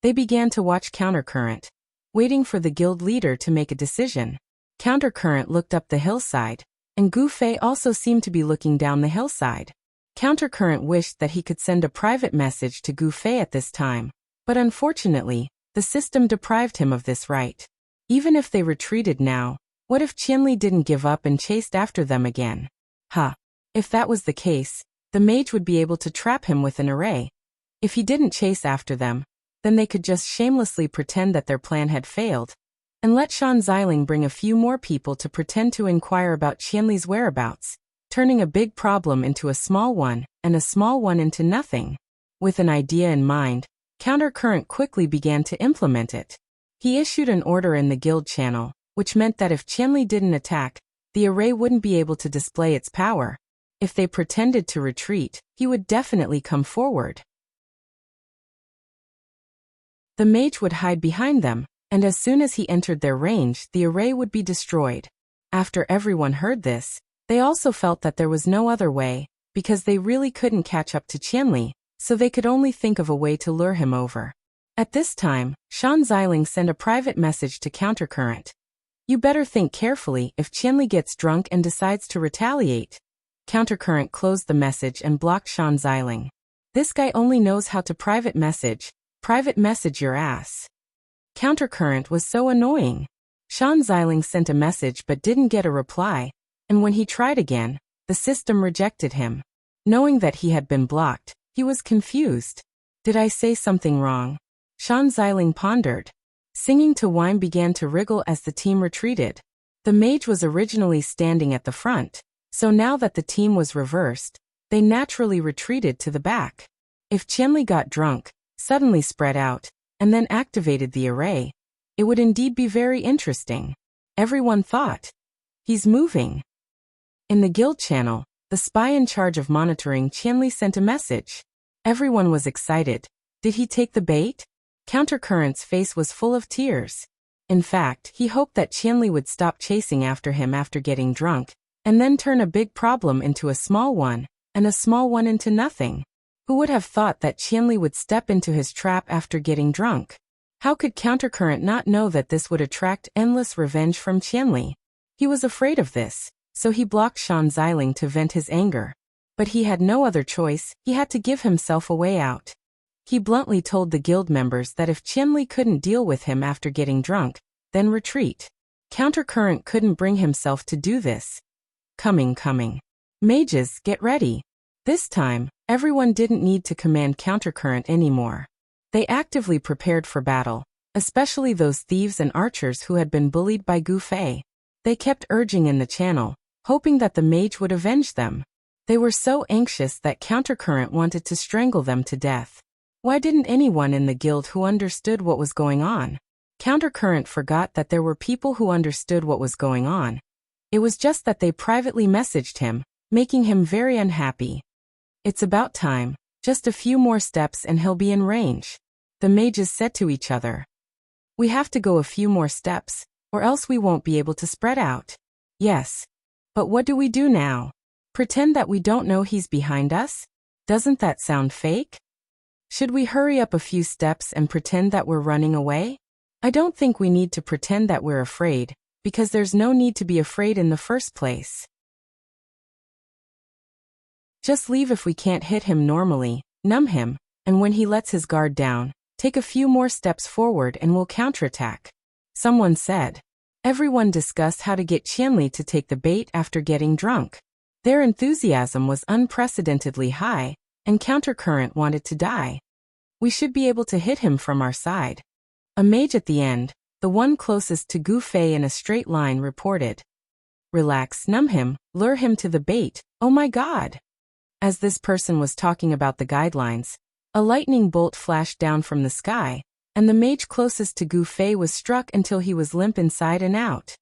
they began to watch Countercurrent, waiting for the guild leader to make a decision. Countercurrent looked up the hillside, and Gu Fei also seemed to be looking down the hillside. Countercurrent wished that he could send a private message to Gu Fei at this time, but unfortunately, the system deprived him of this right. Even if they retreated now, what if Qianli didn't give up and chased after them again? If that was the case, the mage would be able to trap him with an array. If he didn't chase after them, then they could just shamelessly pretend that their plan had failed, and let Shan Ziling bring a few more people to pretend to inquire about Qianli's whereabouts, turning a big problem into a small one, and a small one into nothing. With an idea in mind, Countercurrent quickly began to implement it. He issued an order in the guild channel, which meant that if Qianli didn't attack, the array wouldn't be able to display its power. If they pretended to retreat, he would definitely come forward. The mage would hide behind them, and as soon as he entered their range, the array would be destroyed. After everyone heard this, they also felt that there was no other way, because they really couldn't catch up to Qianli, so they could only think of a way to lure him over. At this time, Shan Ziling sent a private message to Countercurrent. You better think carefully if Qianli gets drunk and decides to retaliate. Countercurrent closed the message and blocked Shan Ziling. This guy only knows how to private message your ass. Countercurrent was so annoying. Shan Ziling sent a message but didn't get a reply, and when he tried again, the system rejected him. Knowing that he had been blocked, he was confused. Did I say something wrong? Shan Ziling pondered. Singing to Wine began to wriggle as the team retreated. The mage was originally standing at the front, so now that the team was reversed, they naturally retreated to the back. If Qianli got drunk, suddenly spread out, and then activated the array, it would indeed be very interesting. Everyone thought. He's moving. In the guild channel, the spy in charge of monitoring Qianli sent a message. Everyone was excited. Did he take the bait? Countercurrent's face was full of tears. In fact, he hoped that Qianli would stop chasing after him after getting drunk, and then turn a big problem into a small one, and a small one into nothing. Who would have thought that Qianli would step into his trap after getting drunk? How could Countercurrent not know that this would attract endless revenge from Qianli? He was afraid of this, so he blocked Shan Xiling to vent his anger. But he had no other choice, he had to give himself a way out. He bluntly told the guild members that if Qianli couldn't deal with him after getting drunk, then retreat. Countercurrent couldn't bring himself to do this. Coming. Mages, get ready. This time, everyone didn't need to command Countercurrent anymore. They actively prepared for battle, especially those thieves and archers who had been bullied by Gu Fei. They kept urging in the channel, hoping that the mage would avenge them. They were so anxious that Countercurrent wanted to strangle them to death. Why didn't anyone in the guild who understood what was going on? Countercurrent forgot that there were people who understood what was going on. It was just that they privately messaged him, making him very unhappy. It's about time, just a few more steps and he'll be in range. The mages said to each other. We have to go a few more steps, or else we won't be able to spread out. Yes. But what do we do now? Pretend that we don't know he's behind us? Doesn't that sound fake? Should we hurry up a few steps and pretend that we're running away? I don't think we need to pretend that we're afraid, because there's no need to be afraid in the first place. Just leave if we can't hit him normally, numb him, and when he lets his guard down, take a few more steps forward and we'll counterattack. Someone said. Everyone discussed how to get Qianli to take the bait after getting drunk. Their enthusiasm was unprecedentedly high, and Countercurrent wanted to die. We should be able to hit him from our side. A mage at the end, the one closest to Gu Fei in a straight line, reported. Relax, numb him, lure him to the bait, oh my god. As this person was talking about the guidelines, a lightning bolt flashed down from the sky, and the mage closest to Gu Fei was struck until he was limp inside and out.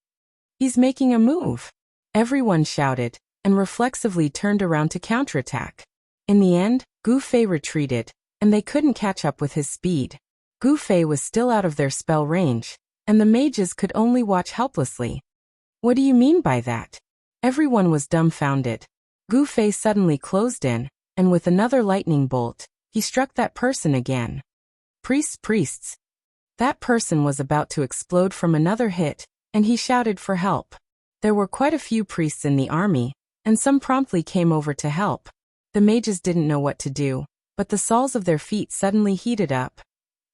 He's making a move. Everyone shouted, and reflexively turned around to counterattack. In the end, Gu Fei retreated, and they couldn't catch up with his speed. Gu Fei was still out of their spell range, and the mages could only watch helplessly. What do you mean by that? Everyone was dumbfounded. Gu Fei suddenly closed in, and with another lightning bolt, he struck that person again. Priests. That person was about to explode from another hit, and he shouted for help. There were quite a few priests in the army, and some promptly came over to help. The mages didn't know what to do, but the soles of their feet suddenly heated up.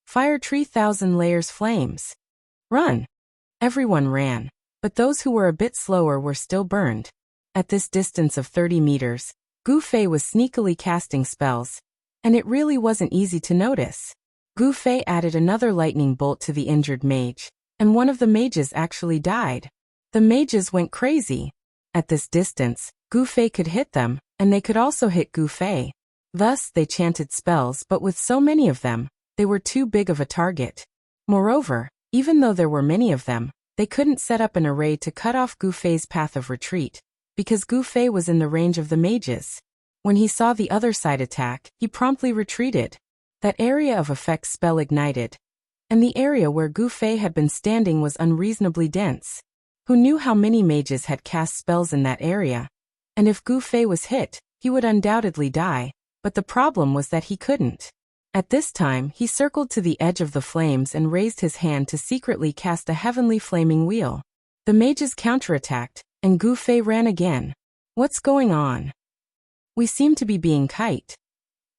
Fire 3,000 layers flames. Run! Everyone ran, but those who were a bit slower were still burned. At this distance of 30 meters, Gu Fei was sneakily casting spells, and it really wasn't easy to notice. Gu Fei added another lightning bolt to the injured mage, and one of the mages actually died. The mages went crazy. At this distance, Gu Fei could hit them, and they could also hit Gu Fei. Thus, they chanted spells, but with so many of them, they were too big of a target. Moreover, even though there were many of them, they couldn't set up an array to cut off Gu Fei's path of retreat, because Gu Fei was in the range of the mages. When he saw the other side attack, he promptly retreated. That area of effect spell ignited, and the area where Gu Fei had been standing was unreasonably dense. Who knew how many mages had cast spells in that area? And if Gu Fei was hit, he would undoubtedly die, but the problem was that he couldn't. At this time, he circled to the edge of the flames and raised his hand to secretly cast a heavenly flaming wheel. The mages counterattacked, and Gu Fei ran again. What's going on? We seem to be being kite.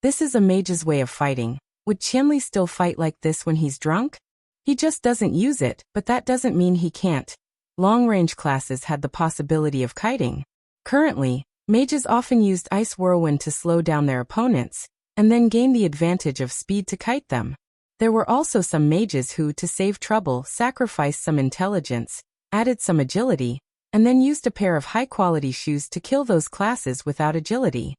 This is a mage's way of fighting. Would Qianli still fight like this when he's drunk? He just doesn't use it, but that doesn't mean he can't. Long-range classes had the possibility of kiting. Currently, mages often used Ice Whirlwind to slow down their opponents, and then gain the advantage of speed to kite them. There were also some mages who, to save trouble, sacrificed some intelligence, added some agility, and then used a pair of high-quality shoes to kill those classes without agility.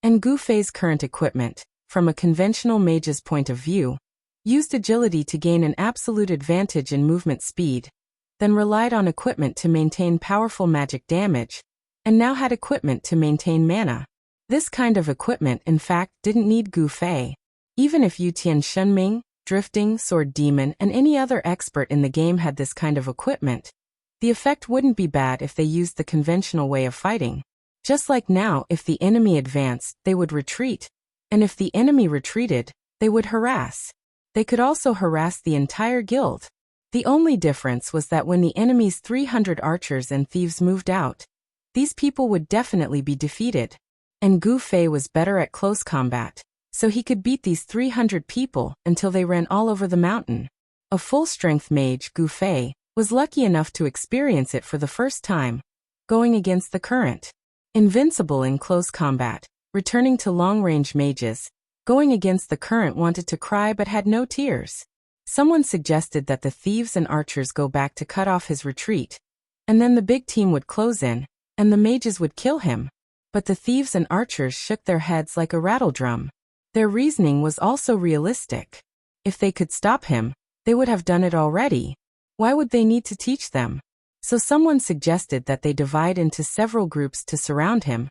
And Gu Fei's current equipment, from a conventional mage's point of view, used agility to gain an absolute advantage in movement speed, then relied on equipment to maintain powerful magic damage, and now had equipment to maintain mana. This kind of equipment in fact didn't need Gu Fei. Even if Yutian Shenming, Drifting, Sword Demon and any other expert in the game had this kind of equipment, the effect wouldn't be bad if they used the conventional way of fighting. Just like now, if the enemy advanced, they would retreat, and if the enemy retreated, they would harass. They could also harass the entire guild. The only difference was that when the enemy's 300 archers and thieves moved out, these people would definitely be defeated. And Gu Fei was better at close combat, so he could beat these 300 people until they ran all over the mountain. A full-strength mage, Gu Fei, was lucky enough to experience it for the first time, going against the current. Invincible in close combat, returning to long-range mages, going against the current wanted to cry but had no tears. Someone suggested that the thieves and archers go back to cut off his retreat, and then the big team would close in, and the mages would kill him. But the thieves and archers shook their heads like a rattledrum. Their reasoning was also realistic. If they could stop him, they would have done it already. Why would they need to teach them? So someone suggested that they divide into several groups to surround him,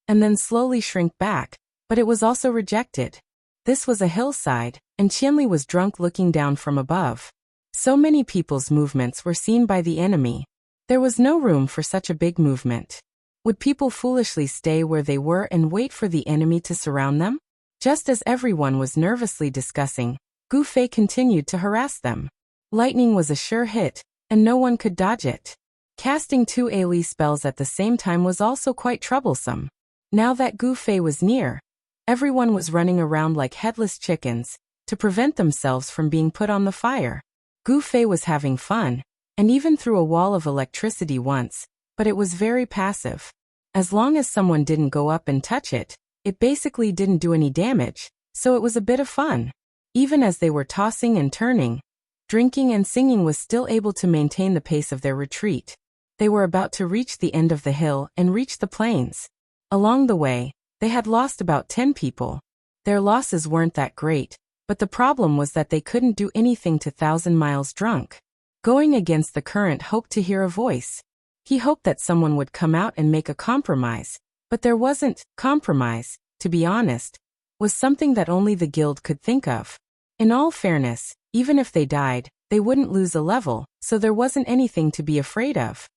and then slowly shrink back, but it was also rejected. This was a hillside, and Qianli was drunk looking down from above. So many people's movements were seen by the enemy. There was no room for such a big movement. Would people foolishly stay where they were and wait for the enemy to surround them? Just as everyone was nervously discussing, Gu Fei continued to harass them. Lightning was a sure hit, and no one could dodge it. Casting 2 AoE spells at the same time was also quite troublesome. Now that Gu Fei was near, everyone was running around like headless chickens, to prevent themselves from being put on the fire. Gu Fei was having fun, and even threw a wall of electricity once, but it was very passive. As long as someone didn't go up and touch it, it basically didn't do any damage, so it was a bit of fun. Even as they were tossing and turning, drinking and singing was still able to maintain the pace of their retreat. They were about to reach the end of the hill and reach the plains. Along the way, they had lost about 10 people. Their losses weren't that great, but the problem was that they couldn't do anything to 1,000 miles drunk. Going against the current hoped to hear a voice. He hoped that someone would come out and make a compromise, but there wasn't. Compromise, to be honest, was something that only the guild could think of. In all fairness, even if they died, they wouldn't lose a level, so there wasn't anything to be afraid of.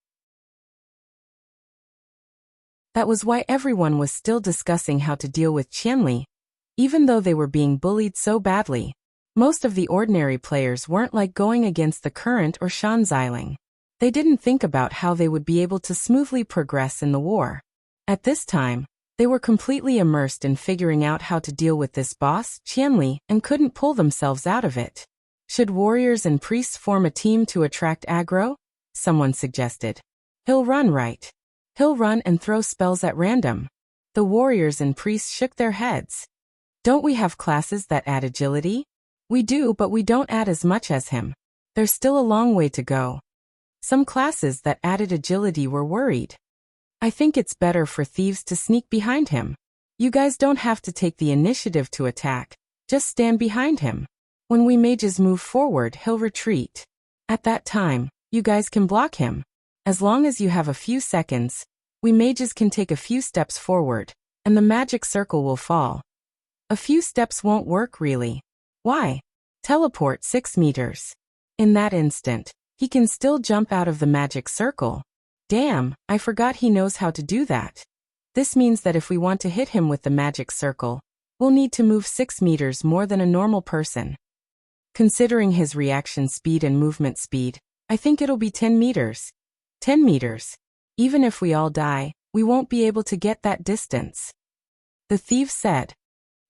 That was why everyone was still discussing how to deal with Qianli, even though they were being bullied so badly. Most of the ordinary players weren't like going against the current or Shan Xiling. They didn't think about how they would be able to smoothly progress in the war. At this time, they were completely immersed in figuring out how to deal with this boss, Qianli, and couldn't pull themselves out of it. Should warriors and priests form a team to attract aggro? Someone suggested. He'll run, right? He'll run and throw spells at random. The warriors and priests shook their heads. Don't we have classes that add agility? We do, but we don't add as much as him. There's still a long way to go. Some classes that added agility were worried. I think it's better for thieves to sneak behind him. You guys don't have to take the initiative to attack, just stand behind him. When we mages move forward, he'll retreat. At that time, you guys can block him. As long as you have a few seconds, we mages can take a few steps forward, and the magic circle will fall. A few steps won't work really. Why? Teleport 6 meters. In that instant, he can still jump out of the magic circle. Damn, I forgot he knows how to do that. This means that if we want to hit him with the magic circle, we'll need to move 6 meters more than a normal person. Considering his reaction speed and movement speed, I think it'll be 10 meters. 10 meters. Even if we all die, we won't be able to get that distance. The thief said.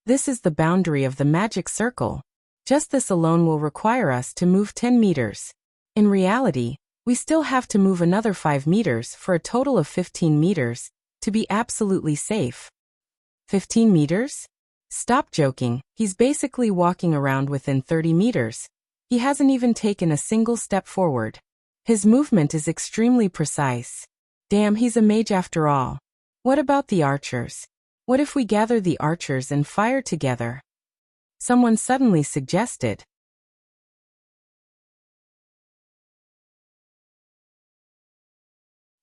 This is the boundary of the magic circle. Just this alone will require us to move 10 meters. In reality, we still have to move another 5 meters for a total of 15 meters, to be absolutely safe. 15 meters? Stop joking, he's basically walking around within 30 meters. He hasn't even taken a single step forward. His movement is extremely precise. Damn, he's a mage after all. What about the archers? What if we gather the archers and fire together? Someone suddenly suggested.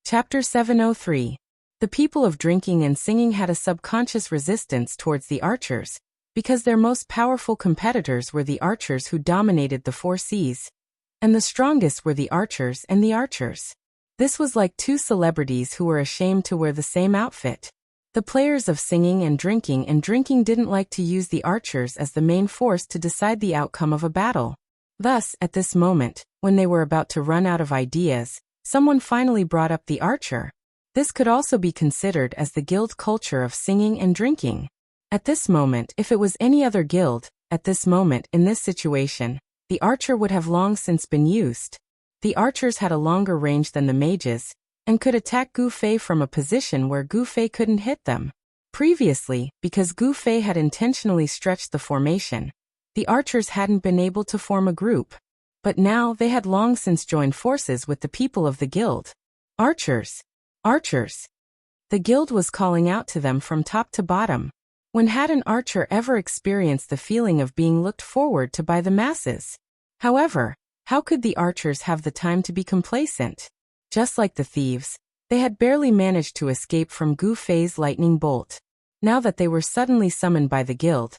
Chapter 703. The people of drinking and singing had a subconscious resistance towards the archers, because their most powerful competitors were the archers who dominated the 4 seas, and the strongest were the archers and the archers. This was like 2 celebrities who were ashamed to wear the same outfit. The players of singing and drinking didn't like to use the archers as the main force to decide the outcome of a battle. Thus, at this moment, when they were about to run out of ideas, someone finally brought up the archer. This could also be considered as the guild culture of singing and drinking. At this moment, if it was any other guild, at this moment, in this situation, the archer would have long since been used. The archers had a longer range than the mages, and could attack Gu Fei from a position where Gu Fei couldn't hit them. Previously, because Gu Fei had intentionally stretched the formation, the archers hadn't been able to form a group. But now they had long since joined forces with the people of the guild. Archers! Archers! The guild was calling out to them from top to bottom. When had an archer ever experienced the feeling of being looked forward to by the masses? However, how could the archers have the time to be complacent? Just like the thieves, they had barely managed to escape from Gu Fei's lightning bolt. Now that they were suddenly summoned by the guild,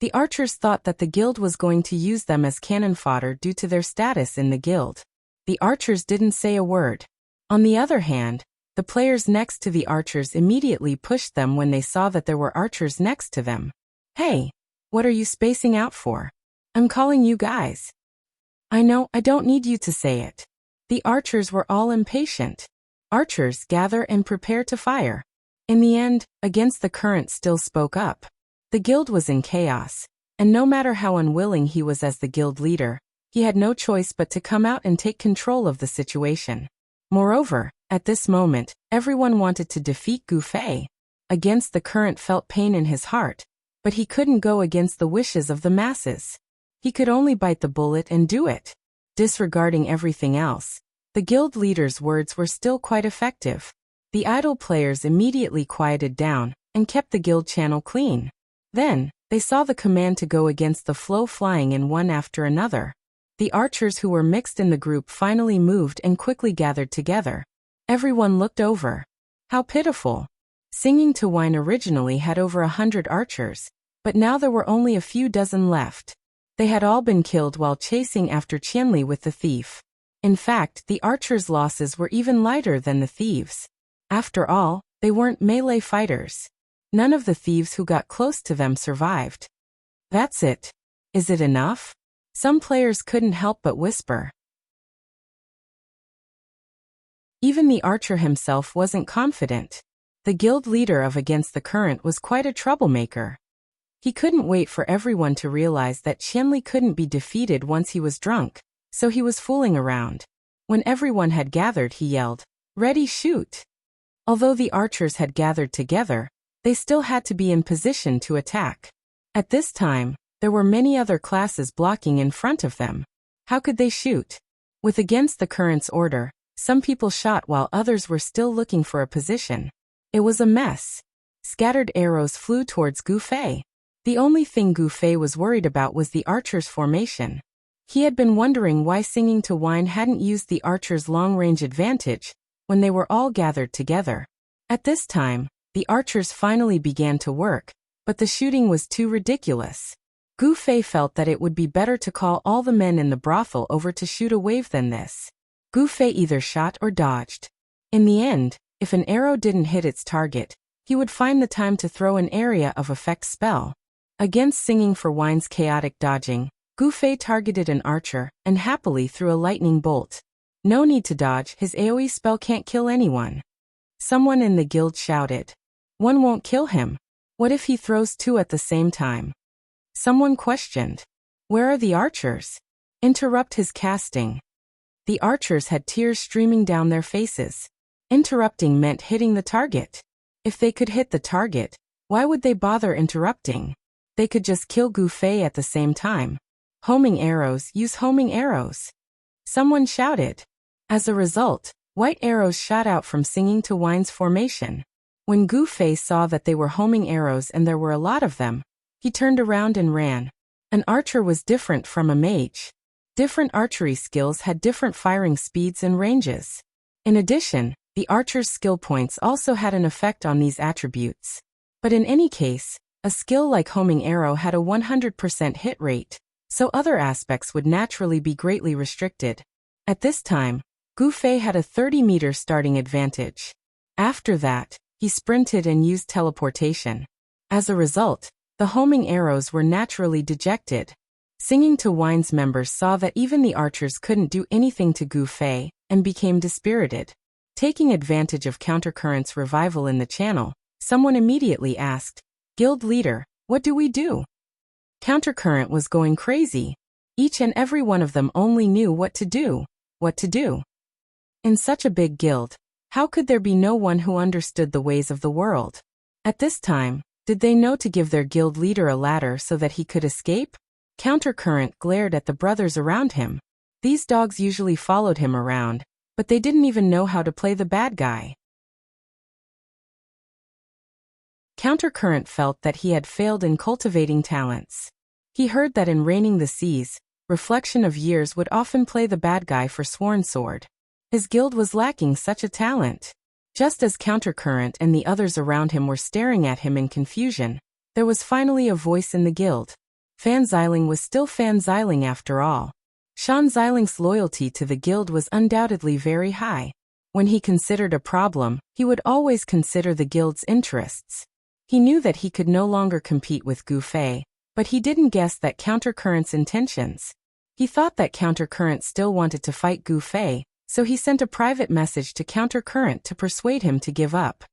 the archers thought that the guild was going to use them as cannon fodder due to their status in the guild. The archers didn't say a word. On the other hand, the players next to the archers immediately pushed them when they saw that there were archers next to them. Hey, what are you spacing out for? I'm calling you guys. I know, I don't need you to say it. The archers were all impatient. Archers, gather and prepare to fire. In the end, Against the Current still spoke up. The guild was in chaos, and no matter how unwilling he was as the guild leader, he had no choice but to come out and take control of the situation. Moreover, at this moment, everyone wanted to defeat Gu Fei. Against the Current felt pain in his heart, but he couldn't go against the wishes of the masses. He could only bite the bullet and do it. Disregarding everything else, the guild leader's words were still quite effective. The idle players immediately quieted down and kept the guild channel clean. Then, they saw the command to go against the flow flying in one after another. The archers who were mixed in the group finally moved and quickly gathered together. Everyone looked over. How pitiful. Singing to Wine originally had over 100 archers, but now there were only a few dozen left. They had all been killed while chasing after Qianli with the thief. In fact, the archers' losses were even lighter than the thieves'. After all, they weren't melee fighters. None of the thieves who got close to them survived. That's it. Is it enough? Some players couldn't help but whisper. Even the archer himself wasn't confident. The guild leader of Against the Current was quite a troublemaker. He couldn't wait for everyone to realize that Qianli couldn't be defeated once he was drunk, so he was fooling around. When everyone had gathered, he yelled, "Ready, shoot!" Although the archers had gathered together, they still had to be in position to attack. At this time, there were many other classes blocking in front of them. How could they shoot? With Against the Current's order, some people shot while others were still looking for a position. It was a mess. Scattered arrows flew towards Gu Fei. The only thing Gu Fei was worried about was the archers' formation. He had been wondering why Singing to Wine hadn't used the archers' long-range advantage when they were all gathered together. At this time, the archers finally began to work, but the shooting was too ridiculous. Gu Fei felt that it would be better to call all the men in the brothel over to shoot a wave than this. Gu Fei either shot or dodged. In the end, if an arrow didn't hit its target, he would find the time to throw an area of effect spell. Against Singing for Wine's chaotic dodging, Gu Fei targeted an archer and happily threw a lightning bolt. No need to dodge, his AoE spell can't kill anyone. Someone in the guild shouted. One won't kill him. What if he throws 2 at the same time? Someone questioned. Where are the archers? Interrupt his casting. The archers had tears streaming down their faces. Interrupting meant hitting the target. If they could hit the target, why would they bother interrupting? They could just kill Gu Fei at the same time. Homing arrows, use homing arrows. Someone shouted. As a result, white arrows shot out from Singing to Wine's formation. When Gu Fei saw that they were homing arrows and there were a lot of them, he turned around and ran. An archer was different from a mage. Different archery skills had different firing speeds and ranges. In addition, the archer's skill points also had an effect on these attributes. But in any case, a skill like homing arrow had a 100% hit rate, so other aspects would naturally be greatly restricted. At this time, Gu Fei had a 30-meter starting advantage. After that, he sprinted and used teleportation. As a result, the homing arrows were naturally dejected. Singing to Wine's members saw that even the archers couldn't do anything to Gu Fei, and became dispirited. Taking advantage of Countercurrent's revival in the channel, someone immediately asked, "Guild leader, what do we do?" Countercurrent was going crazy. Each and every one of them only knew what to do. In such a big guild, how could there be no one who understood the ways of the world? At this time, did they know to give their guild leader a ladder so that he could escape? Countercurrent glared at the brothers around him. These dogs usually followed him around, but they didn't even know how to play the bad guy. Countercurrent felt that he had failed in cultivating talents. He heard that in Reigning the Seas, Reflection of Years would often play the bad guy for Sworn Sword. His guild was lacking such a talent. Just as Countercurrent and the others around him were staring at him in confusion, there was finally a voice in the guild. Fan Xiling was still Fan Xiling after all. Shan Xiling's loyalty to the guild was undoubtedly very high. When he considered a problem, he would always consider the guild's interests. He knew that he could no longer compete with Gu Fei, but he didn't guess that Countercurrent's intentions. He thought that Countercurrent still wanted to fight Gu Fei, so he sent a private message to Countercurrent to persuade him to give up.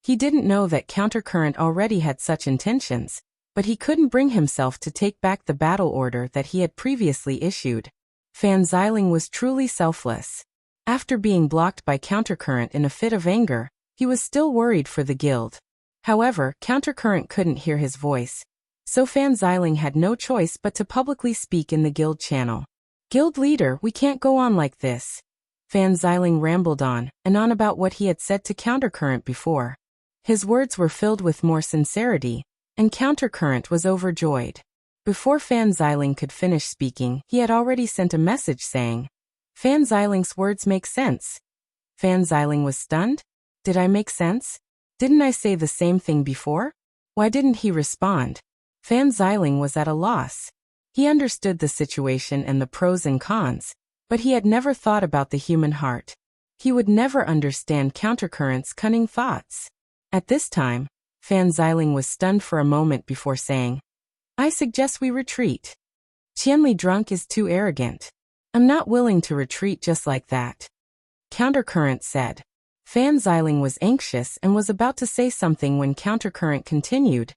He didn't know that Countercurrent already had such intentions, but he couldn't bring himself to take back the battle order that he had previously issued. Fan Xiling was truly selfless. After being blocked by Countercurrent in a fit of anger, he was still worried for the guild. However, Countercurrent couldn't hear his voice, so Fan Xiling had no choice but to publicly speak in the guild channel. "Guild leader, we can't go on like this." Fan Xiling rambled on and on about what he had said to Countercurrent before. His words were filled with more sincerity, and Countercurrent was overjoyed. Before Fan Xiling could finish speaking, he had already sent a message saying, "Fan Xiling's words make sense." Fan Xiling was stunned. "Did I make sense? Didn't I say the same thing before? Why didn't he respond?" Fan Xiling was at a loss. He understood the situation and the pros and cons, but he had never thought about the human heart. He would never understand Countercurrent's cunning thoughts. At this time, Fan Xiling was stunned for a moment before saying, "I suggest we retreat. Qianli drunk is too arrogant. I'm not willing to retreat just like that," Countercurrent said. Fan Xiling was anxious and was about to say something when Countercurrent continued.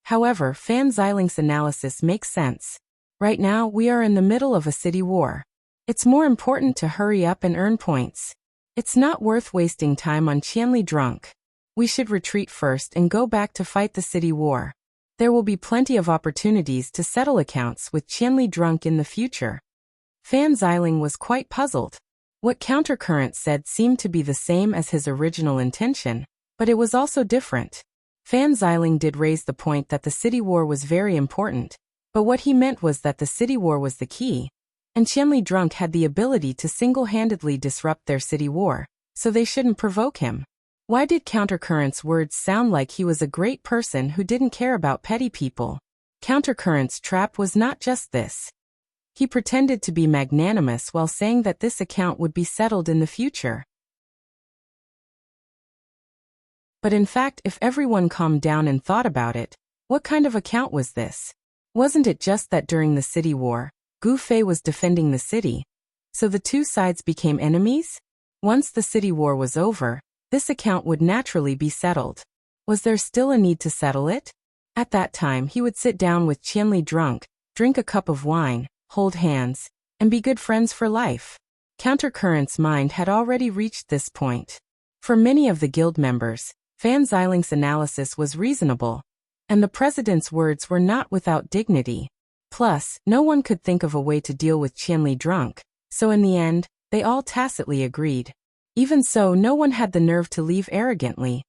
"However, Fan Xiling's analysis makes sense. Right now, we are in the middle of a city war. It's more important to hurry up and earn points. It's not worth wasting time on Qianli drunk. We should retreat first and go back to fight the city war. There will be plenty of opportunities to settle accounts with Qianli drunk in the future." Fan Xiling was quite puzzled. What Countercurrent said seemed to be the same as his original intention, but it was also different. Fan Xiling did raise the point that the city war was very important, but what he meant was that the city war was the key, and Qianli drunk had the ability to single-handedly disrupt their city war, so they shouldn't provoke him. Why did Countercurrent's words sound like he was a great person who didn't care about petty people? Countercurrent's trap was not just this. He pretended to be magnanimous while saying that this account would be settled in the future. But in fact, if everyone calmed down and thought about it, what kind of account was this? Wasn't it just that during the city war, Gu Fei was defending the city, so the two sides became enemies? Once the city war was over, this account would naturally be settled. Was there still a need to settle it? At that time he would sit down with Qianli drunk, drink a cup of wine, hold hands, and be good friends for life. Countercurrent's mind had already reached this point. For many of the guild members, Fan Xiling's analysis was reasonable, and the president's words were not without dignity. Plus, no one could think of a way to deal with Qianli drunk, so in the end, they all tacitly agreed. Even so, no one had the nerve to leave arrogantly.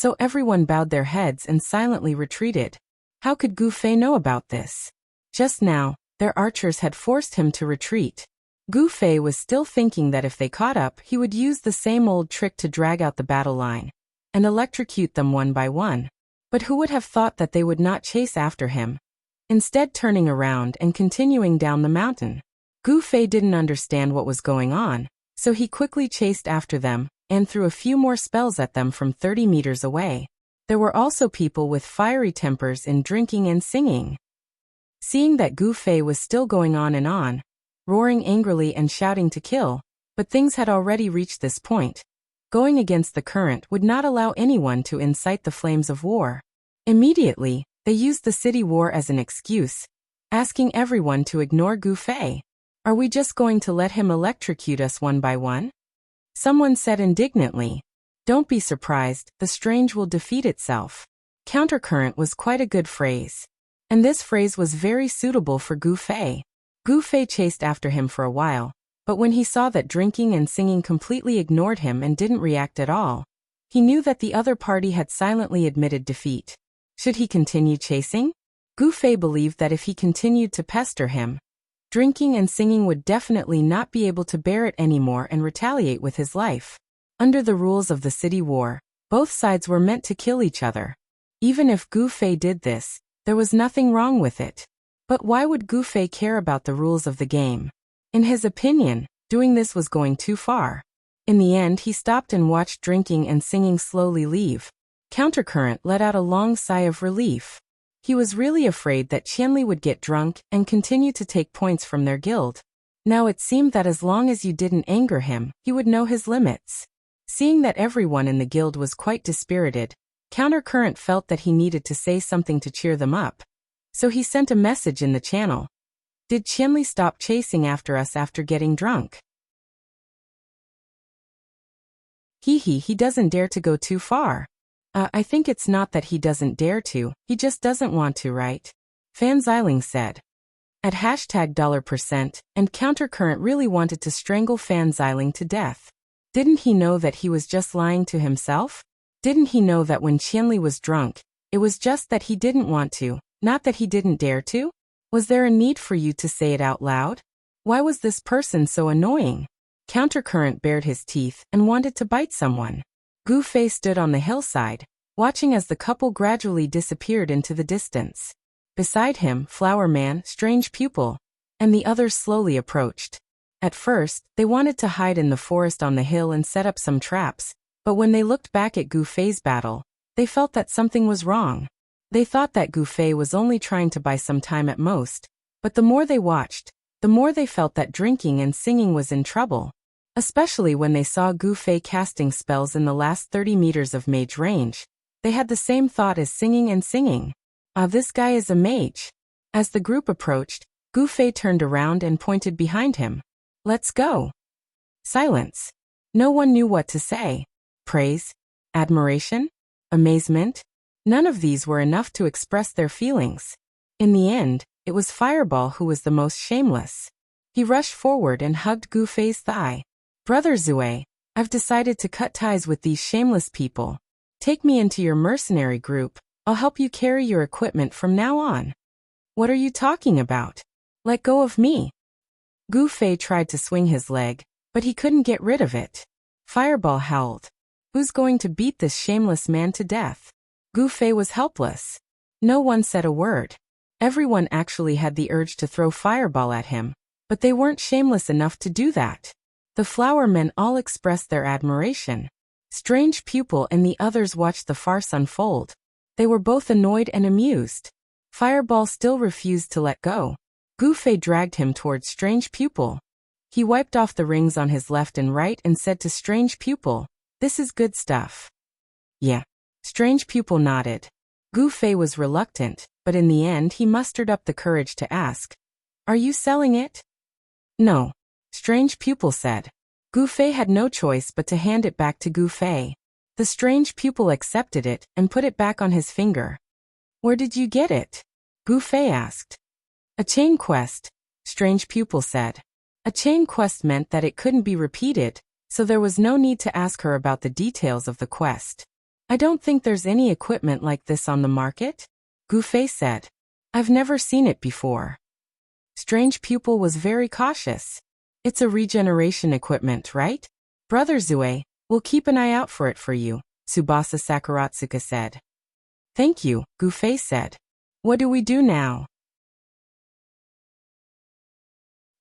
So everyone bowed their heads and silently retreated. How could Gu Fei know about this? Just now, their archers had forced him to retreat. Gu Fei was still thinking that if they caught up, he would use the same old trick to drag out the battle line and electrocute them one by one. But who would have thought that they would not chase after him, instead turning around and continuing down the mountain? Gu Fei didn't understand what was going on, so he quickly chased after them and threw a few more spells at them from 30 meters away. There were also people with fiery tempers in drinking and singing. Seeing that Gu Fei was still going on, roaring angrily and shouting to kill, but things had already reached this point. Going against the current would not allow anyone to incite the flames of war. Immediately, they used the city war as an excuse, asking everyone to ignore Gu Fei. Are we just going to let him electrocute us one by one? Someone said indignantly. Don't be surprised, the strange will defeat itself. Countercurrent was quite a good phrase. And this phrase was very suitable for Gu Fei. Gu Fei chased after him for a while, but when he saw that drinking and singing completely ignored him and didn't react at all, he knew that the other party had silently admitted defeat. Should he continue chasing? Gu Fei believed that if he continued to pester him, drinking and singing would definitely not be able to bear it anymore and retaliate with his life. Under the rules of the city war, both sides were meant to kill each other. Even if Gu Fei did this, there was nothing wrong with it. But why would Gu Fei care about the rules of the game? In his opinion, doing this was going too far. In the end, he stopped and watched drinking and singing slowly leave. Countercurrent let out a long sigh of relief. He was really afraid that Qianli would get drunk and continue to take points from their guild. Now it seemed that as long as you didn't anger him, he would know his limits. Seeing that everyone in the guild was quite dispirited, Countercurrent felt that he needed to say something to cheer them up. So he sent a message in the channel. Did Qianli stop chasing after us after getting drunk? He doesn't dare to go too far. I think it's not that he doesn't dare to, he just doesn't want to, right? Fan Xiling said. At $%, and Countercurrent really wanted to strangle Fan Xiling to death. Didn't he know that he was just lying to himself? Didn't he know that when Qianli was drunk, it was just that he didn't want to, not that he didn't dare to? Was there a need for you to say it out loud? Why was this person so annoying? Countercurrent bared his teeth and wanted to bite someone. Gu Fei stood on the hillside, watching as the couple gradually disappeared into the distance. Beside him, Flower Man, Strange Pupil, and the others slowly approached. At first, they wanted to hide in the forest on the hill and set up some traps, but when they looked back at Gu Fei's battle, they felt that something was wrong. They thought that Gu Fei was only trying to buy some time at most, but the more they watched, the more they felt that drinking and singing was in trouble. Especially when they saw Gu Fei casting spells in the last 30 meters of mage range. They had the same thought as singing. This guy is a mage. As the group approached, Gu Fei turned around and pointed behind him. Let's go. Silence. No one knew what to say. Praise? Admiration? Amazement? None of these were enough to express their feelings. In the end, it was Fireball who was the most shameless. He rushed forward and hugged Gu Fei's thigh. Brother Zue, I've decided to cut ties with these shameless people. Take me into your mercenary group. I'll help you carry your equipment from now on. What are you talking about? Let go of me. Gu Fei tried to swing his leg, but he couldn't get rid of it. Fireball howled. Who's going to beat this shameless man to death? Gu Fei was helpless. No one said a word. Everyone actually had the urge to throw Fireball at him, but they weren't shameless enough to do that. The flower men all expressed their admiration. Strange Pupil and the others watched the farce unfold. They were both annoyed and amused. Fireball still refused to let go. Gu Fei dragged him towards Strange Pupil. He wiped off the rings on his left and right and said to Strange Pupil, "This is good stuff." Yeah. Strange Pupil nodded. Gu Fei was reluctant, but in the end he mustered up the courage to ask, "Are you selling it?" "No," Strange Pupil said. Gu Fei had no choice but to hand it back to Gu Fei. The Strange Pupil accepted it and put it back on his finger. "Where did you get it?" Gu Fei asked. "A chain quest," Strange Pupil said. A chain quest meant that it couldn't be repeated, so there was no need to ask her about the details of the quest. I don't think there's any equipment like this on the market, Gu Fei said. I've never seen it before. Strange Pupil was very cautious. It's a regeneration equipment, right? Brother Zue, we'll keep an eye out for it for you, Tsubasa Sakuratsuka said. Thank you, Gu Fei said. What do we do now?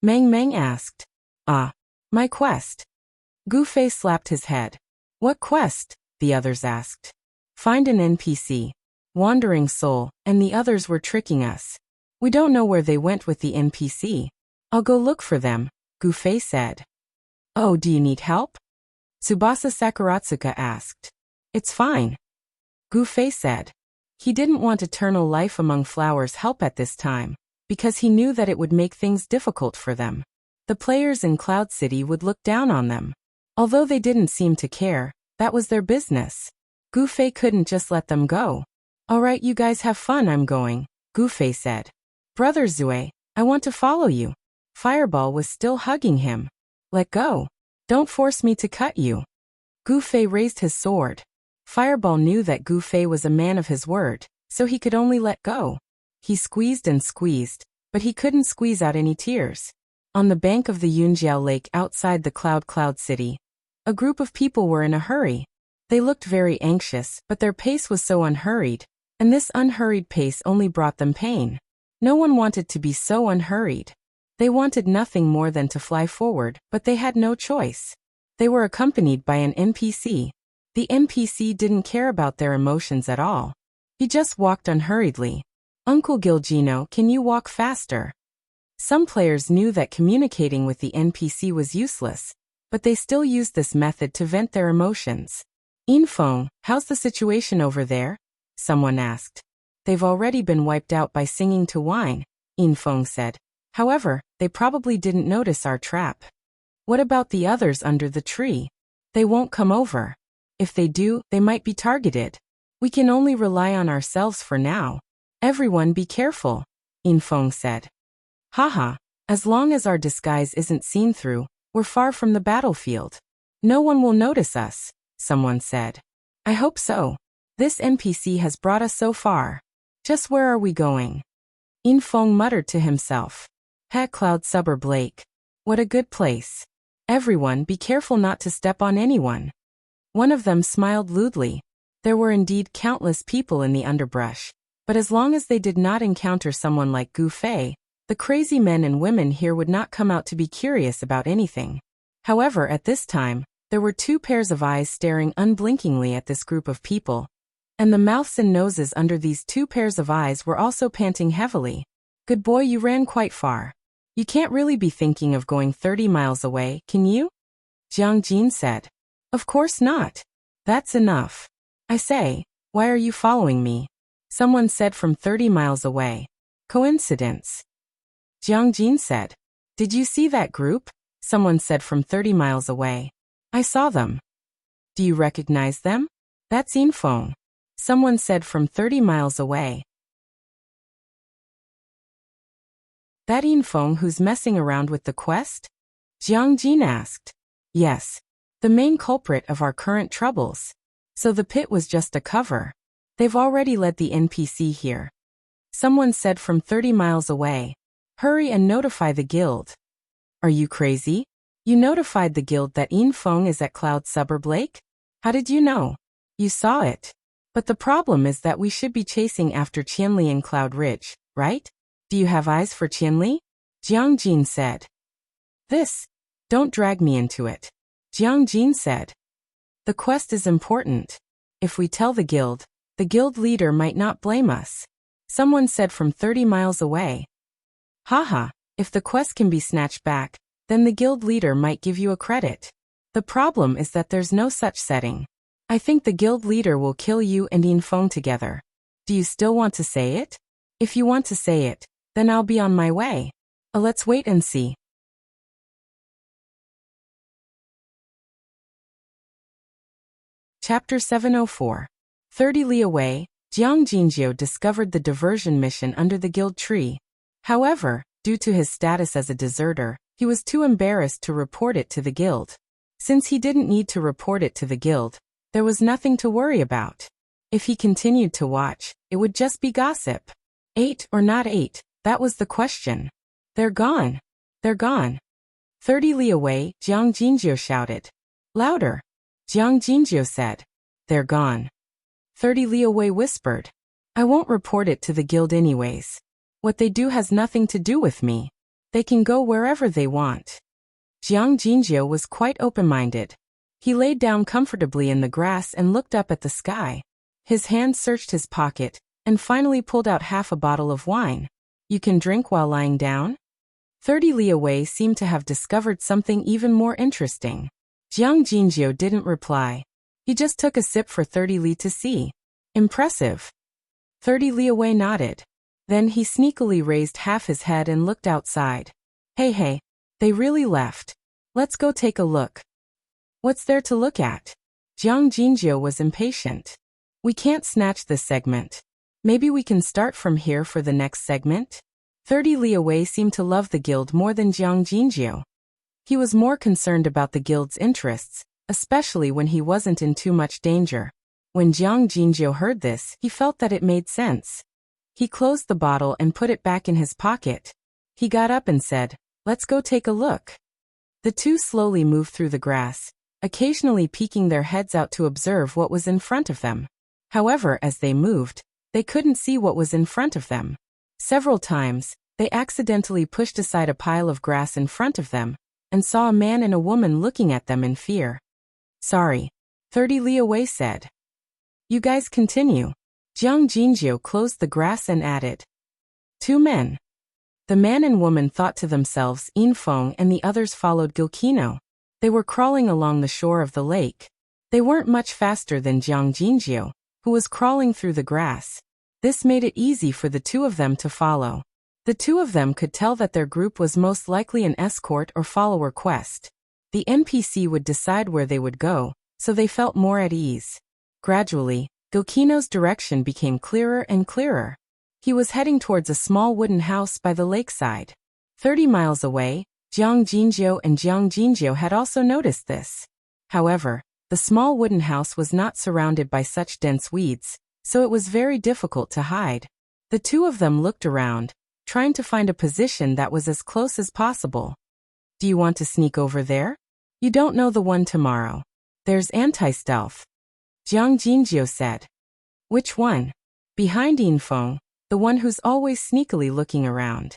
Meng Meng asked. My quest. Gu Fei slapped his head. What quest? The others asked. Find an NPC. Wandering Soul, and the others were tricking us. We don't know where they went with the NPC. I'll go look for them, Gu Fei said. Oh, do you need help? Tsubasa Sakuratsuka asked. It's fine, Gu Fei said. He didn't want Eternal Life Among Flowers help at this time, because he knew that it would make things difficult for them. The players in Cloud City would look down on them. Although they didn't seem to care, that was their business. Gu Fei couldn't just let them go. Alright, you guys have fun, I'm going, Gu Fei said. Brother Zue, I want to follow you. Fireball was still hugging him. Let go. Don't force me to cut you. Gu Fei raised his sword. Fireball knew that Gu Fei was a man of his word, so he could only let go. He squeezed and squeezed, but he couldn't squeeze out any tears. On the bank of the Yunjiao Lake outside the Cloud City, a group of people were in a hurry. They looked very anxious, but their pace was so unhurried, and this unhurried pace only brought them pain. No one wanted to be so unhurried. They wanted nothing more than to fly forward, but they had no choice. They were accompanied by an NPC. The NPC didn't care about their emotions at all. He just walked unhurriedly. Uncle Gilgino, can you walk faster? Some players knew that communicating with the NPC was useless, but they still used this method to vent their emotions. Infeng, how's the situation over there? Someone asked. They've already been wiped out by singing to wine, Infeng said. However, they probably didn't notice our trap. What about the others under the tree? They won't come over. If they do, they might be targeted. We can only rely on ourselves for now. Everyone be careful, Infeng said. Haha, as long as our disguise isn't seen through, we're far from the battlefield. No one will notice us, someone said. I hope so. This NPC has brought us so far. Just where are we going? Infeng muttered to himself. Cloud Suburb Lake. What a good place. Everyone be careful not to step on anyone. One of them smiled lewdly. There were indeed countless people in the underbrush, but as long as they did not encounter someone like Gu Fei, the crazy men and women here would not come out to be curious about anything. However, at this time, there were two pairs of eyes staring unblinkingly at this group of people, and the mouths and noses under these two pairs of eyes were also panting heavily. Good boy, you ran quite far. You can't really be thinking of going 30 miles away, can you? Jiang Jin said. Of course not. That's enough. I say, why are you following me? Someone said from 30 miles away. Coincidence. Jiang Jin said. Did you see that group? Someone said from 30 miles away. I saw them. Do you recognize them? That's Infeng. Someone said from 30 miles away. That Infeng who's messing around with the quest? Jiang Jin asked. Yes. The main culprit of our current troubles. So the pit was just a cover. They've already led the NPC here. Someone said from 30 miles away. Hurry and notify the guild. Are you crazy? You notified the guild that Infeng is at Cloud Suburb Lake? How did you know? You saw it. But the problem is that we should be chasing after Qianli in Cloud Ridge, right? Do you have eyes for Qianli? Jiang Jin said. Don't drag me into it. Jiang Jin said. The quest is important. If we tell the guild leader might not blame us. Someone said from 30 miles away. Haha, if the quest can be snatched back, then the guild leader might give you a credit. The problem is that there's no such setting. I think the guild leader will kill you and Infeng together. Do you still want to say it? If you want to say it, then I'll be on my way. Let's wait and see. Chapter 704. 30 li away, Jiang Jinjiu discovered the diversion mission under the guild tree. However, due to his status as a deserter, he was too embarrassed to report it to the guild. Since he didn't need to report it to the guild, There was nothing to worry about. If he continued to watch, it would just be gossip. 8 or not 8, that was the question. They're gone. They're gone. 30 li away, Jiang Jinjiu shouted. Louder. Jiang Jinjiu said. They're gone. 30 li away whispered. I won't report it to the guild anyways. What they do has nothing to do with me. They can go wherever they want. Jiang Jinjiu was quite open-minded. He laid down comfortably in the grass and looked up at the sky. His hand searched his pocket, and finally pulled out half a bottle of wine. You can drink while lying down? 30 li away seemed to have discovered something even more interesting. Jiang Jinjiu didn't reply. He just took a sip for 30 li to see. Impressive. 30 li away nodded. Then he sneakily raised half his head and looked outside. Hey, they really left. Let's go take a look. What's there to look at? Jiang Jinjiu was impatient. We can't snatch this segment. Maybe we can start from here for the next segment? 30 li away seemed to love the guild more than Jiang Jinjiu. He was more concerned about the guild's interests, especially when he wasn't in too much danger. When Jiang Jinjiu heard this, he felt that it made sense. He closed the bottle and put it back in his pocket. He got up and said, Let's go take a look. The two slowly moved through the grass, occasionally peeking their heads out to observe what was in front of them. However, as they moved, they couldn't see what was in front of them. Several times, they accidentally pushed aside a pile of grass in front of them, and saw a man and a woman looking at them in fear. Sorry. 30 li away said. You guys continue. Jiang Jinjiu closed the grass and added. 2 men. The man and woman thought to themselves Infeng and the others followed Gilkino. They were crawling along the shore of the lake. They weren't much faster than Jiang Jinjiu, who was crawling through the grass. This made it easy for the two of them to follow. The two of them could tell that their group was most likely an escort or follower quest. The NPC would decide where they would go, so they felt more at ease. Gradually, Gilkino's direction became clearer and clearer. He was heading towards a small wooden house by the lakeside. 30 miles away, Jiang Jinjiu and Jiang Jinjiu had also noticed this. However, the small wooden house was not surrounded by such dense weeds, so it was very difficult to hide. The two of them looked around, trying to find a position that was as close as possible. Do you want to sneak over there? You don't know the one tomorrow. There's anti-stealth. Jiang Jinjiu said. Which one? Behind Infeng, the one who's always sneakily looking around.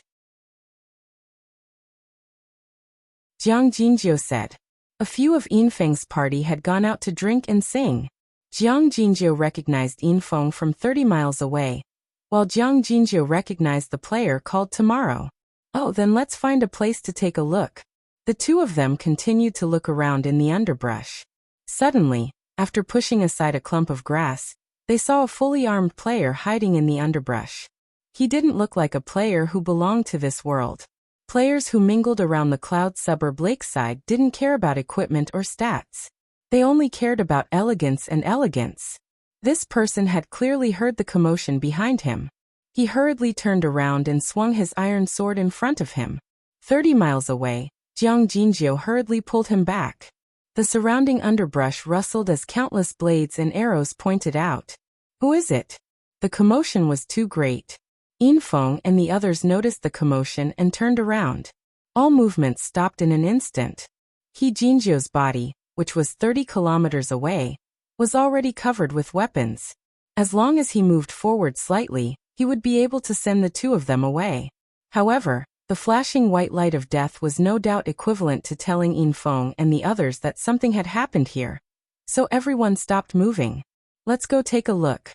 Jiang Jinjiu said. A few of Infeng's party had gone out to drink and sing. Jiang Jinjiu recognized Infeng from 30 miles away, while Jiang Jinjiu recognized the player called tomorrow. Oh, then let's find a place to take a look. The two of them continued to look around in the underbrush. Suddenly, after pushing aside a clump of grass, they saw a fully armed player hiding in the underbrush. He didn't look like a player who belonged to this world. Players who mingled around the Cloud suburb lakeside didn't care about equipment or stats. They only cared about elegance and elegance. This person had clearly heard the commotion behind him. He hurriedly turned around and swung his iron sword in front of him. 30 miles away, Jiang Jinjiu hurriedly pulled him back. The surrounding underbrush rustled as countless blades and arrows pointed out. Who is it? The commotion was too great. Infeng and the others noticed the commotion and turned around. All movement stopped in an instant. He Jinjiu's body, which was 30 kilometers away, was already covered with weapons. As long as he moved forward slightly, he would be able to send the two of them away. However, the flashing white light of death was no doubt equivalent to telling Infeng and the others that something had happened here. So everyone stopped moving. Let's go take a look.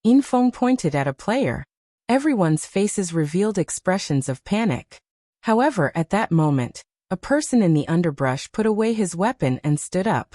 Infeng pointed at a player. Everyone's faces revealed expressions of panic. However, at that moment, a person in the underbrush put away his weapon and stood up.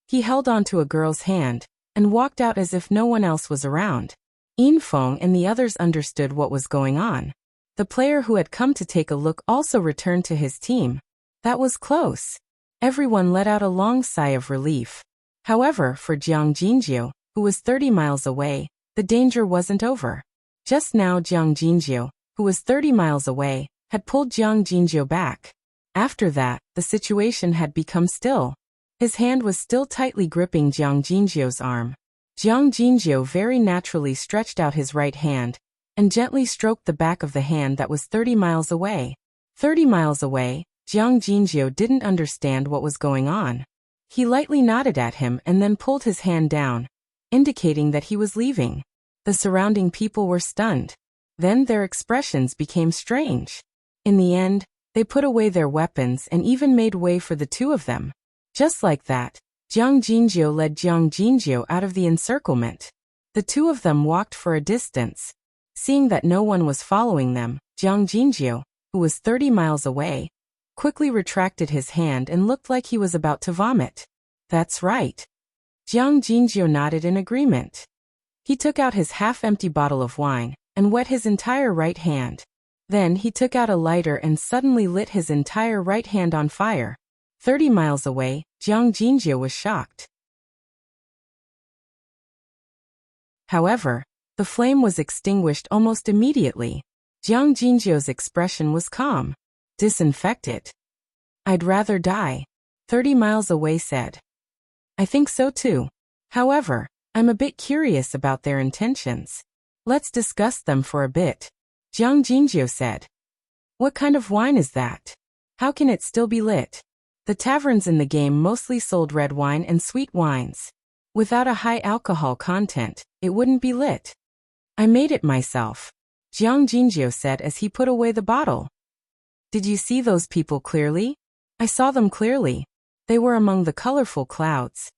He held onto a girl's hand and walked out as if no one else was around. Infeng and the others understood what was going on. The player who had come to take a look also returned to his team. That was close. Everyone let out a long sigh of relief. However, for Jiang Jinjiu, who was 30 miles away, the danger wasn't over. Just now Jiang Jinjiu, who was 30 miles away, had pulled Jiang Jinjiu back. After that, the situation had become still. His hand was still tightly gripping Jiang Jinjiu's arm. Jiang Jinjiu very naturally stretched out his right hand and gently stroked the back of the hand that was 30 miles away. 30 miles away, Jiang Jinjiu didn't understand what was going on. He lightly nodded at him and then pulled his hand down, indicating that he was leaving. The surrounding people were stunned. Then their expressions became strange. In the end, they put away their weapons and even made way for the two of them. Just like that, Jiang Jinjiu led Jiang Jinjiu out of the encirclement. The two of them walked for a distance. Seeing that no one was following them, Jiang Jinjiu, who was 30 miles away, quickly retracted his hand and looked like he was about to vomit. That's right. Jiang Jinjiu nodded in agreement. He took out his half-empty bottle of wine and wet his entire right hand. Then he took out a lighter and suddenly lit his entire right hand on fire. 30 miles away, Jiang Jinjiu was shocked. However, the flame was extinguished almost immediately. Jiang Jinjiu's expression was calm. Disinfect it. I'd rather die, 30 miles away said. I think so too. However, I'm a bit curious about their intentions. Let's discuss them for a bit, Jiang Jinjiu said. What kind of wine is that? How can it still be lit? The taverns in the game mostly sold red wine and sweet wines. Without a high alcohol content, it wouldn't be lit. I made it myself, Jiang Jinjiu said as he put away the bottle. Did you see those people clearly? I saw them clearly. They were among the colorful clouds.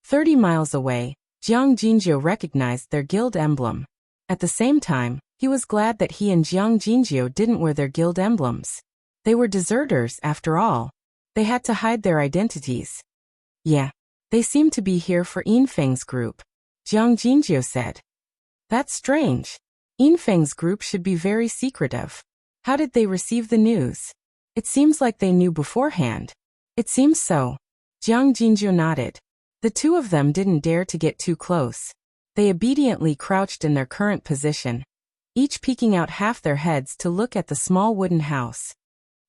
30 miles away, Jiang Jinjiu recognized their guild emblem. At the same time, he was glad that he and Jiang Jinjiu didn't wear their guild emblems. They were deserters, after all. They had to hide their identities. Yeah, they seem to be here for Yinfeng's group, Jiang Jinjiu said. That's strange. Yinfeng's group should be very secretive. How did they receive the news? It seems like they knew beforehand. It seems so. Jiang Jinjiu nodded. The two of them didn't dare to get too close. They obediently crouched in their current position, each peeking out half their heads to look at the small wooden house.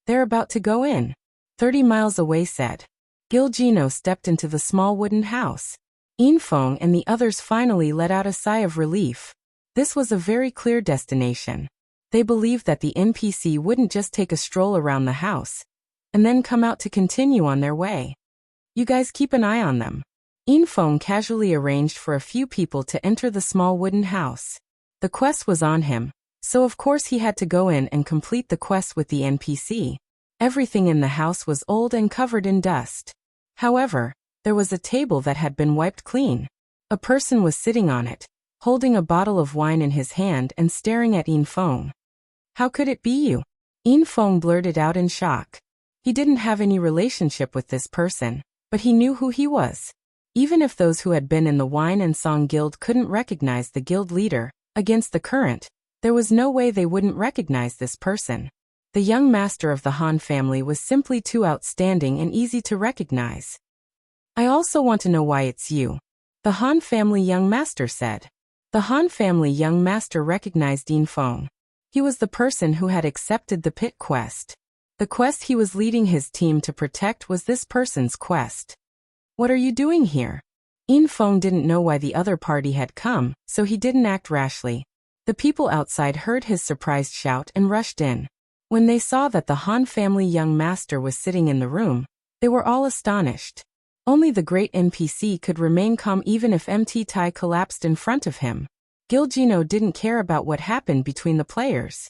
They're about to go in, 30 miles away said. Gilgino stepped into the small wooden house. Yinfeng and the others finally let out a sigh of relief. This was a very clear destination. They believed that the NPC wouldn't just take a stroll around the house and then come out to continue on their way. You guys keep an eye on them. Yinfeng casually arranged for a few people to enter the small wooden house. The quest was on him, so of course he had to go in and complete the quest with the NPC. Everything in the house was old and covered in dust. However, there was a table that had been wiped clean. A person was sitting on it, holding a bottle of wine in his hand and staring at Yinfeng. How could it be you? Yinfeng blurted out in shock. He didn't have any relationship with this person, but he knew who he was. Even if those who had been in the Wine and Song Guild couldn't recognize the guild leader, against the current, there was no way they wouldn't recognize this person. The young master of the Han family was simply too outstanding and easy to recognize. I also want to know why it's you, the Han family young master said. The Han family young master recognized Yinfeng. He was the person who had accepted the pit quest. The quest he was leading his team to protect was this person's quest. What are you doing here? Yinfeng didn't know why the other party had come, so he didn't act rashly. The people outside heard his surprised shout and rushed in. When they saw that the Han family young master was sitting in the room, they were all astonished. Only the great NPC could remain calm even if MT Tai collapsed in front of him. Gilgino didn't care about what happened between the players.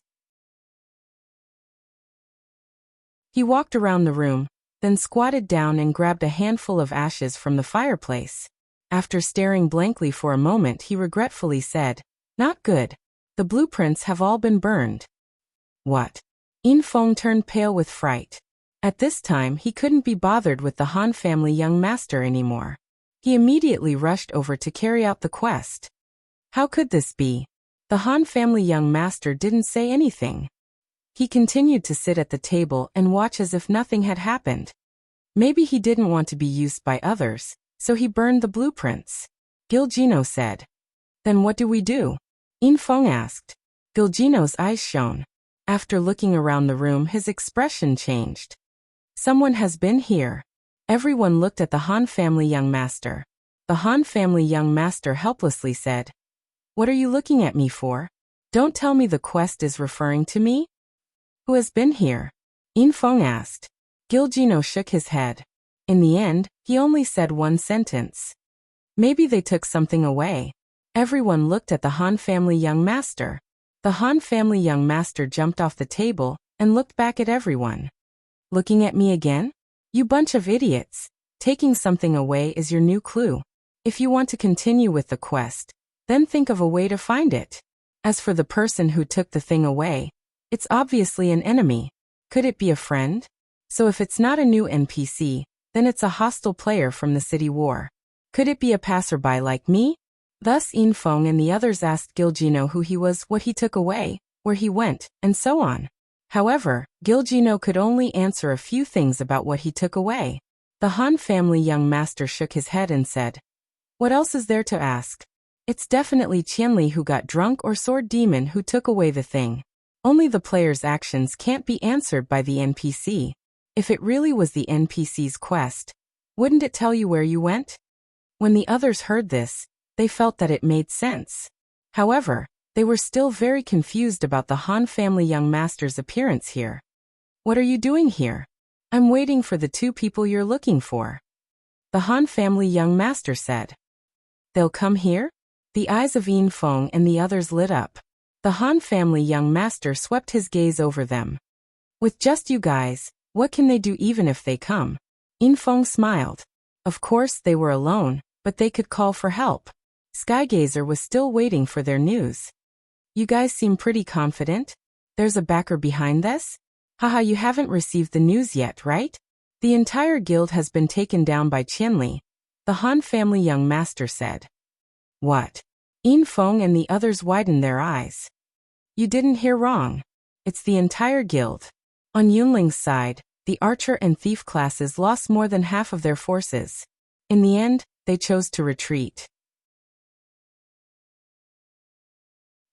He walked around the room, then squatted down and grabbed a handful of ashes from the fireplace. After staring blankly for a moment, he regretfully said, "Not good. The blueprints have all been burned." What? Yinfeng turned pale with fright. At this time he couldn't be bothered with the Han family young master anymore. He immediately rushed over to carry out the quest. How could this be? The Han family young master didn't say anything. He continued to sit at the table and watch as if nothing had happened. Maybe he didn't want to be used by others, so he burned the blueprints. Gilgino said. Then what do we do? Yinfeng asked. Gilgino's eyes shone. After looking around the room, his expression changed. Someone has been here. Everyone looked at the Han family young master. The Han family young master helplessly said, "What are you looking at me for? Don't tell me the quest is referring to me?" "Who has been here?" Yin Feng asked. Gilgino shook his head. In the end, he only said one sentence. "Maybe they took something away." Everyone looked at the Han family young master. The Han family young master jumped off the table and looked back at everyone. "Looking at me again? You bunch of idiots. Taking something away is your new clue. If you want to continue with the quest, then think of a way to find it. As for the person who took the thing away, it's obviously an enemy. Could it be a friend? So if it's not a new NPC, then it's a hostile player from the city war. Could it be a passerby like me?" Thus Yin Feng and the others asked Gilgino who he was, what he took away, where he went, and so on. However, Gilgino could only answer a few things about what he took away. The Han family young master shook his head and said, "What else is there to ask? It's definitely Qianli who got drunk or Sword Demon who took away the thing. Only the player's actions can't be answered by the NPC. If it really was the NPC's quest, wouldn't it tell you where you went?" When the others heard this, they felt that it made sense. However, they were still very confused about the Han family young master's appearance here. "What are you doing here?" "I'm waiting for the two people you're looking for," the Han family young master said. "They'll come here?" The eyes of Yin Feng and the others lit up. The Han family young master swept his gaze over them. "With just you guys, what can they do even if they come?" Yin Feng smiled. Of course they were alone, but they could call for help. Skygazer was still waiting for their news. "You guys seem pretty confident. There's a backer behind this? Haha, you haven't received the news yet, right? The entire guild has been taken down by Qianli," the Han family young master said. "What?" Yin Feng and the others widened their eyes. "You didn't hear wrong. It's the entire guild." On Yunling's side, the archer and thief classes lost more than half of their forces. In the end, they chose to retreat.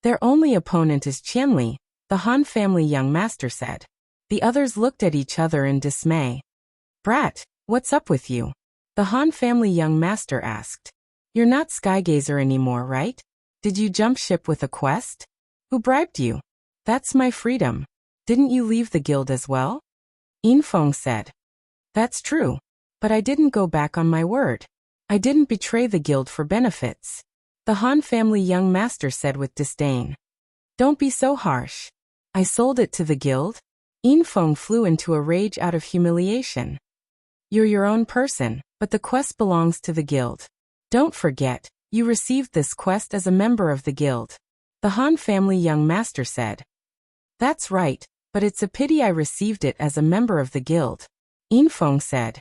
"Their only opponent is Qianli," the Han family young master said. The others looked at each other in dismay. "Brat, what's up with you?" the Han family young master asked. "You're not Skygazer anymore, right? Did you jump ship with a quest? Who bribed you?" "That's my freedom. Didn't you leave the guild as well?" Yin Feng said. "That's true. But I didn't go back on my word. I didn't betray the guild for benefits," the Han family young master said with disdain. "Don't be so harsh. I sold it to the guild?" Yin Feng flew into a rage out of humiliation. "You're your own person, but the quest belongs to the guild. Don't forget, you received this quest as a member of the guild," the Han family young master said. "That's right, but it's a pity I received it as a member of the guild," Yin Feng said.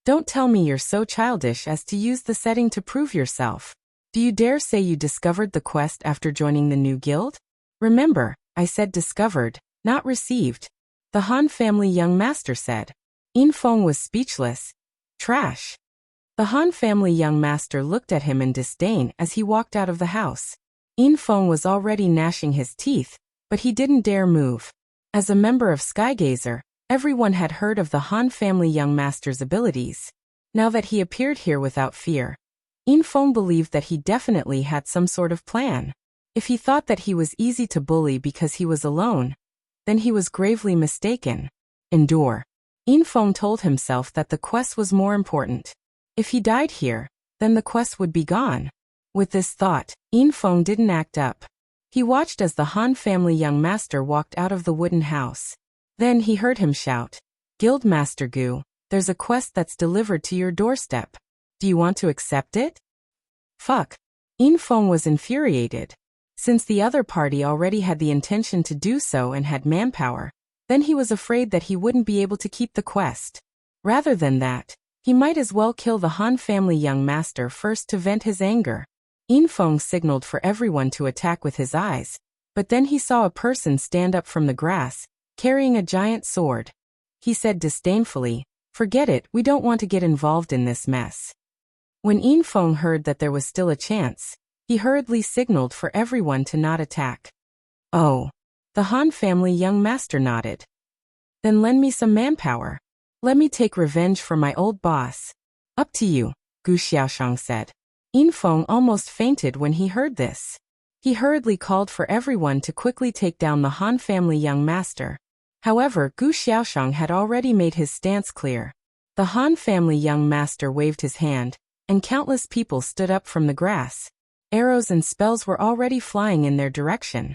"Don't tell me you're so childish as to use the setting to prove yourself. Do you dare say you discovered the quest after joining the new guild? Remember, I said discovered, not received," the Han family young master said. Yin Feng was speechless. "Trash." The Han family young master looked at him in disdain as he walked out of the house. Yin Feng was already gnashing his teeth, but he didn't dare move. As a member of Skygazer, everyone had heard of the Han family young master's abilities. Now that he appeared here without fear, Yin Feng believed that he definitely had some sort of plan. If he thought that he was easy to bully because he was alone, then he was gravely mistaken. Endure. Yin Feng told himself that the quest was more important. If he died here, then the quest would be gone. With this thought, Yin Feng didn't act up. He watched as the Han family young master walked out of the wooden house. Then he heard him shout, "Guildmaster Gu, there's a quest that's delivered to your doorstep. Do you want to accept it?" Fuck. Yin Feng was infuriated. Since the other party already had the intention to do so and had manpower, then he was afraid that he wouldn't be able to keep the quest. Rather than that, he might as well kill the Han family young master first to vent his anger. Yin Feng signaled for everyone to attack with his eyes, but then he saw a person stand up from the grass, carrying a giant sword. He said disdainfully, "Forget it, we don't want to get involved in this mess." When Yin Feng heard that there was still a chance, he hurriedly signaled for everyone to not attack. "Oh." The Han family young master nodded. "Then lend me some manpower." Let me take revenge for my old boss. Up to you, Gu Xiaoshang said. Yinfeng almost fainted when he heard this. He hurriedly called for everyone to quickly take down the Han family young master. However, Gu Xiaoshang had already made his stance clear. The Han family young master waved his hand, and countless people stood up from the grass. Arrows and spells were already flying in their direction.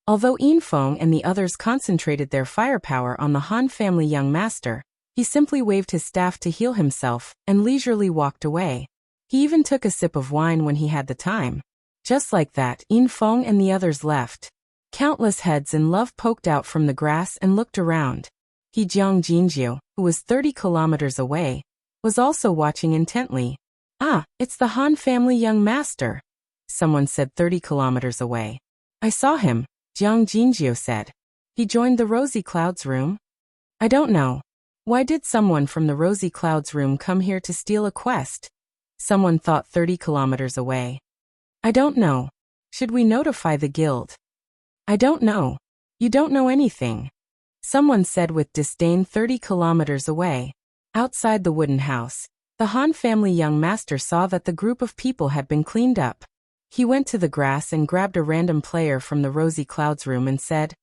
Although Yinfeng and the others concentrated their firepower on the Han family young master, he simply waved his staff to heal himself and leisurely walked away. He even took a sip of wine when he had the time. Just like that, Yinfeng and the others left. Countless heads in love poked out from the grass and looked around. Jiang Jinjiu, who was 30 kilometers away, was also watching intently. Ah, it's the Han family young master, someone said 30 kilometers away. I saw him, Jiang Jinjiu said. He joined the Rosy Clouds room? I don't know. Why did someone from the Rosy Clouds room come here to steal a quest? Someone thought 30 kilometers away. I don't know. Should we notify the guild? I don't know. You don't know anything. Someone said with disdain 30 kilometers away. Outside the wooden house, the Han family young master saw that the group of people had been cleaned up. He went to the grass and grabbed a random player from the Rosy Clouds room and said,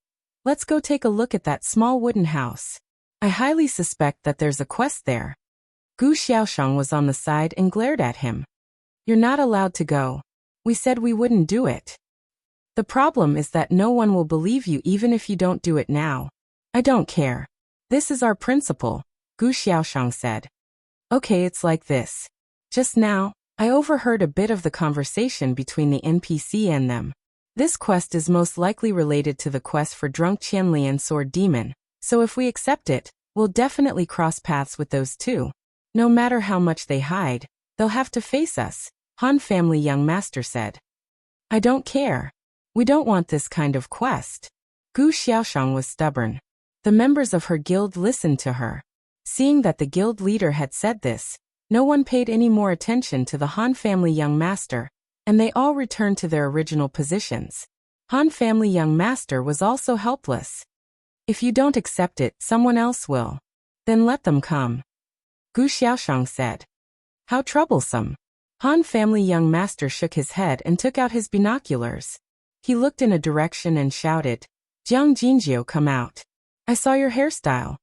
"Let's go take a look at that small wooden house. I highly suspect that there's a quest there." Gu Xiaoshang was on the side and glared at him. "You're not allowed to go. We said we wouldn't do it. The problem is that no one will believe you even if you don't do it now." "I don't care. This is our principle," Gu Xiaoshang said. "Okay, it's like this. Just now, I overheard a bit of the conversation between the NPC and them. This quest is most likely related to the quest for Drunk Qianli and Sword Demon, so if we accept it, we'll definitely cross paths with those two. No matter how much they hide, they'll have to face us," Han family young master said. "I don't care. We don't want this kind of quest." Gu Xiaoshang was stubborn. The members of her guild listened to her. Seeing that the guild leader had said this, no one paid any more attention to the Han family young master, and they all returned to their original positions. Han family young master was also helpless. "If you don't accept it, someone else will. Then let them come," Gu Xiaoshang said. "How troublesome." Han family young master shook his head and took out his binoculars. He looked in a direction and shouted, "Jiang Jinjiu, come out. I saw your hairstyle."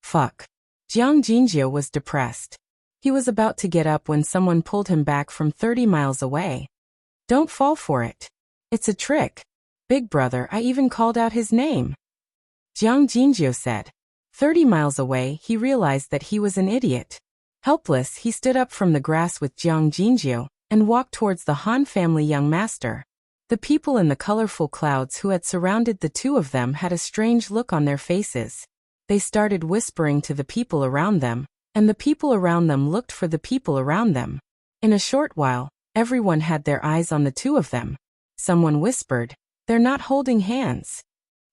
Fuck. Jiang Jinjiu was depressed. He was about to get up when someone pulled him back from 30 miles away. "Don't fall for it. It's a trick. Big brother, I even called out his name," Jiang Jinjiu said. 30 miles away, he realized that he was an idiot. Helpless, he stood up from the grass with Jiang Jinjiu and walked towards the Han family young master. The people in the colorful clouds who had surrounded the two of them had a strange look on their faces. They started whispering to the people around them, and the people around them looked for the people around them. In a short while, everyone had their eyes on the two of them. Someone whispered, "They're not holding hands."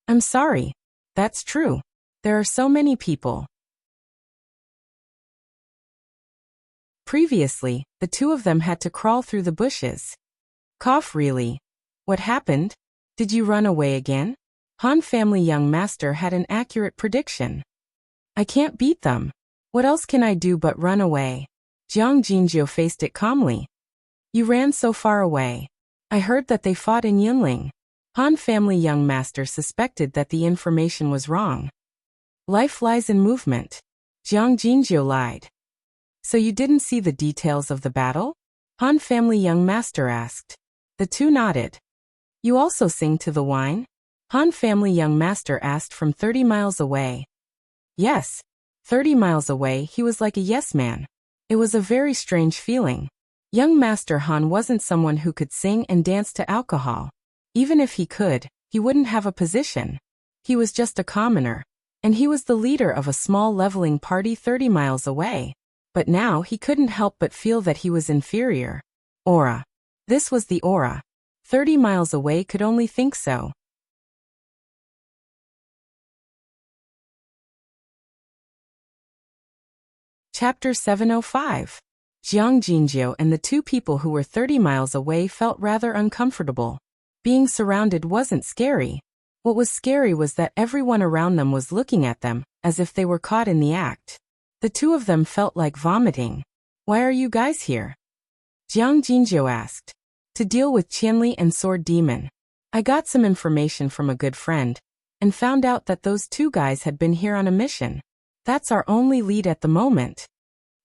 "I'm sorry. That's true. There are so many people." Previously, the two of them had to crawl through the bushes. Cough, really? What happened? Did you run away again? Han family young master had an accurate prediction. "I can't beat them. What else can I do but run away?" Jiang Jinjiu faced it calmly. "You ran so far away. I heard that they fought in Yunling." Han family young master suspected that the information was wrong. "Life lies in movement." Jiang Jinjiu lied. "So you didn't see the details of the battle?" Han family young master asked. The two nodded. "You also sing to the wine?" Han family young master asked from 30 miles away. Yes. 30 miles away, he was like a yes man. It was a very strange feeling. Young Master Han wasn't someone who could sing and dance to alcohol. Even if he could, he wouldn't have a position. He was just a commoner. And he was the leader of a small leveling party 30 miles away. But now he couldn't help but feel that he was inferior. Aura. This was the aura. 30 miles away could only think so. Chapter 705. Jiang Jinjiu and the two people who were 30 miles away felt rather uncomfortable. Being surrounded wasn't scary. What was scary was that everyone around them was looking at them, as if they were caught in the act. The two of them felt like vomiting. "Why are you guys here?" Jiang Jinzhou asked. "To deal with Qianli and Sword Demon. I got some information from a good friend, and found out that those two guys had been here on a mission. That's our only lead at the moment."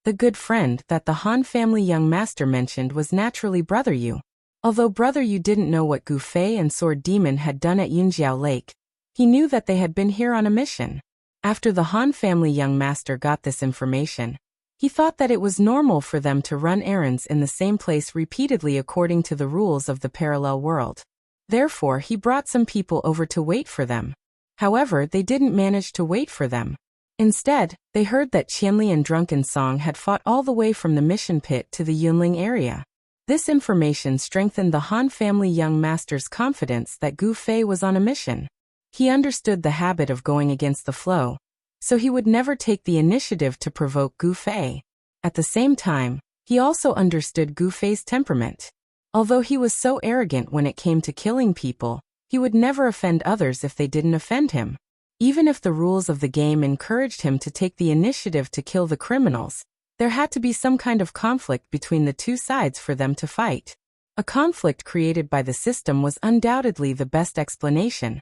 The good friend that the Han family young master mentioned was naturally Brother Yu. Although Brother Yu didn't know what Gu Fei and Sword Demon had done at Yunjiao Lake, he knew that they had been here on a mission. After the Han family young master got this information, he thought that it was normal for them to run errands in the same place repeatedly according to the rules of the parallel world. Therefore, he brought some people over to wait for them. However, they didn't manage to wait for them. Instead, they heard that Qianli and Drunken Song had fought all the way from the mission pit to the Yunling area. This information strengthened the Han family young master's confidence that Gu Fei was on a mission. He understood the habit of going against the flow, so he would never take the initiative to provoke Gu Fei. At the same time, he also understood Gu Fei's temperament. Although he was so arrogant when it came to killing people, he would never offend others if they didn't offend him. Even if the rules of the game encouraged him to take the initiative to kill the criminals, there had to be some kind of conflict between the two sides for them to fight. A conflict created by the system was undoubtedly the best explanation.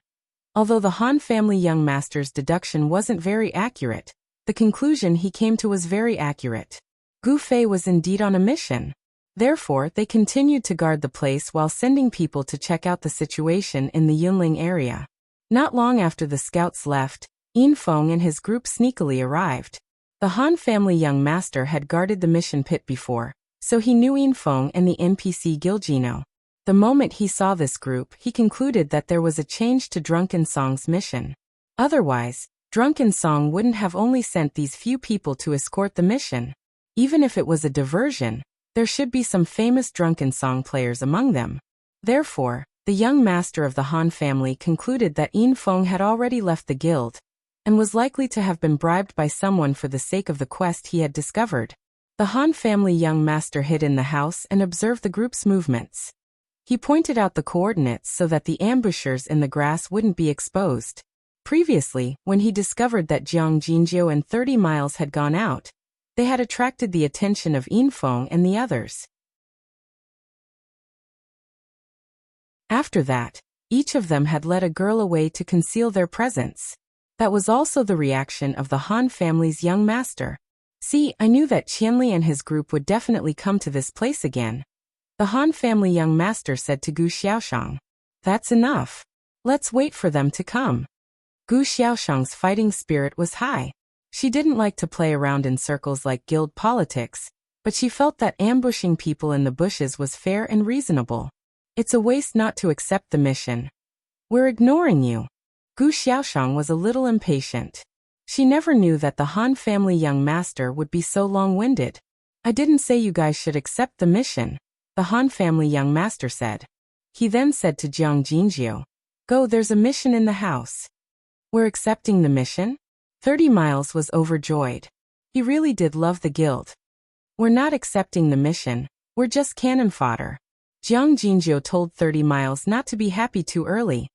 Although the Han family young master's deduction wasn't very accurate, the conclusion he came to was very accurate. Gu Fei was indeed on a mission. Therefore, they continued to guard the place while sending people to check out the situation in the Yunling area. Not long after the scouts left, Yin Feng and his group sneakily arrived. The Han family young master had guarded the mission pit before, so he knew Yin Feng and the NPC Gilgino. The moment he saw this group, he concluded that there was a change to Drunken Song's mission. Otherwise, Drunken Song wouldn't have only sent these few people to escort the mission. Even if it was a diversion, there should be some famous Drunken Song players among them. Therefore, the young master of the Han family concluded that Yin Feng had already left the guild, and was likely to have been bribed by someone for the sake of the quest he had discovered. The Han family young master hid in the house and observed the group's movements. He pointed out the coordinates so that the ambushers in the grass wouldn't be exposed. Previously, when he discovered that Jiang Jinzhou and 30 Miles had gone out, they had attracted the attention of Yin Feng and the others. After that, each of them had led a girl away to conceal their presence. That was also the reaction of the Han family's young master. "See, I knew that Qianli and his group would definitely come to this place again," the Han family young master said to Gu Xiaoshang. "That's enough. Let's wait for them to come." Gu Xiaoshang's fighting spirit was high. She didn't like to play around in circles like guild politics, but she felt that ambushing people in the bushes was fair and reasonable. "It's a waste not to accept the mission. We're ignoring you." Gu Xiaoshang was a little impatient. She never knew that the Han family young master would be so long-winded. "I didn't say you guys should accept the mission," the Han family young master said. He then said to Jiang Jinzhou, "Go, there's a mission in the house." "We're accepting the mission?" 30 Miles was overjoyed. He really did love the guild. "We're not accepting the mission, we're just cannon fodder." Jiang Jinzhou told 30 Miles not to be happy too early.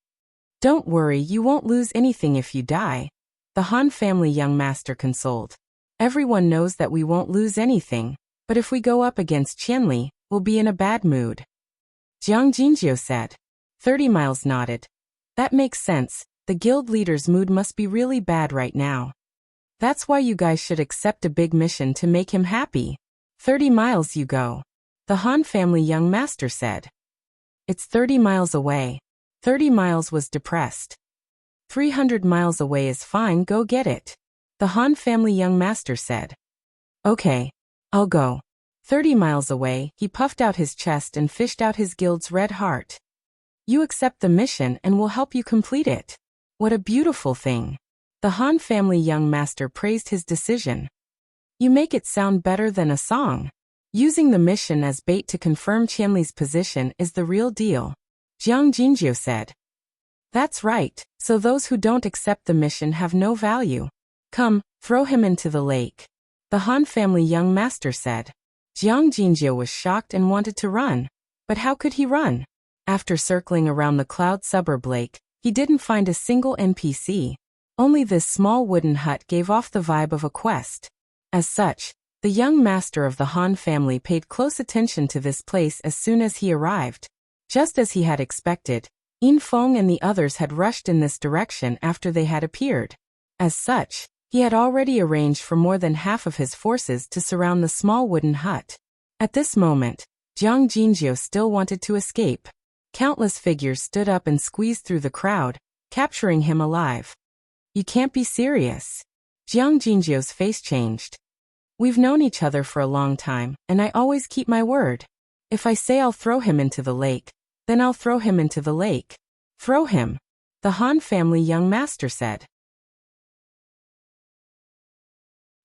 "Don't worry, you won't lose anything if you die," the Han family young master consoled. "Everyone knows that we won't lose anything, but if we go up against Qianli, we'll be in a bad mood." Jiang Jinzhou said. 30 Miles nodded. "That makes sense, the guild leader's mood must be really bad right now. That's why you guys should accept a big mission to make him happy." 30 Miles you go, the Han family young master said. "It's 30 miles away." 30 Miles was depressed. 300 miles away is fine, go get it, the Han family young master said. "Okay, I'll go." 30 miles away, he puffed out his chest and fished out his guild's red heart. "You accept the mission and we'll help you complete it. What a beautiful thing." The Han family young master praised his decision. "You make it sound better than a song. Using the mission as bait to confirm Qianli's position is the real deal," Jiang Jinzhou said. "That's right, so those who don't accept the mission have no value. Come, throw him into the lake," the Han family young master said. Jiang Jinzhou was shocked and wanted to run. But how could he run? After circling around the cloud suburb lake, He didn't find a single NPC. Only this small wooden hut gave off the vibe of a quest. As such, the young master of the Han family paid close attention to this place as soon as he arrived. Just as he had expected, Yin Feng and the others had rushed in this direction after they had appeared. As such, he had already arranged for more than half of his forces to surround the small wooden hut. At this moment, Jiang Jinjiu still wanted to escape. Countless figures stood up and squeezed through the crowd, capturing him alive. You can't be serious. Jiang Jinjiu's face changed. We've known each other for a long time, and I always keep my word. If I say I'll throw him into the lake, then I'll throw him into the lake. Throw him, the Han family young master said.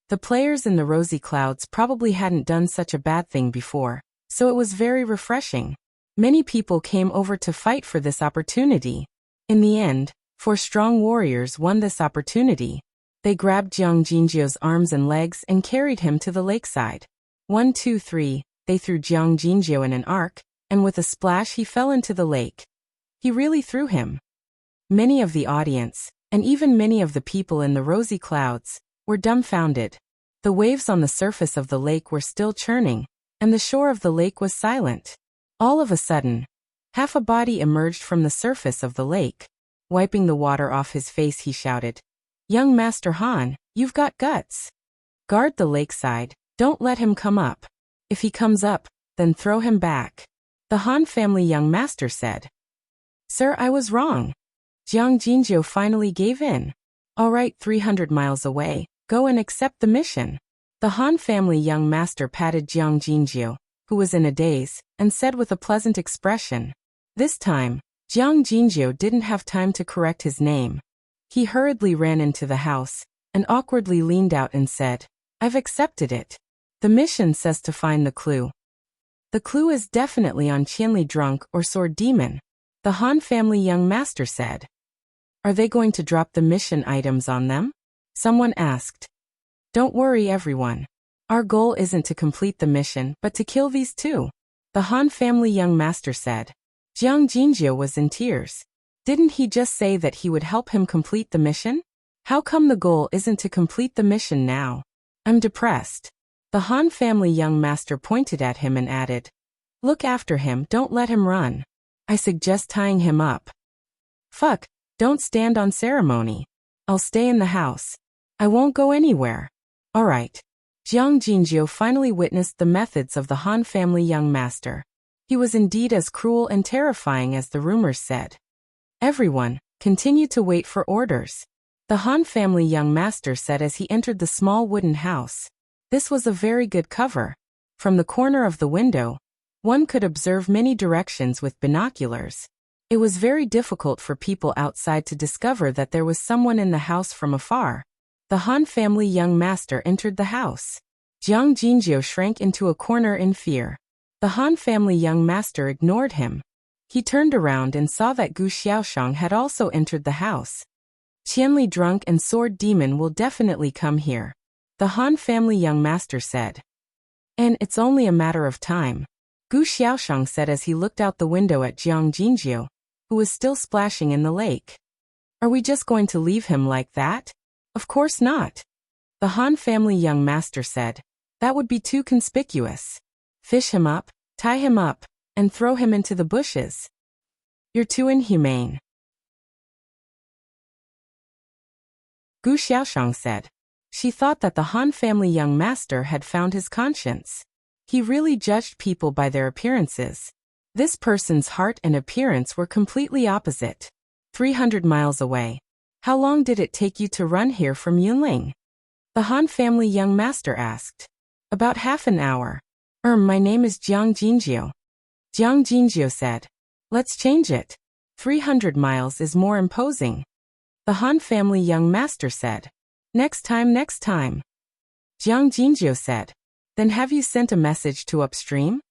The players in the rosy clouds probably hadn't done such a bad thing before, so it was very refreshing. Many people came over to fight for this opportunity. In the end, 4 strong warriors won this opportunity. They grabbed Jiang Jinjiu's arms and legs and carried him to the lakeside. 1, 2, 3, they threw Jiang Jinjiu in an arc, and with a splash he fell into the lake. He really threw him. Many of the audience, and even many of the people in the rosy clouds, were dumbfounded. The waves on the surface of the lake were still churning, and the shore of the lake was silent. All of a sudden, half a body emerged from the surface of the lake. Wiping the water off his face, he shouted, "Young Master Han, you've got guts. Guard the lakeside, don't let him come up. If he comes up, then throw him back." The Han family young master said. "Sir, I was wrong." Jiang Jinjiu finally gave in. "All right, 300 miles away, go and accept the mission." The Han family young master patted Jiang Jinjiu, who was in a daze, and said with a pleasant expression. This time, Jiang Jinjiu didn't have time to correct his name. He hurriedly ran into the house, and awkwardly leaned out and said, "I've accepted it. The mission says to find the clue." "The clue is definitely on Qianli Drunk or Sword Demon," the Han family young master said. "Are they going to drop the mission items on them?" someone asked. "Don't worry, everyone. Our goal isn't to complete the mission but to kill these 2, the Han family young master said. Jiang Jinjiu was in tears. Didn't he just say that he would help him complete the mission? How come the goal isn't to complete the mission now? I'm depressed. The Han family young master pointed at him and added, "Look after him, don't let him run. I suggest tying him up." "Fuck, don't stand on ceremony. I'll stay in the house. I won't go anywhere." "All right." Jiang Jinjiu finally witnessed the methods of the Han family young master. He was indeed as cruel and terrifying as the rumors said. Everyone, continue to wait for orders, the Han family young master said as he entered the small wooden house. This was a very good cover. From the corner of the window, one could observe many directions with binoculars. It was very difficult for people outside to discover that there was someone in the house from afar. The Han family young master entered the house. Jiang Jinjiu shrank into a corner in fear. The Han family young master ignored him. He turned around and saw that Gu Xiaoshang had also entered the house. "Qianli Drunk and Sword Demon will definitely come here," the Han family young master said. "And it's only a matter of time," Gu Xiaoshang said as he looked out the window at Jiang Jinjiu, who was still splashing in the lake. "Are we just going to leave him like that?" "Of course not," the Han family young master said. "That would be too conspicuous. Fish him up, tie him up, and throw him into the bushes. You're too inhumane," Gu Xiaoshang said. She thought that the Han family young master had found his conscience. He really judged people by their appearances. This person's heart and appearance were completely opposite. 300 miles away. "How long did it take you to run here from Yunling?" the Han family young master asked. "About half an hour. My name is Jiang Jinjiu." Jiang Jinjiu said. "Let's change it. 300 miles is more imposing," the Han family young master said. Next time. Jiang Jinjiu said. "Then have you sent a message to upstream?"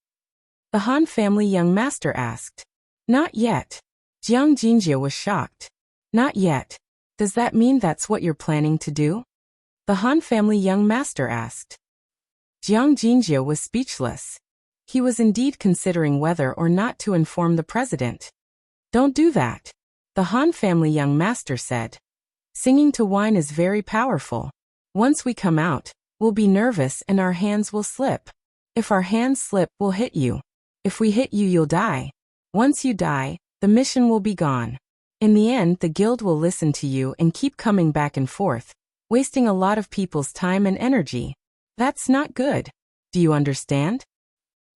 the Han family young master asked. "Not yet." Jiang Jinjiu was shocked. "Not yet. Does that mean that's what you're planning to do?" the Han family young master asked. Jiang Jinjiu was speechless. He was indeed considering whether or not to inform the president. "Don't do that," The Han family young master said. Singing to wine is very powerful. Once we come out, we'll be nervous and our hands will slip. If our hands slip, we'll hit you. If we hit you, you'll die. Once you die, the mission will be gone. In the end, the guild will listen to you and keep coming back and forth, wasting a lot of people's time and energy. That's not good. Do you understand?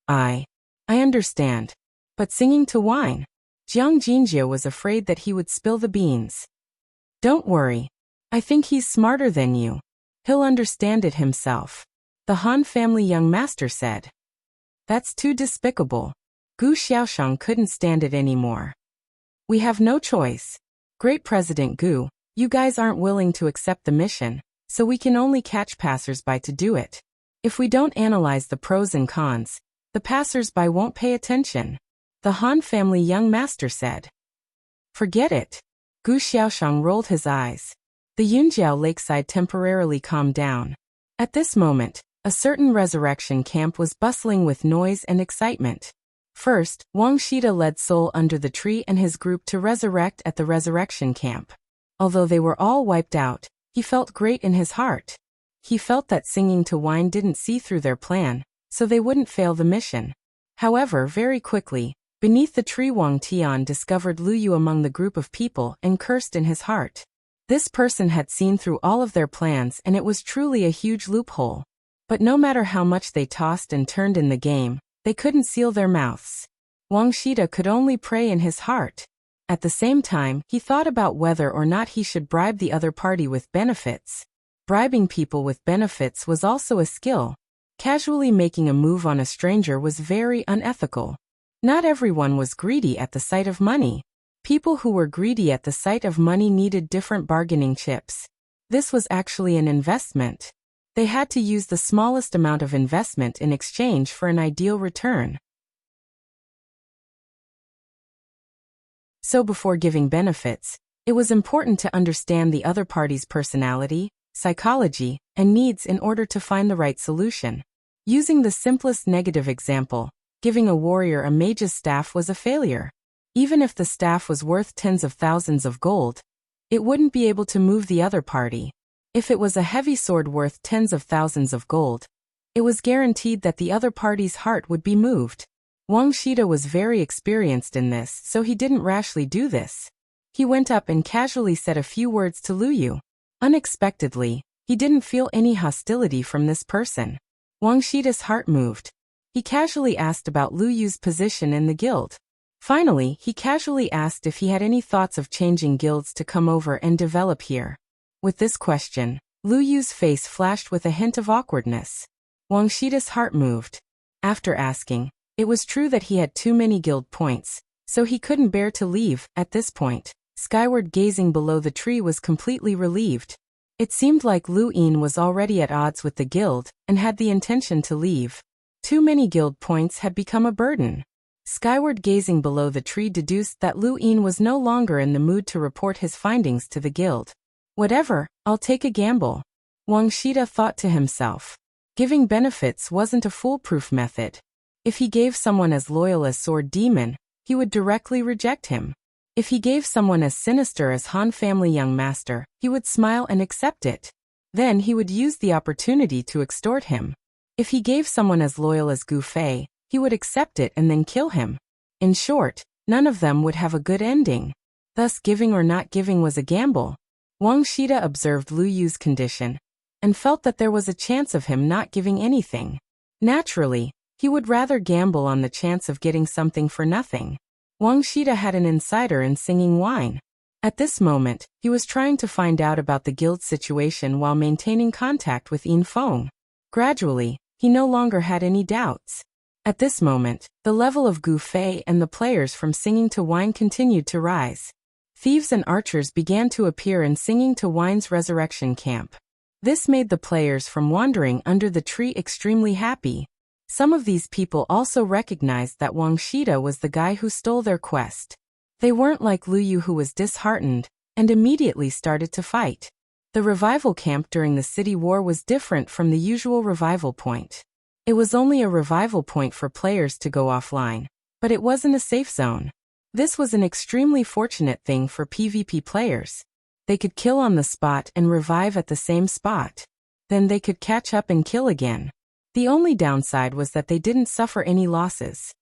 I understand. But singing to wine? Jiang Jingjie was afraid that he would spill the beans. Don't worry. I think he's smarter than you. He'll understand it himself. The Han family young master said. That's too despicable. Gu Xiaoshang couldn't stand it anymore. We have no choice. Great President Gu, you guys aren't willing to accept the mission, so we can only catch passers-by to do it. If we don't analyze the pros and cons, the passers-by won't pay attention. The Han family young master said. Forget it. Gu Xiaoshang rolled his eyes. The Yunjiao lakeside temporarily calmed down. At this moment, a certain resurrection camp was bustling with noise and excitement. First, Wang Shida led Soul under the tree and his group to resurrect at the resurrection camp. Although they were all wiped out, he felt great in his heart. He felt that singing to wine didn't see through their plan, so they wouldn't fail the mission. However, very quickly, beneath the tree Wang Tian discovered Lu Yu among the group of people and cursed in his heart. This person had seen through all of their plans and it was truly a huge loophole. But no matter how much they tossed and turned in the game, they couldn't seal their mouths. Wang Shida could only pray in his heart. At the same time, he thought about whether or not he should bribe the other party with benefits. Bribing people with benefits was also a skill. Casually making a move on a stranger was very unethical. Not everyone was greedy at the sight of money. People who were greedy at the sight of money needed different bargaining chips. This was actually an investment. They had to use the smallest amount of investment in exchange for an ideal return. So before giving benefits, it was important to understand the other party's personality, psychology, and needs in order to find the right solution. Using the simplest negative example, giving a warrior a mage's staff was a failure. Even if the staff was worth tens of thousands of gold, it wouldn't be able to move the other party. If it was a heavy sword worth tens of thousands of gold, it was guaranteed that the other party's heart would be moved. Wang Shida was very experienced in this, so he didn't rashly do this. He went up and casually said a few words to Lu Yu. Unexpectedly, he didn't feel any hostility from this person. Wang Shida's heart moved. He casually asked about Lu Yu's position in the guild. Finally, he casually asked if he had any thoughts of changing guilds to come over and develop here. With this question, Lu Yu's face flashed with a hint of awkwardness. Wang Shida's heart moved. After asking, it was true that he had too many guild points, so he couldn't bear to leave. At this point, skyward gazing below the tree was completely relieved. It seemed like Lu Yin was already at odds with the guild and had the intention to leave. Too many guild points had become a burden. Skyward gazing below the tree deduced that Lu Yin was no longer in the mood to report his findings to the guild. Whatever, I'll take a gamble. Wang Shida thought to himself. Giving benefits wasn't a foolproof method. If he gave someone as loyal as Sword Demon, he would directly reject him. If he gave someone as sinister as Han family young master, he would smile and accept it. Then he would use the opportunity to extort him. If he gave someone as loyal as Gu Fei, he would accept it and then kill him. In short, none of them would have a good ending. Thus giving or not giving was a gamble. Wang Shida observed Lu Yu's condition and felt that there was a chance of him not giving anything. Naturally, he would rather gamble on the chance of getting something for nothing. Wang Shida had an insider in singing wine. At this moment, he was trying to find out about the guild situation while maintaining contact with Yin Feng. Gradually, he no longer had any doubts. At this moment, the level of Gu Fei and the players from Singing to Wine continued to rise. Thieves and archers began to appear in Singing to Wine's resurrection camp. This made the players from Wandering Under the Tree extremely happy. Some of these people also recognized that Wang Shida was the guy who stole their quest. They weren't like Lu Yu, who was disheartened and immediately started to fight. The revival camp during the city war was different from the usual revival point. It was only a revival point for players to go offline, but it wasn't a safe zone. This was an extremely fortunate thing for PvP players. They could kill on the spot and revive at the same spot. Then they could catch up and kill again. The only downside was that they didn't suffer any losses.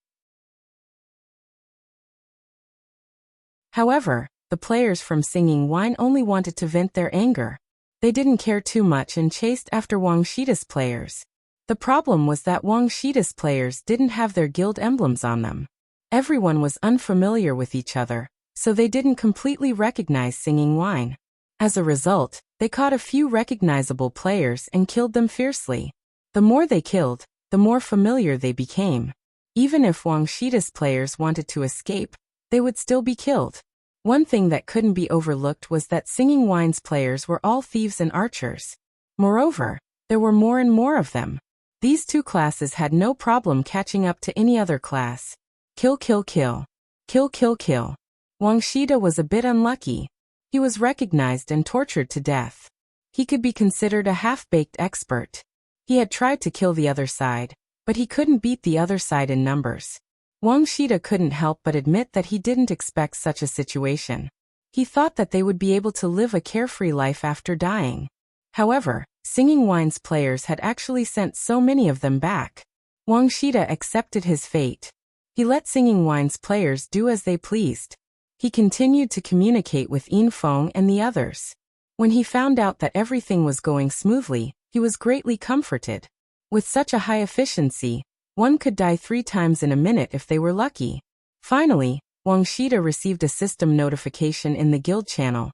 However, the players from Singing Wine only wanted to vent their anger. They didn't care too much and chased after Wuxia's players. The problem was that Wuxia's players didn't have their guild emblems on them. Everyone was unfamiliar with each other, so they didn't completely recognize Singing Wine. As a result, they caught a few recognizable players and killed them fiercely. The more they killed, the more familiar they became. Even if Wuxia's players wanted to escape, they would still be killed. One thing that couldn't be overlooked was that Singing Wine's players were all thieves and archers. Moreover, there were more and more of them. These two classes had no problem catching up to any other class. Kill, kill, kill. Kill, kill, kill. Wuxia was a bit unlucky. He was recognized and tortured to death. He could be considered a half-baked expert. He had tried to kill the other side, but he couldn't beat the other side in numbers. Wuxia couldn't help but admit that he didn't expect such a situation. He thought that they would be able to live a carefree life after dying. However, Singing Wine's players had actually sent so many of them back. Wuxia accepted his fate. He let Singing Wine's players do as they pleased. He continued to communicate with Yin Feng and the others. When he found out that everything was going smoothly, he was greatly comforted. With such a high efficiency, one could die 3 times in a minute if they were lucky. Finally, Wuxia received a system notification in the guild channel.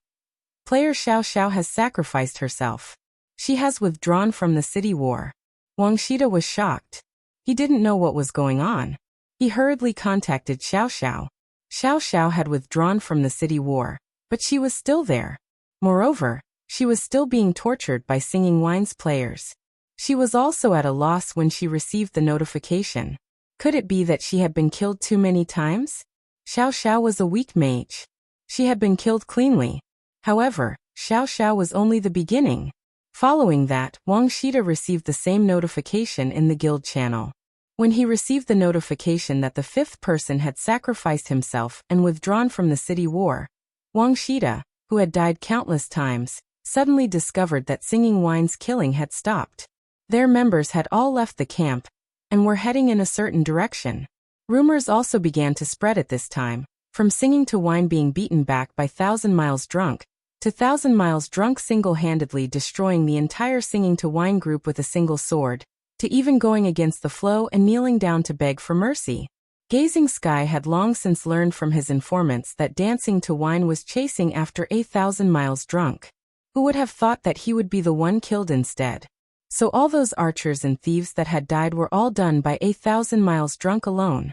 Player Xiao Xiao has sacrificed herself. She has withdrawn from the city war. Wuxia was shocked. He didn't know what was going on. He hurriedly contacted Xiao Xiao. Xiao Xiao had withdrawn from the city war, but she was still there. Moreover, she was still being tortured by Singing Wine's players. She was also at a loss when she received the notification. Could it be that she had been killed too many times? Xiao Xiao was a weak mage. She had been killed cleanly. However, Xiao Xiao was only the beginning. Following that, Wuxia received the same notification in the guild channel. When he received the notification that the 5th person had sacrificed himself and withdrawn from the city war, Wuxia, who had died countless times, suddenly discovered that Singing Wine's killing had stopped. Their members had all left the camp and were heading in a certain direction. Rumors also began to spread at this time, from Singing to Wine being beaten back by 1,000 Miles Drunk, to 1,000 Miles Drunk single-handedly destroying the entire Singing to Wine group with a single sword, to even going against the flow and kneeling down to beg for mercy. Gazing Sky had long since learned from his informants that Dancing to Wine was chasing after 1,000 Miles Drunk. Who would have thought that he would be the one killed instead? So all those archers and thieves that had died were all done by 1,000 Miles Drunk alone.